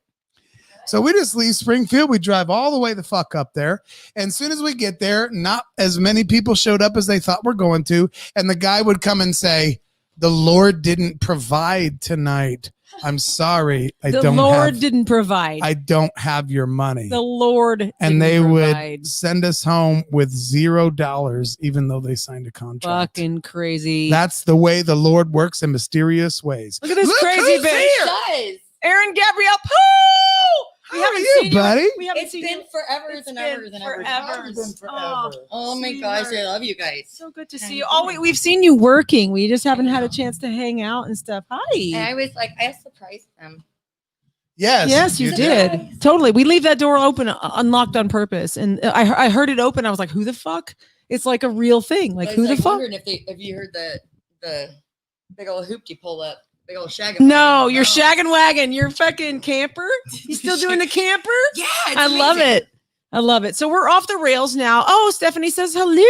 S2: So we just leave Springfield. We drive all the way the fuck up there. And as soon as we get there, not as many people showed up as they thought we're going to. And the guy would come and say, the Lord didn't provide tonight. I'm sorry.
S3: The Lord didn't provide.
S2: I don't have your money.
S3: The Lord
S2: and they
S3: provide.
S2: Would send us home with $0, even though they signed a contract.
S3: Fucking crazy.
S2: That's the way the Lord works in mysterious ways.
S3: Look at this crazy bitch.
S1: Does.
S3: Aaron Gabrielle. Pooh!
S2: How are you, buddy?
S3: We haven't
S1: It's
S3: seen
S1: been
S3: you.
S1: forever
S3: It's
S1: and
S3: been
S1: ever and ever.
S3: forever.
S2: It's been forever.
S1: Oh my gosh, I love you guys.
S3: So good to see you. We've seen you working. We just haven't had a chance to hang out and stuff.
S1: And
S3: Hi.
S1: I was like, I surprised them.
S2: Yes.
S3: You
S1: did.
S3: did.
S1: Surprise.
S3: Totally. We leave that door open, unlocked on purpose. And I heard it open. I was like, who the fuck? It's like a real thing. Like,
S1: I was
S3: who the fuck?
S1: wondering if you heard the big old hoopty pull up, big old shagging.
S3: No,
S1: wagon.
S3: you're shagging wagon. You're fucking camper. You still doing the camper?
S1: Yeah, it's
S3: I love
S1: amazing.
S3: it. I love it. So we're off the rails now. Oh, Stephanie says hello.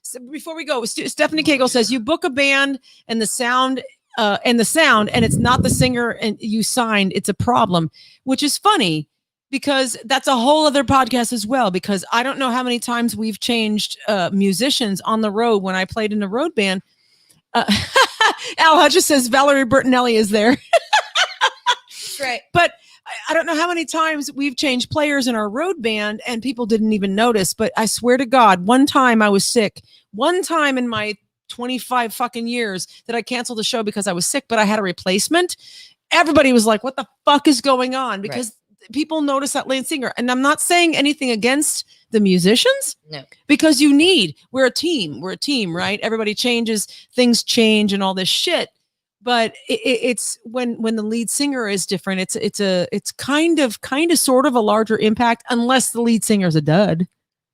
S3: So before we go, Stephanie Cagle says you book a band and the sound, and it's not the singer and you signed. It's a problem, which is funny because that's a whole other podcast as well. Because I don't know how many times we've changed musicians on the road when I played in a road band. Al Hutchins says Valerie Bertinelli is there.
S1: That's right.
S3: But I don't know how many times we've changed players in our road band and people didn't even notice. But I swear to God, one time I was sick. One time in my 25 fucking years that I canceled the show because I was sick, but I had a replacement. Everybody was like, what the fuck is going on? Because people notice that lead singer. And I'm not saying anything against the musicians.
S1: No.
S3: Because we're a team, right? Everybody changes, things change and all this shit. But it's when the lead singer is different, it's kind of sort of a larger impact unless the lead singer is a dud,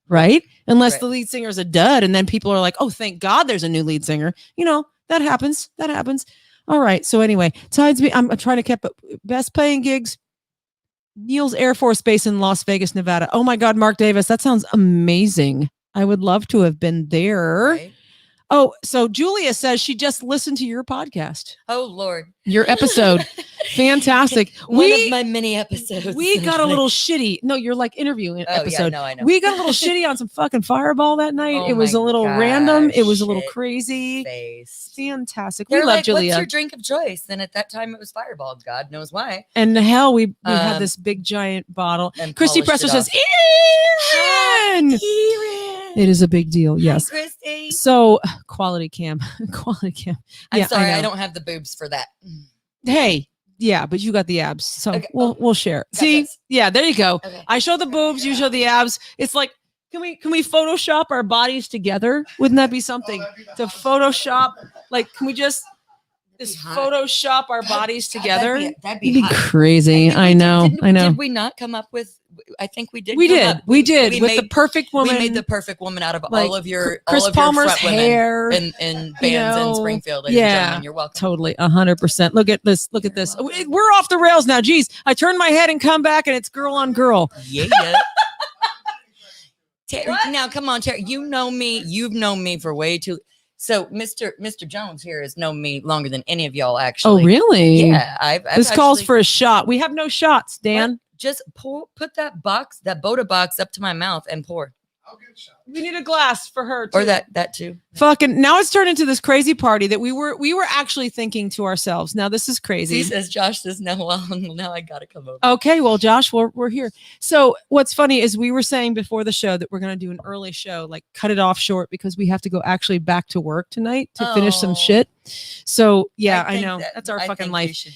S3: right? Unless the lead singer is a dud, and then people are like, "Oh, thank God, there's a new lead singer." You know that happens. All right. So anyway, I'm trying to keep up. Best paying gigs. Neil's Air Force Base in Las Vegas, Nevada. Oh my God, Mark Davis, that sounds amazing. I would love to have been there.
S1: Right?
S3: Oh, so Julia says she just listened to your podcast,
S1: Oh Lord,
S3: your episode. Fantastic.
S1: One of my mini episodes.
S3: We got a little shitty. No, you're like interviewing episode.
S1: Yeah, no, I know.
S3: We got a little shitty on some fucking Fireball that night.
S1: Oh
S3: It was
S1: my
S3: a little
S1: gosh,
S3: random. It was a little
S1: shit
S3: crazy.
S1: Face.
S3: Fantastic.
S1: They're
S3: we love
S1: like,
S3: Julia.
S1: what's your drink of choice? And at that time, it was Fireball. God knows why.
S3: And the hell, we had
S1: Um,
S3: this big giant bottle.
S1: And
S3: Christy
S1: polished
S3: Presser
S1: it
S3: says,
S1: off.
S3: Erin!
S1: Erin.
S3: It is a big deal. Yes.
S1: Hi, Christy.
S3: So quality cam.
S1: I'm
S3: Yeah,
S1: sorry,
S3: know.
S1: I don't have the boobs for that.
S3: Hey, yeah, but you got the abs, so
S1: Okay.
S3: we'll share.
S1: Got
S3: See,
S1: this.
S3: yeah, there you go.
S1: Okay.
S3: I show the boobs, you show the abs. It's like, can we Photoshop our bodies together? Wouldn't that be something to Photoshop? Like, can we just
S1: hot.
S3: Photoshop our bodies together?
S1: That'd
S3: It'd be
S1: hot.
S3: crazy.
S1: think we
S3: I
S1: did-
S3: know.
S1: didn't-
S3: I know.
S1: Did we not come up with? I think we did.
S3: We
S1: come
S3: did.
S1: up-
S3: We did
S1: we
S3: with the
S1: made-
S3: perfect woman.
S1: We made the perfect woman out of
S3: like,
S1: all of your
S3: Chris
S1: all of
S3: Palmer's
S1: your front
S3: hair.
S1: women in bands
S3: you know,
S1: in Springfield. Ladies
S3: yeah,
S1: and gentlemen, you're welcome.
S3: Totally, 100%. Look at this. Look at this. We're off the rails now. Geez, I turn my head and come back, and it's girl on girl.
S1: Yeah. Terry, now come on, Terry. You know me. You've known me for way too. So Mr. Jones here has known me longer than any of y'all actually.
S3: Oh, really?
S1: Yeah. I've
S3: This calls
S1: actually-
S3: for a shot. We have no shots, Dan.
S1: Just put that Boda box up to my mouth and pour.
S2: I'll get shot.
S3: We need a glass for her too.
S1: Or that too.
S3: Fucking now it's turned into this crazy party that we were actually thinking to ourselves. Now this is
S1: He
S3: crazy.
S1: says, Josh says, no, well, now I gotta come over.
S3: Okay, well, Josh, we're here. So what's funny is we were saying before the show that we're gonna do an early show, like cut it off short because we have to go actually back to work tonight to finish some
S1: Oh.
S3: shit. So yeah, I
S1: think
S3: know
S1: that-
S3: that's our
S1: I
S3: fucking
S1: think we
S3: life.
S1: should-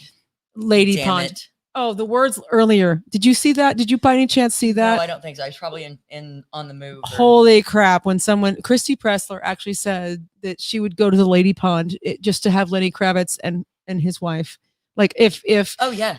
S3: Lady
S1: damn
S3: Pond.
S1: it.
S3: Oh, the words earlier. Did you see that? Did you by any chance see that?
S1: No, I don't think so. I was probably in on the move. or-
S3: Holy crap. When Christy Pressler actually said that she would go to the Lady Pond just to have Lenny Kravitz and his wife. Like if
S1: Oh yeah.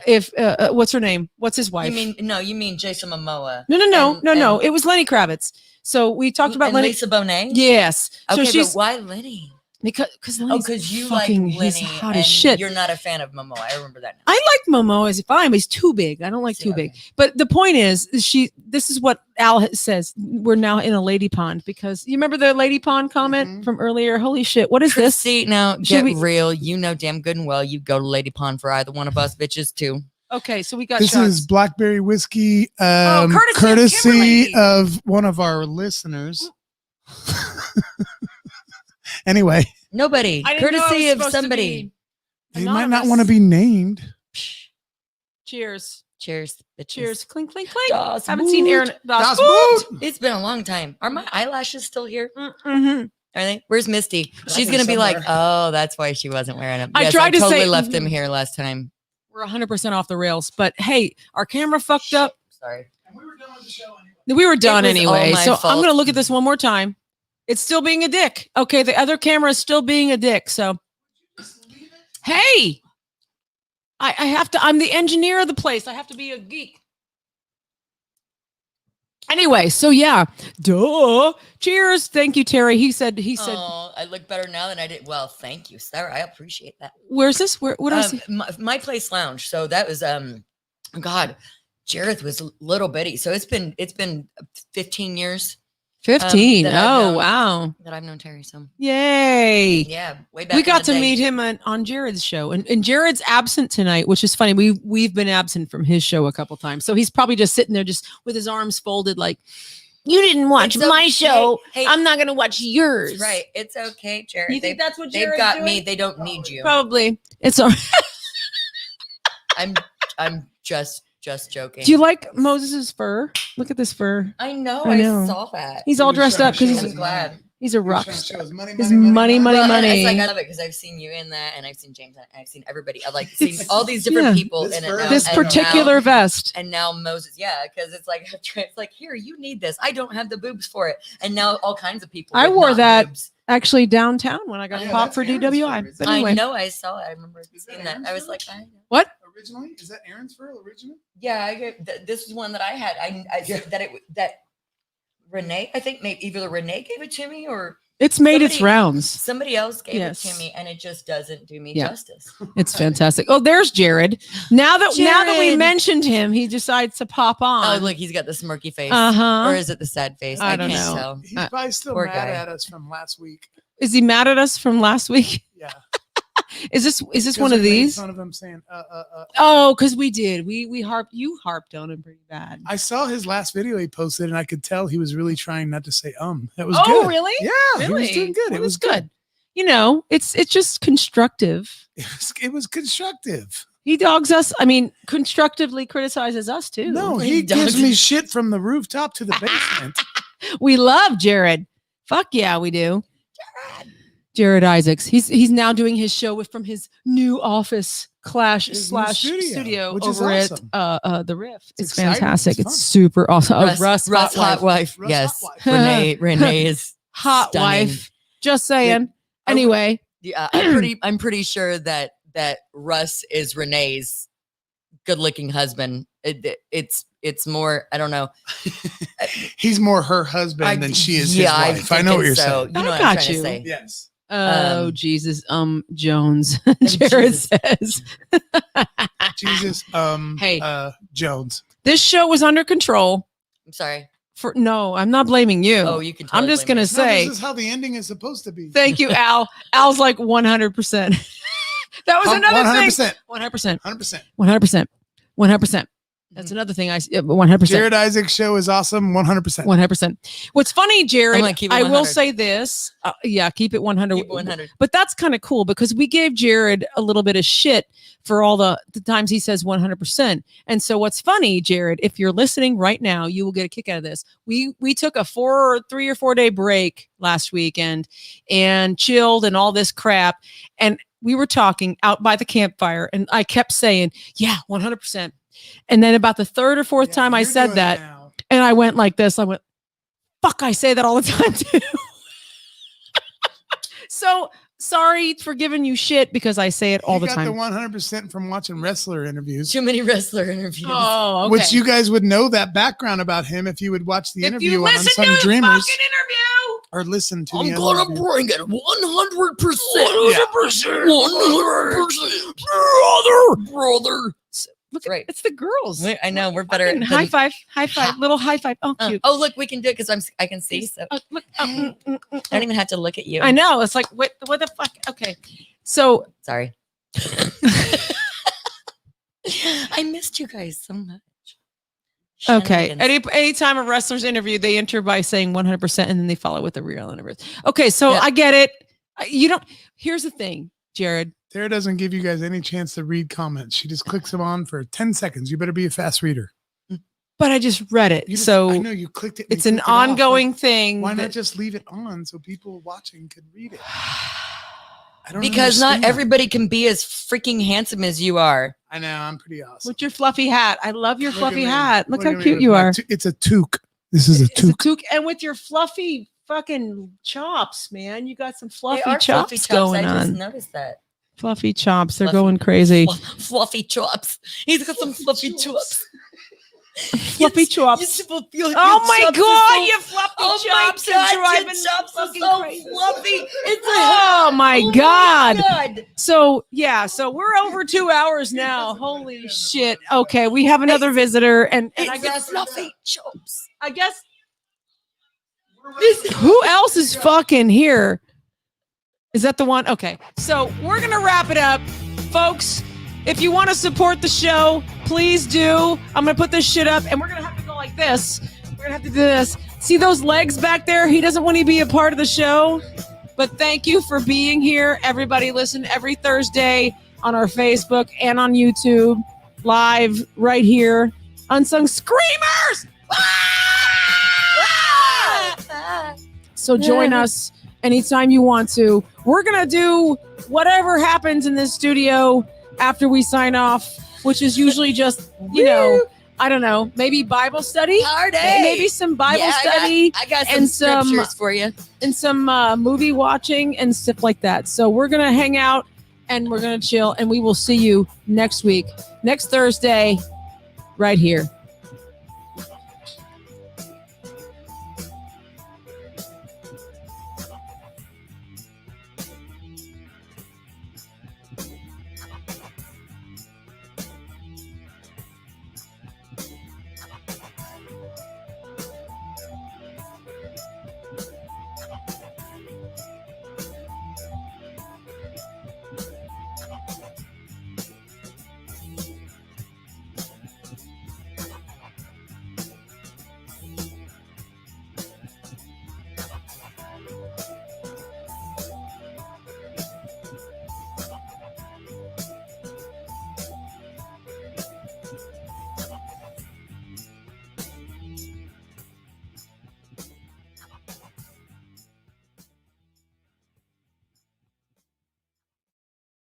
S3: what's her name? What's his wife?
S1: You mean Jason Momoa?
S3: No.
S1: and-
S3: It was Lenny Kravitz. So we talked about
S1: and
S3: Lenny.
S1: Lisa Bonet.
S3: Yes.
S1: Okay,
S3: So she's
S1: but why Lenny?
S3: Because
S5: you like Lenny,
S3: he's hot
S5: and
S3: as shit.
S5: you're not a fan of Momo. I remember that now.
S3: I like Momo as fine, but he's too big. I don't like too big. But the point is, this is what Al says. We're now in a lady pond because you remember the lady pond comment from earlier? Holy shit. What is this?
S5: See, now get real. You know damn good and well you go to Lady Pond for either one of us bitches too.
S3: Okay, so we got
S2: this
S3: shots.
S2: is blackberry whiskey,
S3: courtesy
S2: of one of our listeners. Anyway,
S5: nobody. Courtesy of somebody.
S2: They might not want to be named.
S3: Cheers.
S5: Cheers. Bitches.
S3: Cheers. Clink, clink, clink.
S5: Das
S3: Haven't
S5: Boot.
S3: seen Aaron.
S2: Das Boot.
S5: It's been a long time. Are my eyelashes still here?
S3: Mm-hmm.
S5: Are they? Where's Misty? She's
S2: Nothing
S5: going to be like,
S2: somewhere.
S5: oh, that's why she wasn't wearing them.
S3: I tried to
S5: totally
S3: say-
S5: left them here last time.
S3: We're 100% off the rails. But hey, our camera fucked up.
S5: Sorry.
S2: And we were done with the show anyway.
S3: We were done
S5: was
S3: anyway.
S5: all my
S3: So I'm
S5: fault.
S3: going to look at this one more time. It's still being a dick. Okay, the other camera is still being a dick. So, hey, I have to. I'm the engineer of the place. I have to be a geek. Anyway, so yeah, duh. Cheers. Thank you, Terry. He said.
S5: Oh, I look better now than I did. Well, thank you, Sarah. I appreciate that.
S3: Where's this? What is it?
S5: My Place Lounge. So that was God, Jareth was little bitty. So it's been 15 years
S3: 15.
S5: that I've
S3: Oh,
S5: known-
S3: wow.
S5: that I've known Terry. So
S3: Yay.
S5: yeah, way back.
S3: We
S5: in
S3: got
S5: the
S3: to
S5: day.
S3: meet him on Jared's show, and Jared's absent tonight, which is funny. We've been absent from his show a couple times, so he's probably just sitting there, just with his arms folded, like, you didn't watch
S5: It's
S3: my
S5: okay.
S3: show.
S5: Hey,
S3: I'm not gonna watch yours.
S5: That's right. It's okay, Jared.
S3: You think that's what
S5: they've
S3: Jared's
S5: got
S3: doing?
S5: me. They don't need you.
S3: Probably. It's all right.
S5: I'm just joking.
S3: Do you like Moses's fur? Look at this fur.
S5: I know.
S3: I know.
S5: I saw that.
S3: He's all dressed up because
S5: I'm glad.
S3: he's a
S2: He was
S3: rock
S2: trying to
S3: star.
S2: show his money,
S3: His money.
S5: Well,
S3: money.
S5: It's like I love it because I've seen you in that, and I've seen James, and I've seen everybody. I've like seen all these different
S3: Yeah.
S5: people
S2: This
S5: in it.
S2: fur-
S5: Now,
S3: This
S5: and
S3: particular
S5: now,
S3: vest.
S5: and now Moses, yeah, because it's like it's like here, you need this. I don't have the boobs for it, and now all kinds of people.
S3: I
S5: with
S3: wore
S5: not
S3: that
S5: boobs.
S3: Actually, downtown when I got
S2: Yeah,
S3: popped for
S2: that's Aaron's
S3: DWI.
S2: fur.
S3: But anyway,
S5: I know. I saw it. I remember
S2: Is that
S5: seeing that.
S2: Aaron's
S5: I was
S2: fur?
S5: like, I know.
S3: what?
S2: Originally, is that Aaron's fur? Original?
S5: Yeah, this is one that I had. I
S2: Yeah.
S5: that Renee, I think maybe either Renee gave it to me or
S3: It's made its
S5: somebody-
S3: rounds.
S5: somebody else gave
S3: Yes.
S5: it to me, and it just doesn't do me
S3: Yeah.
S5: justice.
S3: It's fantastic. Oh, there's Jared. Now that we
S5: Jared.
S3: mentioned him, he decides to pop
S5: Oh,
S3: on.
S5: look, he's got the smirky face.
S3: Uh-huh.
S5: Or is it the sad face?
S3: I don't
S5: can't
S3: know.
S5: tell.
S2: He's probably still
S5: poor
S2: mad
S5: guy.
S2: at us from last week.
S3: Is he mad at us from last week?
S2: Yeah.
S3: Is this
S2: Because
S3: one of
S2: we made
S3: these?
S2: fun of him saying,
S3: Oh, because we did. We harped on him pretty bad.
S2: I saw his last video he posted, and I could tell he was really trying not to say That was
S3: Oh,
S2: good.
S3: really?
S2: Yeah, he was doing good.
S3: Well,
S2: it was
S3: that's
S2: good.
S3: You know, it's just constructive.
S2: It was constructive.
S3: He dogs us. I mean, constructively criticizes us too.
S2: No,
S5: He
S2: he gives
S5: does.
S2: me shit from the rooftop to the basement.
S3: We love Jared. Fuck yeah, we do. Jared Isaacs. He's now doing his show from his new office
S2: His new
S3: studio
S2: which is
S3: over
S2: awesome.
S3: at the Riff. It's
S2: exciting.
S3: fantastic.
S2: It's
S3: It's
S2: fun.
S3: super awesome. Oh,
S5: Russ, hot wife.
S2: Russ,
S5: Yes.
S2: hot wife.
S5: Renee is
S3: Hot
S5: stunning.
S3: wife. Just saying.
S5: I would-
S3: Anyway,
S5: Yeah, I'm pretty sure that Russ is Renee's good-looking husband. It's more. I don't know.
S2: He's more her husband than she is his wife. I know what you're saying.
S5: You know
S3: I
S5: what
S3: got
S5: I'm trying
S3: you.
S5: to say.
S2: Yes.
S3: oh
S5: Um,
S3: Jesus, Jones. Jared
S5: Jesus.
S3: says.
S2: Jesus.
S3: Hey.
S2: Jones.
S3: This show was under control.
S5: I'm sorry.
S3: No, I'm not blaming you.
S5: Oh, you can.
S3: I'm
S5: totally
S3: just
S5: blame
S3: gonna
S5: me.
S3: say.
S2: No, this is how the ending is supposed to be.
S3: Thank you, Al. Al's like 100%. That was another thing.
S2: 100%.
S3: 100%.
S2: 100%.
S3: 100%. 100%. That's another thing. 100%.
S2: Jared Isaac's show is awesome. 100%.
S3: 100%. What's funny, Jared,
S5: I'm gonna keep it
S3: I will
S5: 100.
S3: say this. Yeah, keep it 100.
S5: Keep it 100.
S3: But that's kind of cool because we gave Jared a little bit of shit for all the times he says 100%. And so what's funny, Jared, if you're listening right now, you will get a kick out of this. We took a 3 or 4 day break last weekend and chilled and all this crap. And we were talking out by the campfire and I kept saying, yeah, 100%. And then about the third or fourth time I said that, and I went like this. I went, fuck, I say that all the time too. So sorry for giving you shit because I say it all the time.
S2: The 100% from watching wrestler interviews,
S5: Too many wrestler interviews.
S3: Oh, okay.
S2: which you guys would know that background about him if you would watch the
S3: if
S2: interview
S3: you
S2: on
S3: listen
S2: Unsung
S3: to the
S2: Dreamers.
S3: fucking interview.
S2: or listen to
S5: I'm
S2: the
S5: gonna
S2: interview.
S5: bring it 100%. 100%. 100%. Brother.
S3: Look,
S5: Right.
S3: it's the girls.
S5: I know we're better.
S3: Fucking high five, little high five. Oh, cute.
S5: Oh, look, we can do it because I can see. So
S3: Look,
S5: I don't even have to look at you.
S3: I know. It's like what the fuck? Okay, so
S5: Sorry. I missed you guys so much.
S3: okay.
S5: Shenanigans.
S3: Anytime a wrestler's interviewed, they enter by saying 100%, and then they follow with the real interview. Okay, so
S5: Yeah.
S3: I get it. You don't. Here's the thing, Jared.
S2: Tara doesn't give you guys any chance to read comments. She just clicks them on for 10 seconds. You better be a fast reader.
S3: But I just read it,
S2: You just-
S3: so
S2: I know you clicked it. and
S3: it's
S2: you
S3: an
S2: clicked it off.
S3: ongoing
S2: Like,
S3: thing.
S2: why not
S3: that-
S2: just leave it on so people watching could read it? I don't
S5: Because not
S2: understand.
S5: everybody can be as freaking handsome as you are.
S2: I know, I'm pretty awesome.
S3: With your fluffy hat, I love your
S2: Look
S3: fluffy
S2: at me.
S3: hat. Look how
S2: at me
S3: cute
S2: with
S3: you
S2: my
S3: are.
S2: It's a toque. This is a
S3: It's a
S2: toque.
S3: toque, and with your fluffy fucking chops, man, you got some fluffy
S5: They are
S3: chops,
S5: fluffy chops.
S3: going
S5: I just
S3: on.
S5: noticed that.
S3: Fluffy chops, they're
S5: Fluffy-
S3: going crazy.
S5: Fluffy chops. He's got some fluffy chops.
S3: Fluffy chops.
S5: Oh
S3: my god, you fluffy
S5: Oh
S3: chops
S5: my
S3: are
S5: god,
S3: driving
S5: your
S3: me
S5: chops are
S3: fucking
S5: so
S3: crazy.
S5: fluffy. It's
S3: Oh my
S5: oh
S3: god.
S5: God.
S3: So so we're over 2 hours now. Holy shit. Okay, we have another visitor, and I
S5: It's
S3: guess
S5: the fluffy chops.
S3: I guess who else is fucking here? Is that the one? Okay. So we're going to wrap it up. Folks, if you want to support the show, please do. I'm going to put this shit up, and we're going to have to go like this. We're going to have to do this. See those legs back there? He doesn't want to be a part of the show. But thank you for being here. Everybody listen every Thursday on our Facebook and on YouTube. Live right here. Unsung Screamers! So join us anytime you want to. We're going to do whatever happens in this studio after we sign off, which is usually just, I don't know, maybe Bible study.
S5: Party.
S3: Maybe some Bible study
S5: I got some
S3: and some-
S5: scriptures for you.
S3: and some movie watching and stuff like that. So we're going to hang out and we're going to chill, and we will see you next week, next Thursday, right here.